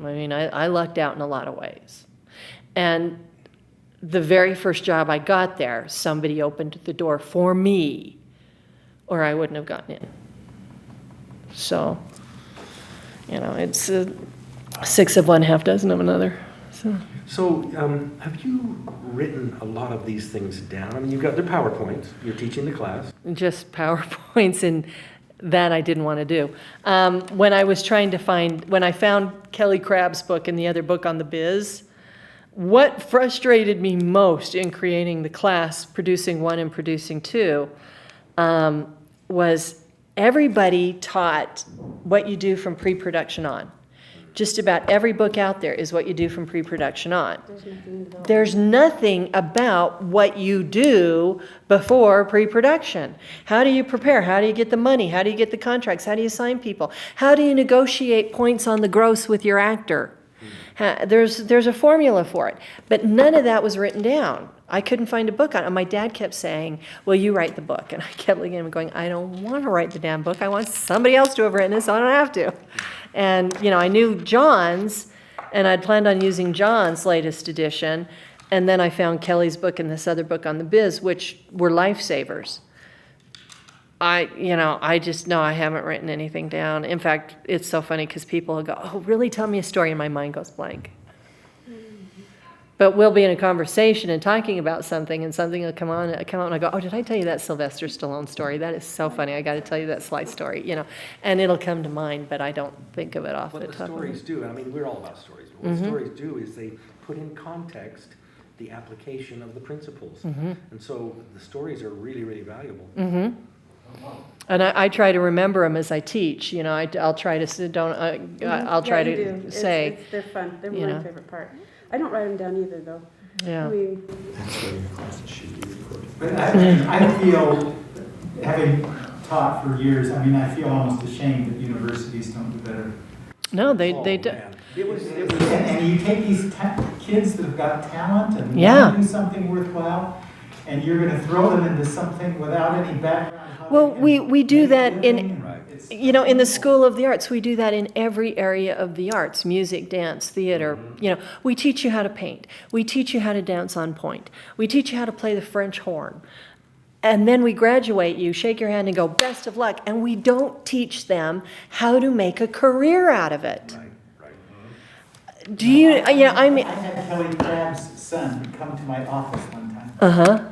I mean, I lucked out in a lot of ways. And the very first job I got there, somebody opened the door for me, or I wouldn't have gotten in. So, it's 6 of one, half dozen of another. So, have you written a lot of these things down? I mean, you've got the PowerPoints, you're teaching the class. Just PowerPoints, and that I didn't want to do. When I found Kelly Crabb's book and the other book on the biz, what frustrated me most in creating the class, producing 1 and producing 2, was everybody taught what you do from pre-production on. Just about every book out there is what you do from pre-production on. There's nothing about what you do before pre-production. How do you prepare? How do you get the money? How do you get the contracts? How do you sign people? How do you negotiate points on the gross with your actor? There's a formula for it, but none of that was written down. I couldn't find a book on it. And my dad kept saying, well, you write the book. And I kept looking at him going, I don't want to write the damn book. I want somebody else to have written it so I don't have to. And, I knew John's, and I'd planned on using John's latest edition. And then I found Kelly's book and this other book on the biz, which were lifesavers. I just know I haven't written anything down. In fact, it's so funny because people will go, oh, really? Tell me a story. And my mind goes blank. But we'll be in a conversation and talking about something, and something will come on, and I go, oh, did I tell you that Sylvester Stallone story? That is so funny. I got to tell you that Sly story, and it'll come to mind, but I don't think of it off the What top the of my stories head. do, and I mean, we're all about stories, but what stories do is they put in context the application of the principles. And so the stories are really, really valuable. And I try to remember them as I teach. I'll try to I'll try Yeah, you to do. say, They're fun. They're you my know. favorite part. I don't write them down either, though. yeah. I mean, But I feel, having taught for years, I feel almost ashamed that universities don't do better. No, they Oh, do. man. It was, And you take these kids that have got talent and Yeah. want to do something worthwhile, and you're going to throw them into something without any background. how Well, they can we do make a that in- living. Right. It's- In the School of the Arts, we do that in every area of the arts, music, dance, theater. We teach you how to paint. We teach you how to dance on point. We teach you how to play the French horn. And then we graduate you, shake your hand and go, best of luck. And we don't teach them how to make a career out of it. right. Do you, I had Kelly Crabb's son come to my office one time, uh-huh,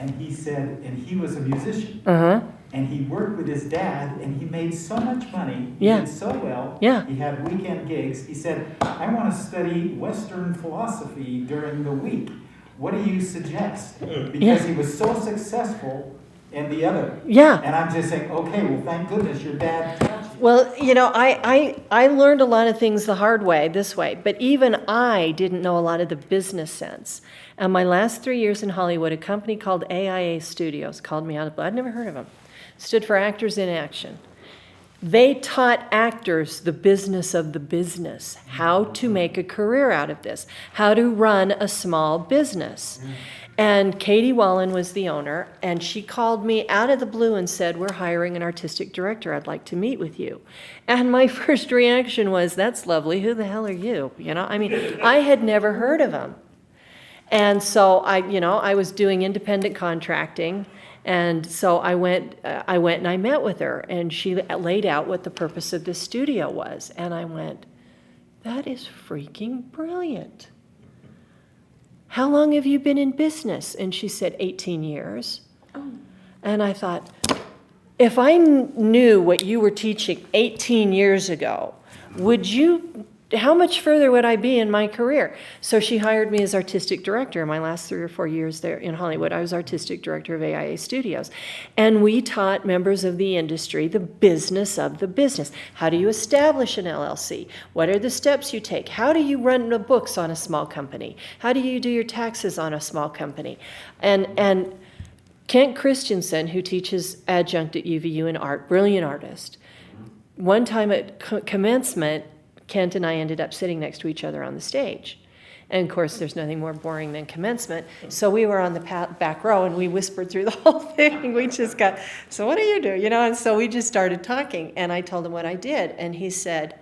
and he said, and he was a musician. uh-huh, and he worked with his dad, and he made so much money. He Yeah. did so well. Yeah. He had weekend gigs. He said, I want to study Western philosophy during the week. What do you suggest? Because he was so successful in the other. Yeah. And I'm just saying, okay, well, thank goodness your dad taught you. Well, you know, I learned a lot of things the hard way, this way, but even I didn't know a lot of the business sense. And my last 3 years in Hollywood, a company called AIA Studios called me out of, I'd never heard of them, stood for Actors in Action. They taught actors the business of the business, how to make a career out of this, how to run a small business. And Katie Wallen was the owner, and she called me out of the blue and said, we're hiring an artistic director. I'd like to meet with you. And my first reaction was, that's lovely. Who the hell are you? You know, I mean, I had never heard of him. And so I was doing independent contracting. And so I went and I met with her, and she laid out what the purpose of this studio was. And I went, that is freaking brilliant. How long have you been in business? And she said, 18 years. Oh. And I thought, if I knew what you were teaching 18 years ago, how much further would I be in my career? So she hired me as artistic director. In my last 3 or 4 years there in Hollywood, I was artistic director of AIA Studios. And we taught members of the industry the business of the business. How do you establish an LLC? What are the steps you take? How do you run the books on a small company? How do you do your taxes on a small company? And Kent Christensen, who teaches adjunct at UVU in art, brilliant artist, one time at commencement, Kent and I ended up sitting next to each other on the stage. And of course, there's nothing more boring than commencement. So we were on the back row and we whispered through the whole thing. We just got, so what do you do? You know, and so we just started talking. And I told him what I did. And he said,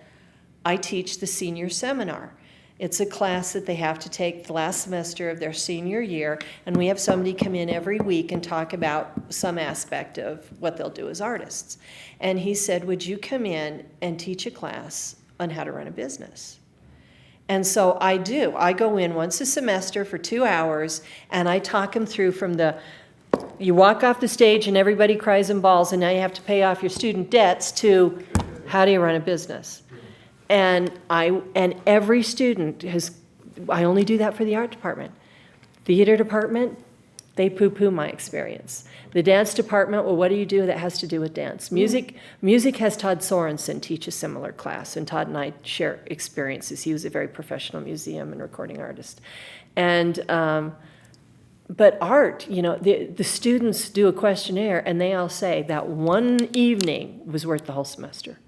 I teach the senior seminar. It's a class that they have to take the last semester of their senior year. And we have somebody come in every week and talk about some aspect of what they'll do as artists. And he said, would you come in and teach a class on how to run a business? And so I do. I go in once a semester for 2 hours, and I talk them through from you walk off the stage and everybody cries and bawls, and now you have to pay off your student debts, to how do you run a business? And every student I only do that for the art department. Theater department, they poo-poo my experience. The dance department, well, what do you do that has to do with dance? Music has Todd Sorensen teach a similar class, and Todd and I share experiences. He was a very professional museum and recording artist. And, but art, you know, the students do a questionnaire, and they all say that one evening was worth the whole semester.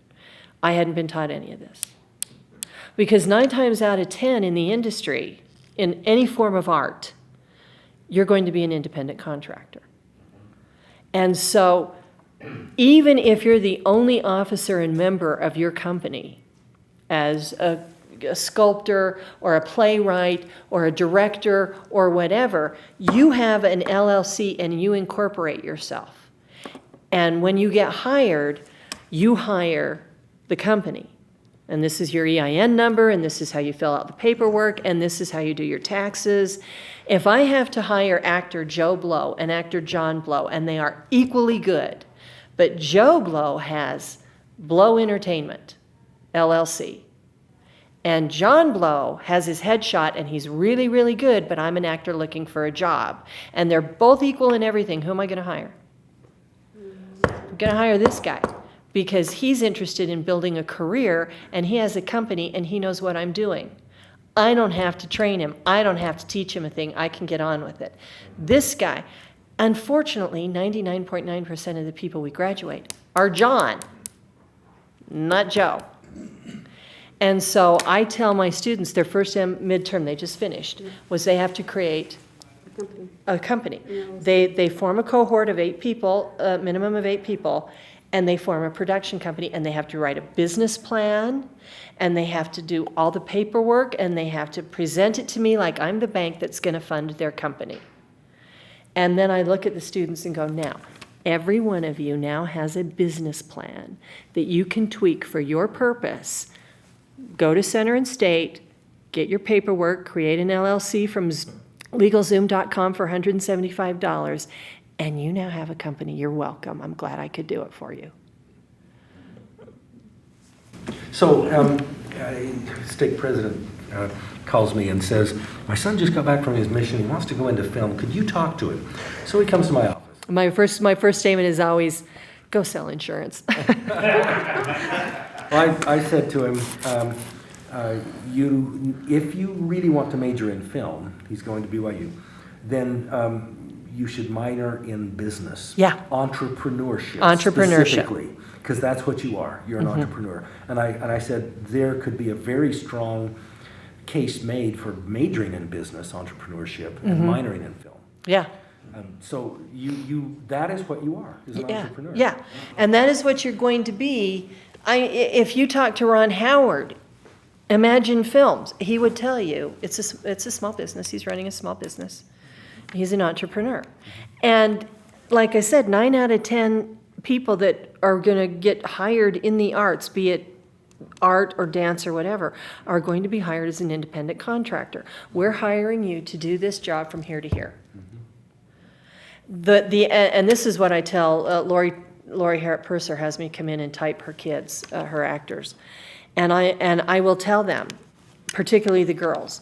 I hadn't been taught any of this. Because 9 times out of 10 in the industry, in any form of art, you're going to be an independent contractor. And so even if you're the only officer and member of your company as a sculptor or a playwright or a director or whatever, you have an LLC and you incorporate yourself. And when you get hired, you hire the company. And this is your EIN number, and this is how you fill out the paperwork, and this is how you do your taxes. If I have to hire actor Joe Blow and actor John Blow, and they are equally good, but Joe Blow has Blow Entertainment, LLC, and John Blow has his headshot, and he's really, really good, but I'm an actor looking for a job, and they're both equal in everything, who am I going to hire? I'm going to hire this guy, because he's interested in building a career, and he has a company, and he knows what I'm doing. I don't have to train him. I don't have to teach him a thing. I can get on with it. This guy, unfortunately, 99.9% of the people we graduate are John, not Joe. And so I tell my students, their first midterm they just finished, was they have to create a company. They form a cohort of 8 people, a minimum of 8 people, and they form a production company, and they have to write a business plan, and they have to do all the paperwork, and they have to present it to me like I'm the bank that's going to fund their company. And then I look at the students and go, now, every one of you now has a business plan that you can tweak for your purpose. Go to Center and State, get your paperwork, create an LLC from LegalZoom.com for $175, and you now have a company. You're welcome. I'm glad I could do it for you. So, stake president calls me and says, my son just got back from his mission, he wants to go into film, could you talk to him? So he comes to my office. My first statement is always, go sell insurance. Well, I said to him, if you really want to major in film, he's going to BYU, then you should minor in business. Yeah. Entrepreneurship. Specifically, because that's what you are. You're an Mm-hmm. entrepreneur. And I said there could be a very strong case made for majoring in business, entrepreneurship, Mm-hmm. and minoring in film. Yeah. So that is what you are, is an entrepreneur. Yeah, and that is what you're going to be. If you talk to Ron Howard, Imagine Films, he would tell you, it's a small business, he's running a small business. He's an entrepreneur. And like I said, 9 out of 10 people that are gonna get hired in the arts, be it art or dance or whatever, are going to be hired as an independent contractor. We're hiring you to do this job from here to here. And this is what I tell Lori Harrop Purser has me come in and type her kids, her actors, and I will tell them, particularly the girls,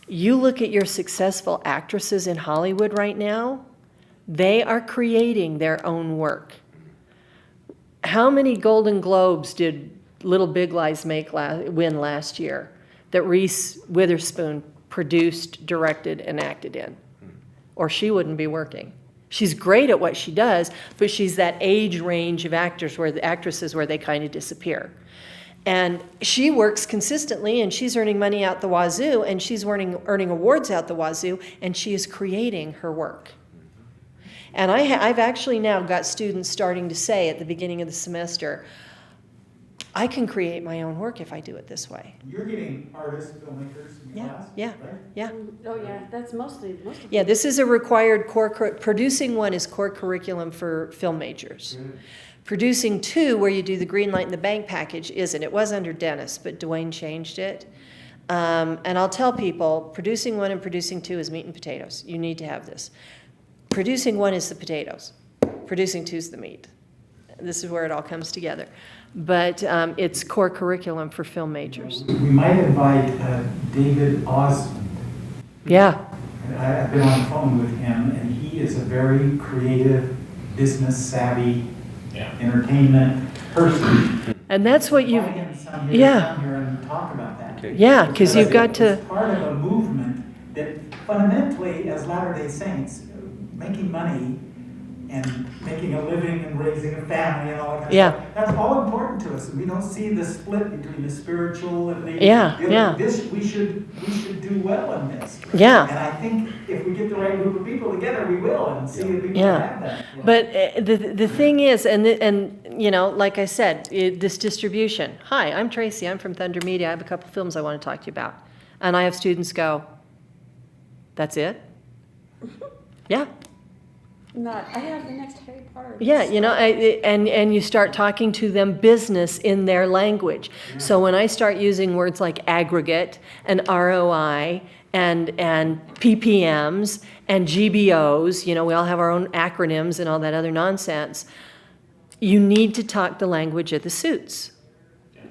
you look at your successful actresses in Hollywood right now, they are creating their own work. How many Golden Globes did Little Big Lies win last year that Reese Witherspoon produced, directed, and acted in? Or she wouldn't be working. She's great at what she does, but she's that age range of actresses where they kind of disappear. And she works consistently, and she's earning money out the wazoo, and she's earning awards out the wazoo, and she is creating her work. And I've actually now got students starting to say at the beginning of the semester, I can create my own work if I do it this way. You're getting artists, filmmakers in class, Yeah, right? yeah. Oh, yeah, that's most of Yeah, this is a required producing one is core curriculum for film majors. Good. Producing 2, where you do the green light and the bank package, isn't. It was under Dennis, but Dwayne changed it. And I'll tell people, producing 1 and producing 2 is meat and potatoes. You need to have this. Producing 1 is the potatoes. Producing 2 is the meat. This is where it all comes together. But it's core curriculum for film majors. We might invite David Osmond. Yeah, I've been on the phone with him, and he is a very creative, business-savvy, entertainment person. and that's what you've, Invite him yeah. down here and talk about that. Okay. Yeah, because you've got to, It's part of a movement that fundamentally, as Latter-day Saints, making money and making a living and raising a family and all that kind of Yeah. stuff, that's all important to us. And we don't see the split between the spiritual and the. Yeah, the other. yeah. We should do well in this. Yeah. And I think if we get the right group of people together, we will, and see if we can Yeah. have that. but the thing is, and you know, like I said, this distribution. Hi, I'm Traci. I'm from Thunder Media. I have a couple films I want to talk to you about. And I have students go, that's it? Yeah. I have the next Harry Potter. Yeah, you know, and you start talking to them business in their language. So when I start using words like aggregate and ROI and PPMs and GBOs, you know, we all have our own acronyms and all that other nonsense, you need to talk the language of the suits.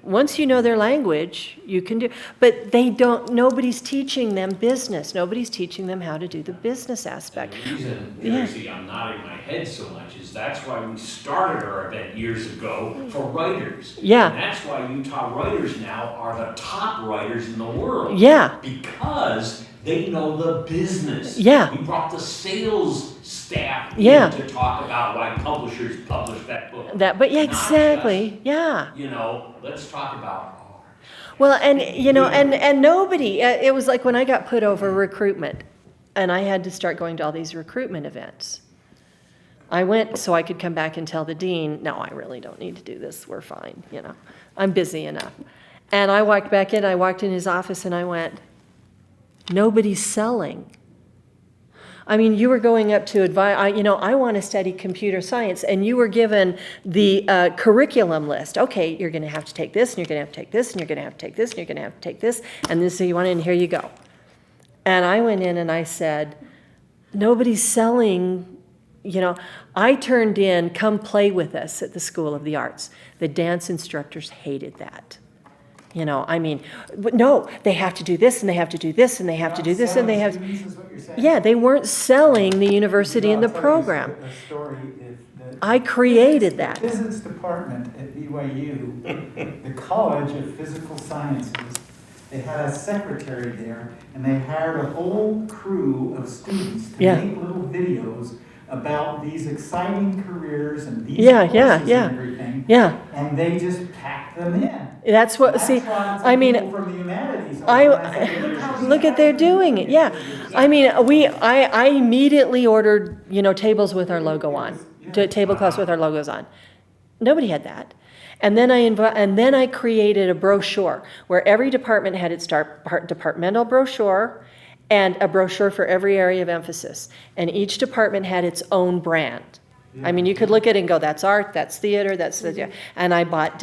Once you know their language, you can do, but nobody's teaching them business. Nobody's teaching them how to do the business aspect. The reason, Yeah. Tracy, I'm nodding my head so much is that's why we started our event years ago for writers. Yeah. And that's why Utah writers now are the top writers in the world. Yeah. Because they know the business. Yeah. We brought the sales staff Yeah. in to talk about why publishers publish that book. But yeah, Not exactly, just, yeah. you know, let's talk about Well, and you know, and nobody, it was like when I got put over recruitment and I had to start going to all these recruitment events. I went so I could come back and tell the dean, no, I really don't need to do this. We're fine, you know, I'm busy enough. And I walked back in, I walked in his office and I went, nobody's selling. I mean, you were going up to advise, you know, I want to study computer science, and you were given the curriculum list. Okay, you're going to have to take this, and you're going to have to take this, and you're going to have to take this, and you're going to have to take this, and this, so you want in, here you go. And I went in and I said, nobody's selling you know, I turned in, come play with us at the School of the Arts. The dance instructors hated that. You know, I mean, no, they have to do this and they have to do this and they have to do this and they have. Students is what you're saying? Yeah, they weren't selling the university and the I'll tell you program. A story. If the I created that. physics department at BYU, the College of Physical Sciences, they had a secretary there, and they hired a whole crew of students to Yeah. make little videos about these exciting careers and these Yeah, yeah, courses yeah. and everything. Yeah, And they just packed them in. that's what, That's see, why some I mean, people from the humanities, I, when say, "Look how look at they're doing it, yeah. I mean, I immediately ordered, you know, tables with our logo on, tablecloths with our logos on. Nobody had that. And then I created a brochure where every department had its departmental brochure and a brochure for every area of emphasis. And each department had its own brand. I mean, you could look at it and go, that's art, that's theater, that's the, and I bought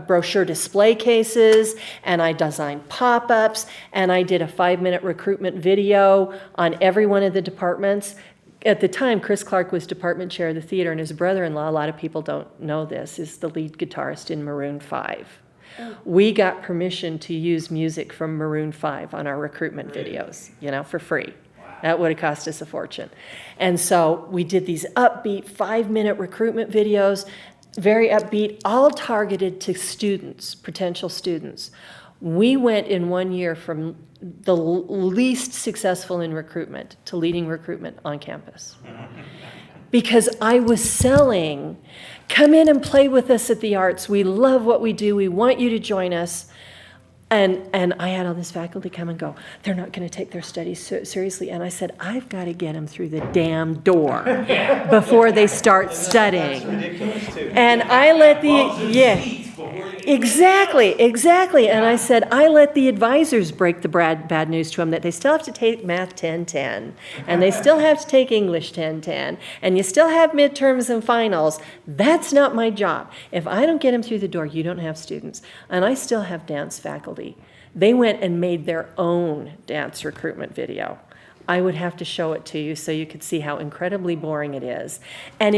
brochure display cases, and I designed pop-ups, and I did a 5-minute recruitment video on every one of the departments. At the time, Chris Clark was department chair of the theater, and his brother-in-law, a lot of people don't know this, is the lead guitarist in Maroon 5. We got permission to use music from Maroon 5 on our recruitment videos, you know, for free. That would have cost us a fortune. And so we did these upbeat 5-minute recruitment videos, very upbeat, all targeted to students, potential students. We went in 1 year from the least successful in recruitment to leading recruitment on campus. Because I was selling, come in and play with us at the Arts. We love what we do. We want you to join us. And I had all this faculty come and go, they're not going to take their studies seriously. And I said, I've got to get them through the damn door before they start studying. And I let exactly. And I said, I let the advisors break the bad news to them that they still have to take math 10-10, and they still have to take English 10-10, and you still have midterms and finals. That's not my job. If I don't get them through the door, you don't have students. And I still have dance faculty. They went and made their own dance recruitment video. I would have to show it to you so you could see how incredibly boring it is. And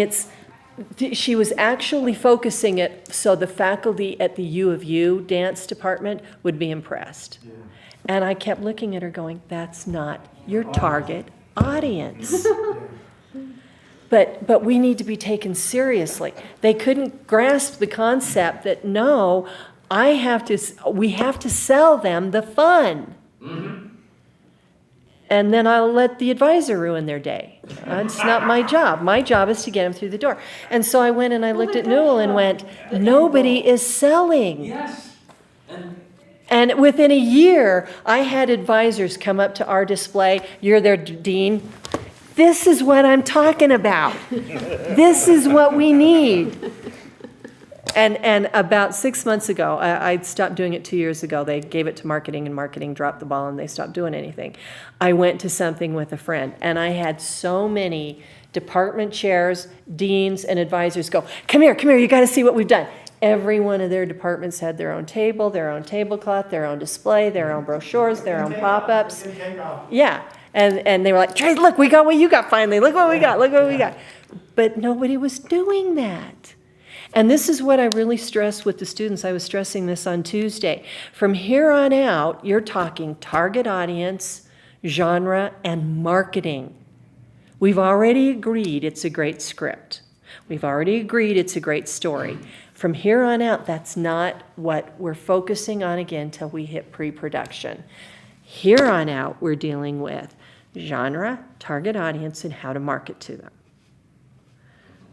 she was actually focusing it so the faculty at the U of U dance department would be impressed. Yeah. And I kept looking at her going, that's not your target audience. But we need to be taken seriously. They couldn't grasp the concept that no, we have to sell them the fun. Mm-hmm. And then I'll let the advisor ruin their day. That's not my job. My job is to get them through the door. And so I went and I looked at Newell and went, nobody is selling. Yes. And within a year, I had advisors come up to our display. You're their dean. This is what I'm talking about. This is what we need. And about 6 months ago, I stopped doing it 2 years ago. They gave it to marketing, and marketing dropped the ball, and they stopped doing anything. I went to something with a friend, and I had so many department chairs, deans, and advisors go, come here, you got to see what we've done. Every one of their departments had their own table, their own tablecloth, their own display, their own brochures, their own pop-ups. Yeah, and they were like, Trace, look, we got what you got finally. Look what we got. But nobody was doing that. And this is what I really stress with the students. I was stressing this on Tuesday. From here on out, you're talking target audience, genre, and marketing. We've already agreed it's a great script. We've already agreed it's a great story. From here on out, that's not what we're focusing on again till we hit pre-production. Here on out, we're dealing with genre, target audience, and how to market to them.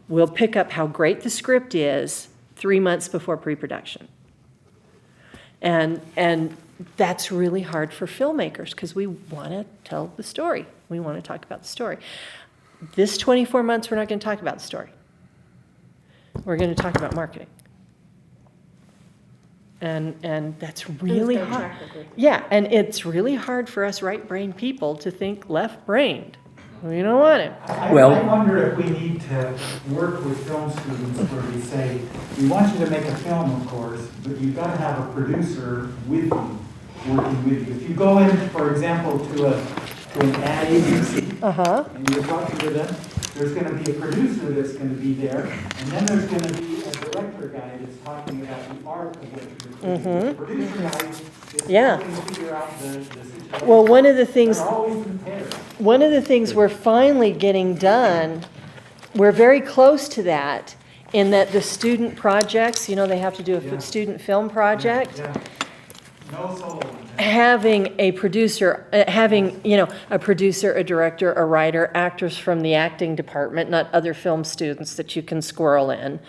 We'll pick up how great the script is 3 months before pre-production. And that's really hard for filmmakers because we want to tell the story. We want to talk about the story. This 24 months, we're not going to talk about the story. We're going to talk about marketing. And that's really hard. Yeah, and it's really hard for us right-brained people to think left-brained. We don't want it. I wonder if we need to work with film students where we say, we want you to make a film, of course, but you've got to have a producer with you, working with you. If you go in, for example, to an ad agency, and you're talking to them, there's gonna be a producer that's gonna be there, and then there's gonna be a director guy that's talking about the art of what you're doing. The producer guy is Yeah. trying to figure out the situation. Well, one of the things, They're always in pairs. one of the things we're finally getting done, we're very close to that, in that the student projects, they have to do a Yeah. student film project. Yeah. No solo on that. Having a producer, a producer, a director, a writer, actors from the acting department, not other film students that you can squirrel in.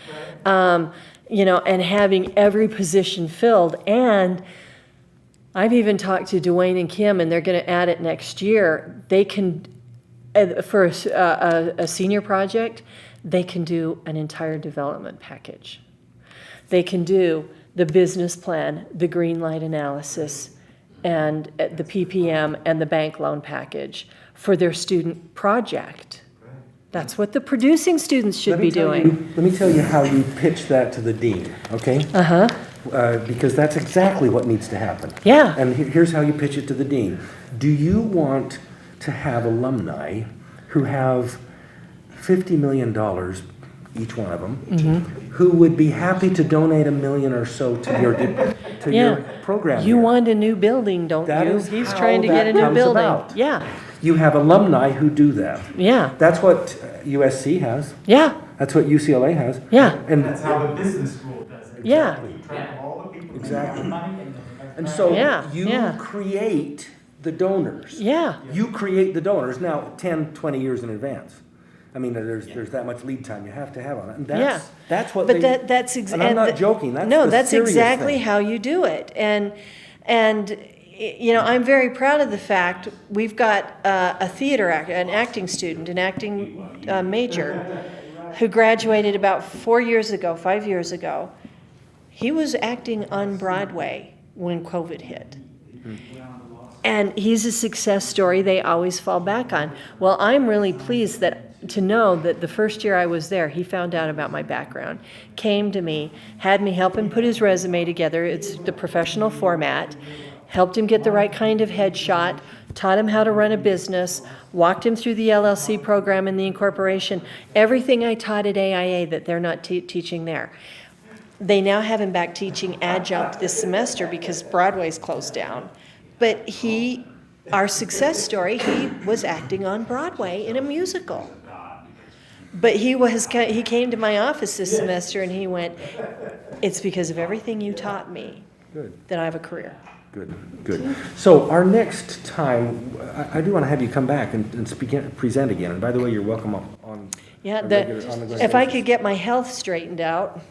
And having every position filled. And I've even talked to Dwayne and Kim, and they're gonna add it next year. They can, for a senior project, they can do an entire development package. They can do the business plan, the green light analysis, and the PPM and the bank loan package for their student project. That's what the producing students should be doing. Let me tell you how you pitch that to the dean, okay? Because that's exactly what needs to happen. Yeah. And here's how you pitch it to the dean. Do you want to have alumni who have $50 million, each one of them, who would be happy to donate $1 million or so to your program? You here? want a new building, don't That you? is He's how trying to that get a new comes building. about. Yeah, You have alumni who do that. yeah, That's what USC has. yeah, That's what UCLA has. yeah, And That's how the business school does it. Yeah. Keep track of all the people who Exactly. have money and so Yeah, you yeah. create the donors. yeah. You create the donors now 10, 20 years in advance. I mean, there's that much lead time you have to have on it. And that's what But they, that's and I'm not joking, that's no, the that's serious exactly thing. how you do it. And I'm very proud of the fact we've got a theater actor, an acting student, an acting major, who graduated about 5 years ago. He was acting on Broadway when COVID hit. And he's a success story they always fall back on. Well, I'm really pleased to know that the first year I was there, he found out about my background, came to me, had me help him put his resume together. It's the professional format, helped him get the right kind of headshot, taught him how to run a business, walked him through the LLC program and the incorporation, everything I taught at AIA that they're not teaching there. They now have him back teaching adjunct this semester because Broadway's closed down. But our success story, he was acting on Broadway in a musical. But he came to my office this semester and he went, it's because of everything you taught me that I have a career. Good. So our next time, I do want to have you come back and present again. And by the way, you're welcome on. Yeah, a regular if I basis. could get my health straightened out.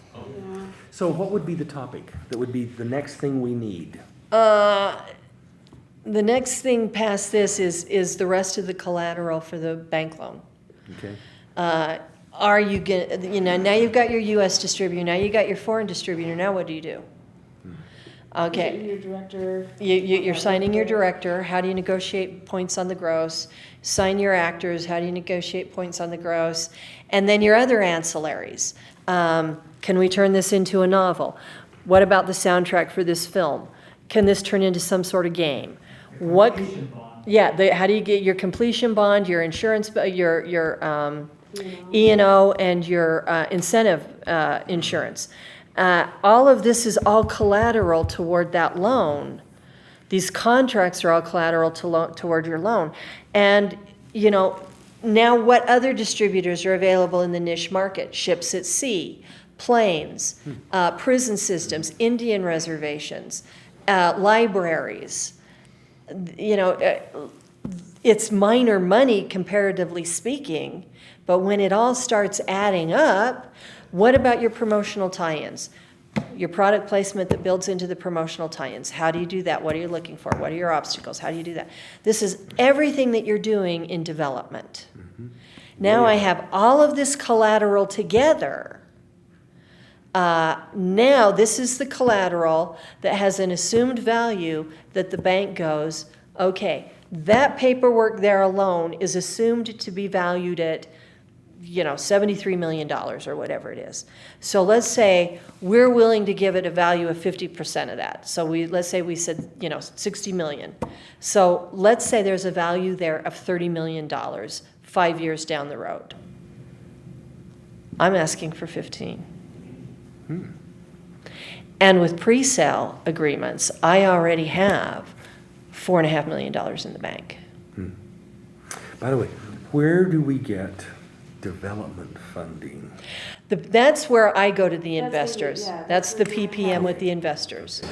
So what would be the topic that would be the next thing we need? The next thing past this is the rest of the collateral for the bank loan. Okay. Are you now you've got your U.S. distributor, now you got your foreign distributor, now what do you do? Okay. Your director. You're signing your director, how do you negotiate points on the gross? Sign your actors, how do you negotiate points on the gross? And then your other ancillaries. Can we turn this into a novel? What about the soundtrack for this film? Can this turn into some sort of game? What? Yeah, how do you get your completion bond, your insurance, your E&O, and your incentive insurance? All of this is all collateral toward that loan. These contracts are all collateral toward your loan. And, now what other distributors are available in the niche market? Ships at sea, planes, prison systems, Indian reservations, libraries. It's minor money comparatively speaking, but when it all starts adding up, what about your promotional tie-ins? Your product placement that builds into the promotional tie-ins. How do you do that? What are you looking for? What are your obstacles? How do you do that? This is everything that you're doing in development. Now I have all of this collateral together. Now this is the collateral that has an assumed value that the bank goes, okay, that paperwork there alone is assumed to be valued at $73 million or whatever it is. So let's say we're willing to give it a value of 50% of that. So let's say we said, 60 million. So let's say there's a value there of $30 million 5 years down the road. I'm asking for 15. And with pre-sale agreements, I already have $4.5 million in the bank. By the way, where do we get development funding? That's where I go to the That's where investors. yeah, That's the that's where you PPM have with it. the investors.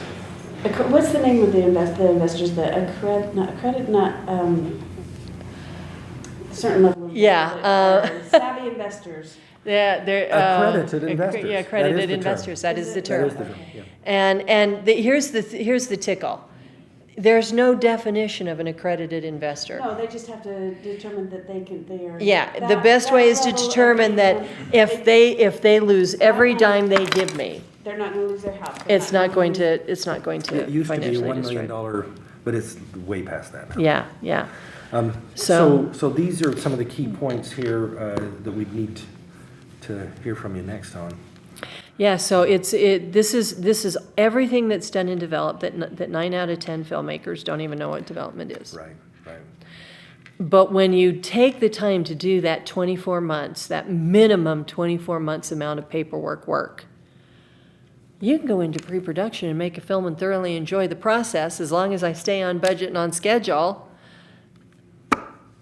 What's the name of the investors? Certain level of. Yeah, Savvy investors. Yeah, they're Accredited investors. Yeah, That is accredited the term. investors. That is the Is it? That term. is the term, yeah. And here's the tickle. There's no definition of an accredited investor. No, they just have to determine that they are. Yeah, the that- best that way is to level of determine that income, if they lose every dime they give me, they're not gonna lose their house. They're it's not going gonna to It used to be financially $1 destroy. million, but it's way past that now. Yeah, yeah. So these are some of the key points here that we need to hear from you next on. Yeah, so this is everything that's done in development that 9 out of 10 filmmakers don't even know what development is. Right, right. But when you take the time to do that 24 months, that minimum 24 months amount of paperwork work, you can go into pre-production and make a film and thoroughly enjoy the process as long as I stay on budget and on schedule.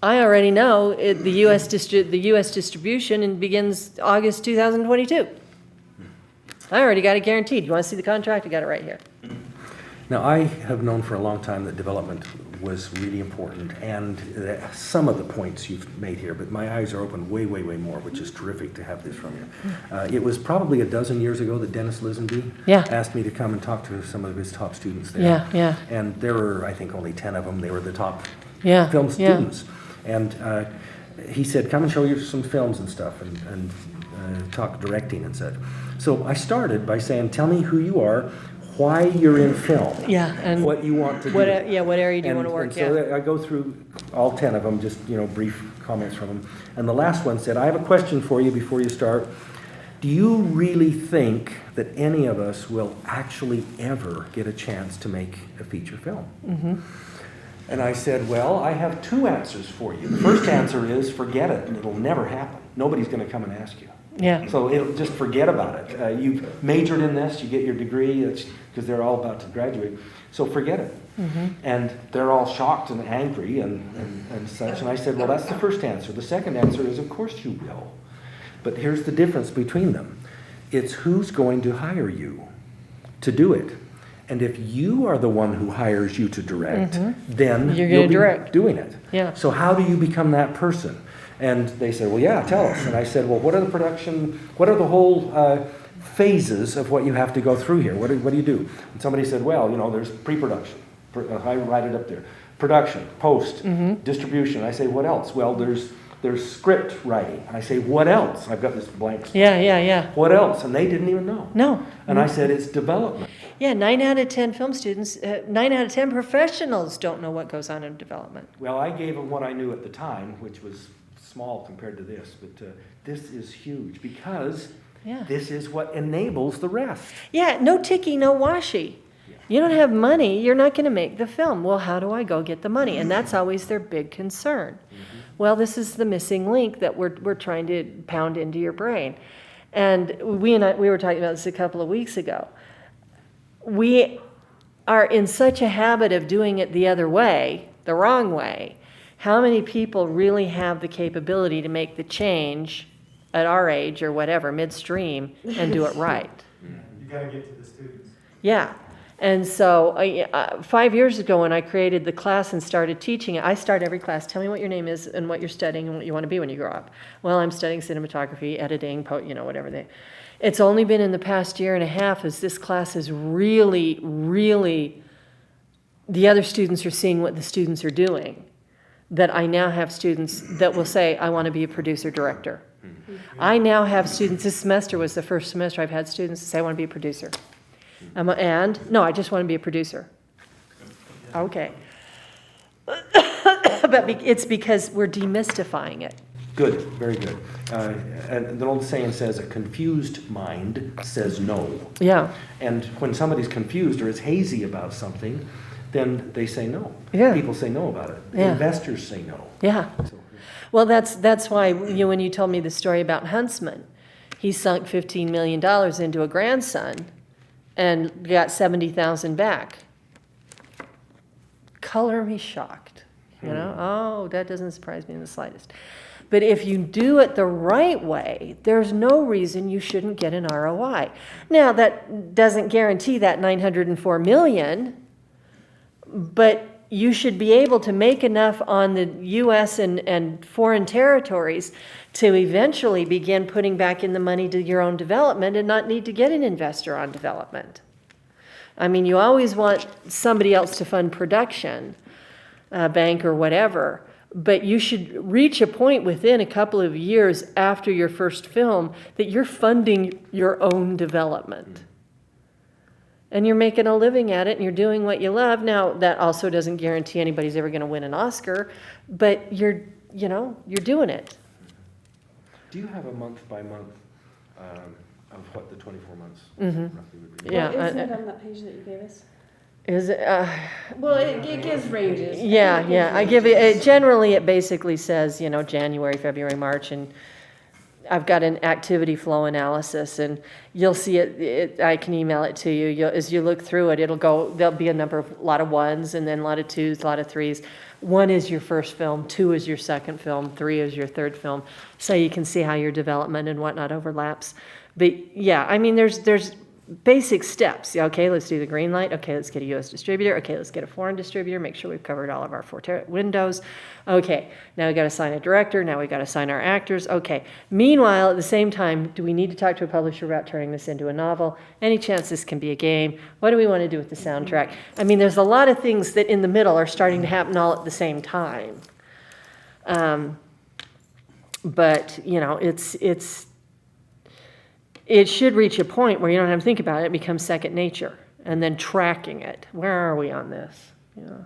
I already know the U.S. distribution and begins August 2022. I already got it guaranteed. You want to see the contract? I got it right here. Now, I have known for a long time that development was really important, and some of the points you've made here, but my eyes are open way, way, way more, which is terrific to have this from you. It was probably a dozen years ago that Dennis Lisenby Yeah. asked me to come and talk to some of his top students there. Yeah, yeah. And there were, I think, only 10 of them. They were the top Yeah, film yeah. students. And he said, come and show you some films and stuff, and talk directing and such. So I started by saying, tell me who you are, why you're in film. Yeah, and What you want to do. what area do you want to work? And so I go through all 10 of them, just, brief comments from them. And the last one said, I have a question for you before you start. Do you really think that any of us will actually ever get a chance to make a feature film? Mm-hmm. And I said, well, I have two answers for you. The first answer is, forget it, and it'll never happen. Nobody's going to come and ask you. Yeah. So just forget about it. You've majored in this, you get your degree, because they're all about to graduate. So forget it. Mm-hmm. And they're all shocked and angry and such. And I said, well, that's the first answer. The second answer is, of course you will. But here's the difference between them. It's who's going to hire you to do it. And if you are the one who hires you to direct, then You're you'll gonna be direct. doing it. Yeah. So how do you become that person? And they said, well, yeah, tell us. And I said, well, what are the whole phases of what you have to go through here? What do you do? And somebody said, well, there's pre-production. I write it up there. Production, post, distribution. I say, what else? Well, there's script writing. I say, what else? I've got this blank. Yeah. What else? And they didn't even know. No. And I said, it's development. Yeah, 9 out of 10 film students, 9 out of 10 professionals don't know what goes on in development. Well, I gave them what I knew at the time, which was small compared to this, but this is huge because this is what enables the rest. Yeah, no ticky, no washy. You don't have money, you're not going to make the film. Well, how do I go get the money? And that's always their big concern. Well, this is the missing link that we're trying to pound into your brain. And we were talking about this a couple of weeks ago. We are in such a habit of doing it the other way, the wrong way. How many people really have the capability to make the change at our age or whatever, midstream, and do it right? You gotta get to the students. Yeah. And so 5 years ago when I created the class and started teaching it, I start every class, tell me what your name is and what you're studying and what you want to be when you grow up. Well, I'm studying cinematography, editing, whatever. It's only been in the past year and a half as this class is really, really, the other students are seeing what the students are doing, that I now have students that will say, I want to be a producer director. I now have students, this semester was the first semester I've had students say, I want to be a producer. No, I just want to be a producer. Okay. But it's because we're demystifying it. Good, very good. And the old saying says, a confused mind says no. Yeah. And when somebody's confused or is hazy about something, then they say no. Yeah. People say no about it. Yeah. Investors say no. Yeah. So, Well, that's why when you told me the story about Huntsman, he sunk $15 million into a grandson and got 70,000 back. Color me shocked, you know? Oh, that doesn't surprise me in the slightest. But if you do it the right way, there's no reason you shouldn't get an ROI. Now, that doesn't guarantee that 904 million, but you should be able to make enough on the US and foreign territories to eventually begin putting back in the money to your own development and not need to get an investor on development. I mean, you always want somebody else to fund production, a bank or whatever, but you should reach a point within a couple of years after your first film that you're funding your own development. And you're making a living at it and you're doing what you love. Now, that also doesn't guarantee anybody's ever going to win an Oscar, but you're doing it. Do you have a month by month of what the 24 months Mm-hmm. roughly would be? Yeah, Well, isn't it on that page that you gave us? Is it, Well, it gives ranges. yeah, I give it, generally it basically says, January, February, March, and I've got an activity flow analysis, and you'll see it, I can email it to you. As you look through it, there'll be a lot of ones, and then a lot of twos, a lot of threes. 1 is your first film, 2 is your second film, 3 is your third film, so you can see how your development and whatnot overlaps. But yeah, I mean, there's basic steps. Yeah, okay, let's do the green light. Okay, let's get a U.S. distributor. Okay, let's get a foreign distributor. Make sure we've covered all of our 4 windows. Okay, now we got to sign a director. Now we got to sign our actors. Okay. Meanwhile, at the same time, do we need to talk to a publisher about turning this into a novel? Any chance this can be a game? What do we want to do with the soundtrack? I mean, there's a lot of things that in the middle are starting to happen all at the same time. But it should reach a point where you don't have to think about it. It becomes second nature. And then tracking it. Where are we on this? And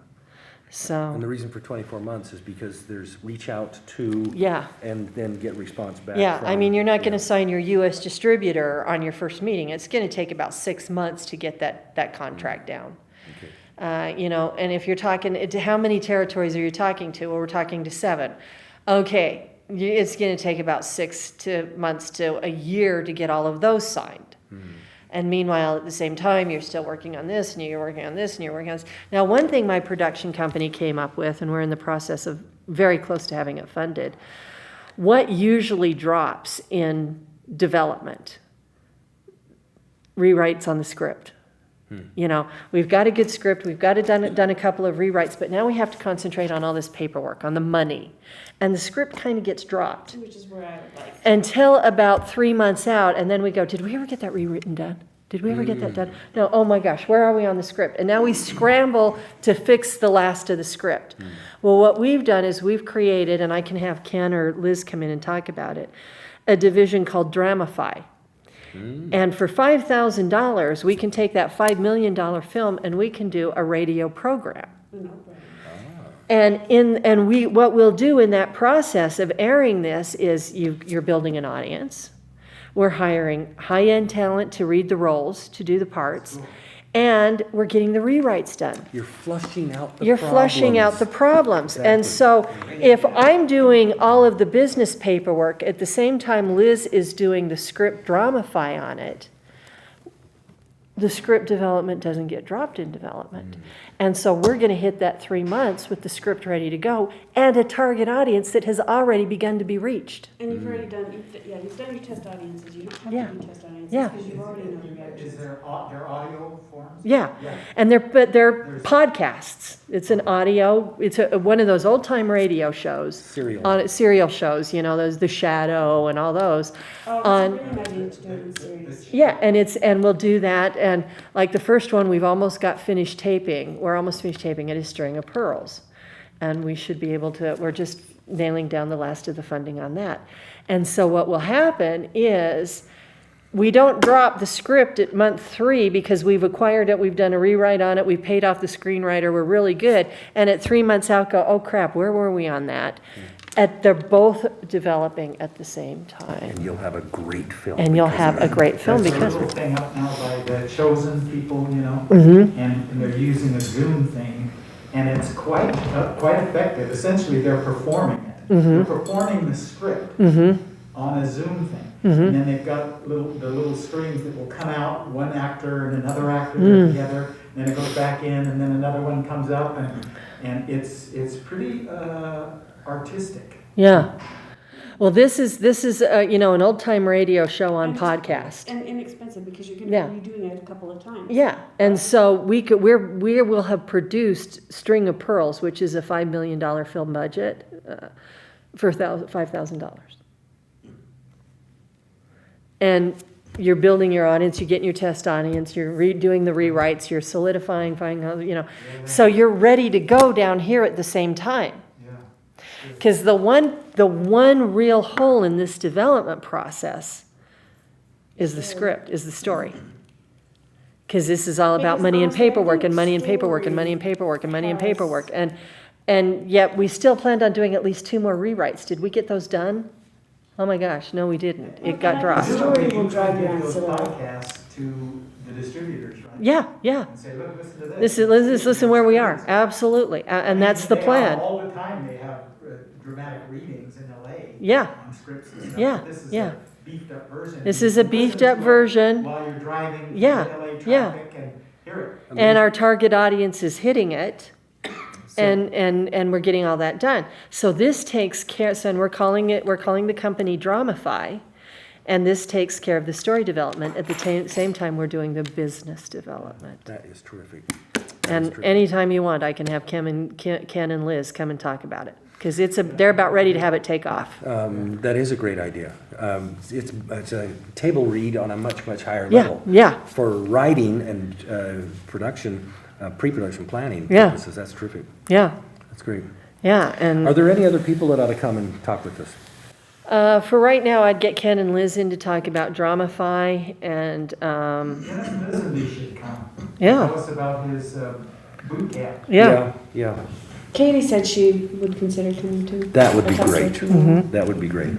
So, the reason for 24 months is because there's reach out to yeah. and then get response back. Yeah, I from, mean, you're not going to yeah. sign your U.S. distributor on your first meeting. It's going to take about 6 months to get that contract down. Okay. And if you're talking, how many territories are you talking to? Well, we're talking to 7. Okay, it's going to take about 6 months to a year to get all of those signed. Mm-hmm. And meanwhile, at the same time, you're still working on this, and you're working on this, and you're working on this. Now, one thing my production company came up with, and we're in the process of very close to having it funded, what usually drops in development? Rewrites on the script. We've got a good script, we've got done a couple of rewrites, but now we have to concentrate on all this paperwork, on the money. And the script kind of gets dropped. Which is where I would like. Until about 3 months out, and then we go, did we ever get that rewritten done? Did we ever get that done? No, oh my gosh, where are we on the script? And now we scramble to fix the last of the script. Well, what we've done is we've created, and I can have Ken or Liz come in and talk about it, a division called Dramify. And for $5,000, we can take that $5 million film and we can do a radio program. And what we'll do in that process of airing this is you're building an audience. We're hiring high-end talent to read the roles, to do the parts, and we're getting the rewrites done. You're flushing out the You're problems. flushing out the problems. And so Exactly. if I'm doing all of the business paperwork, at the same time Liz is doing the script Dramify on it, the script development doesn't get dropped in development. And so we're going to hit that 3 months with the script ready to go and a target audience that has already begun to be reached. And you've already done, you've done your test audiences. You don't have Yeah. to do test audiences Yeah. because you already know the reactions. Is there audio forms? Yeah, Yeah. and they're podcasts. It's an audio. It's one of those old time radio shows. Serial shows. Those The Shadow and all those. Oh, on it's a really nice idea to do it in series. Yeah, and we'll do that. And like the first one, we've almost got finished taping. We're almost finished taping it. Is String of Pearls, and we should be able to. We're just nailing down the last of the funding on that. And so what will happen is, we don't drop the script at month 3 because we've acquired it, we've done a rewrite on it, we've paid off the screenwriter, we're really good. And at 3 months out go, oh crap, where were we on that? They're both developing at the same time. And you'll have a great film. And you'll because have of a that. great film There's because, a little thing up now by the chosen people, Mhm. and they're using a Zoom thing, and it's quite effective. Essentially, they're performing it. Mhm. They're performing the script Mhm. on a Zoom thing. Mm-hmm. And then they've got the little streams that will come out, one actor and another actor together, and then it goes back in, and then another one comes up, and it's pretty artistic. Yeah. Well, this is an old time radio show on podcast. And inexpensive, because you're going Yeah. to be doing it a couple of times. Yeah, and so we will have produced String of Pearls, which is a $5 million film budget, for $5,000. And you're building your audience, you're getting your test audience, you're doing the rewrites, you're solidifying, so you're ready to go down here at the same time. Because the one real hole in this development process is the script, is the story. Because this is all about Because money and honestly, I paperwork think and money and paperwork and money and paperwork and money and paperwork. And yet we still planned on doing at least 2 more rewrites. Did we get those done? Oh my gosh, no, we didn't. It got dropped. Story will You drive try to you get on those cinema. podcasts to the distributors, right? Yeah. And say, look, listen to this. Listen where we are. Absolutely. And that's the They are plan. all the time, they have dramatic readings in LA. Yeah. On scripts and stuff. Yeah, This is yeah. a beefed up version. This is a You can listen beefed to up it version. While you're driving through Yeah, LA yeah. traffic and hear it. And our target audience is hitting it. And we're getting all that done. So this takes care, and we're calling the company Dramify. And this takes care of the story development. At the same time, we're doing the business development. That is terrific. And anytime you want, I can have Ken and Liz come and talk about it. Because they're about ready to have it take off. That is a great idea. It's a table read on a much, much higher Yeah, level. yeah. For writing and production, pre-production planning Yeah. purposes, that's terrific. Yeah, That's great. yeah. And Are there any other people that ought to come and talk with us? for right now, I'd get Ken and Liz in to talk about Dramify and, Dennis Lisenby should come. Yeah. Tell us about his boot camp. yeah. Yeah, Katie said she would consider coming too. that would be I'll talk to her great. tomorrow. That would be great.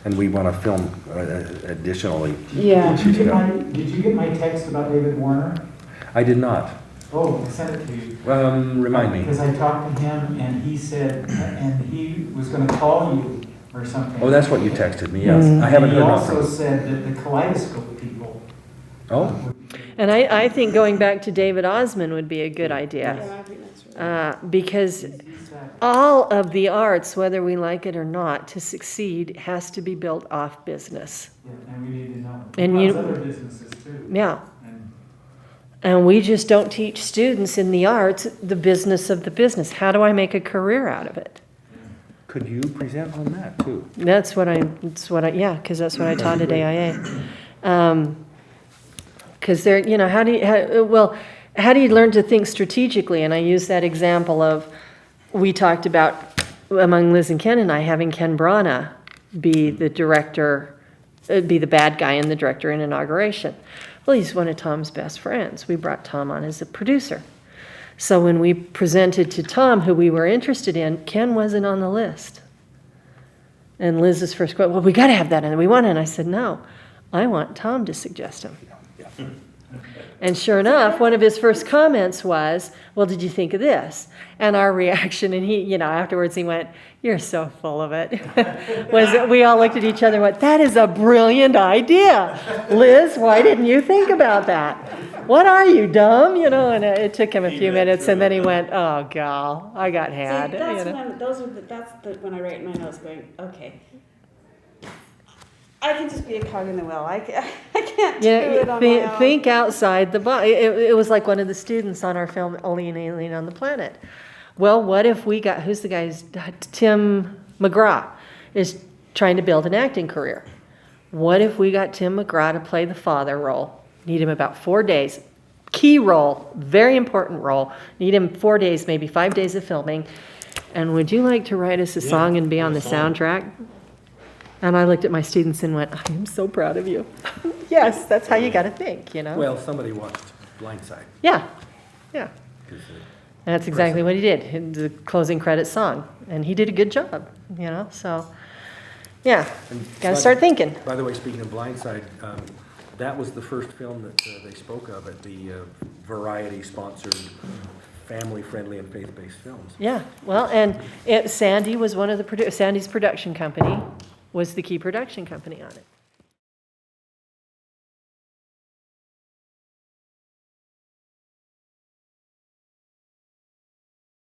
And we want to film additionally. Yeah. Did you get my text about David Warner? I did not. Oh, I sent it to you. Remind me. Because I talked to him and he said, and he was gonna call you or something. Oh, that's what you texted me, yes. Mm-hmm. I haven't And heard he back from also him. said that the Kaleidoscope people. Oh, And I think going back to David Osmond would be a good idea. Yeah, I think that's right. Because all of the arts, whether we like it or not, to succeed has to be built off business. Yeah, and we need to know. And Lots you- of other businesses too. Yeah. And And we just don't teach students in the arts the business of the business. How do I make a career out of it? could you present on that too? That's what I because that's what I taught at AIA. Because there, how do you learn to think strategically? And I use that example of, we talked about, among Liz and Ken and I, having Ken Brana be the director, be the bad guy and the director in Inauguration. Well, he's one of Tom's best friends. We brought Tom on as a producer. So when we presented to Tom who we were interested in, Ken wasn't on the list. And Liz's first question, well, we got to have that, and we want it. And I said, no, I want Tom to suggest him. And sure enough, one of his first comments was, well, did you think of this? And our reaction, and he, afterwards he went, you're so full of it, was that we all looked at each other and went, that is a brilliant idea. Liz, why didn't you think about that? What are you, dumb? And it took him a few minutes, and then he went, oh, gal, I got had. See, that's when I write my notes going, okay. I can just be a cog in the wheel. I can't do it on my own. Think outside the box. It was like one of the students on our film, Only an Alien on the Planet. Well, what if we got, who's the guy, Tim McGraw is trying to build an acting career. What if we got Tim McGraw to play the father role? Need him about 4 days. Key role, very important role. Need him 4 days, maybe 5 days of filming. And would you like to write us a song and be on the soundtrack? And I looked at my students and went, I am so proud of you. Yes, that's how you got to think, Well, somebody watched Blindside. Yeah. That's exactly what he did, the closing credits song. And he did a good job, so, yeah, got to start thinking. By the way, speaking of Blindside, that was the first film that they spoke of at the Variety-sponsored, family-friendly and faith-based films. Yeah, well, and Sandy was one of the Sandy's production company was the key production company on it.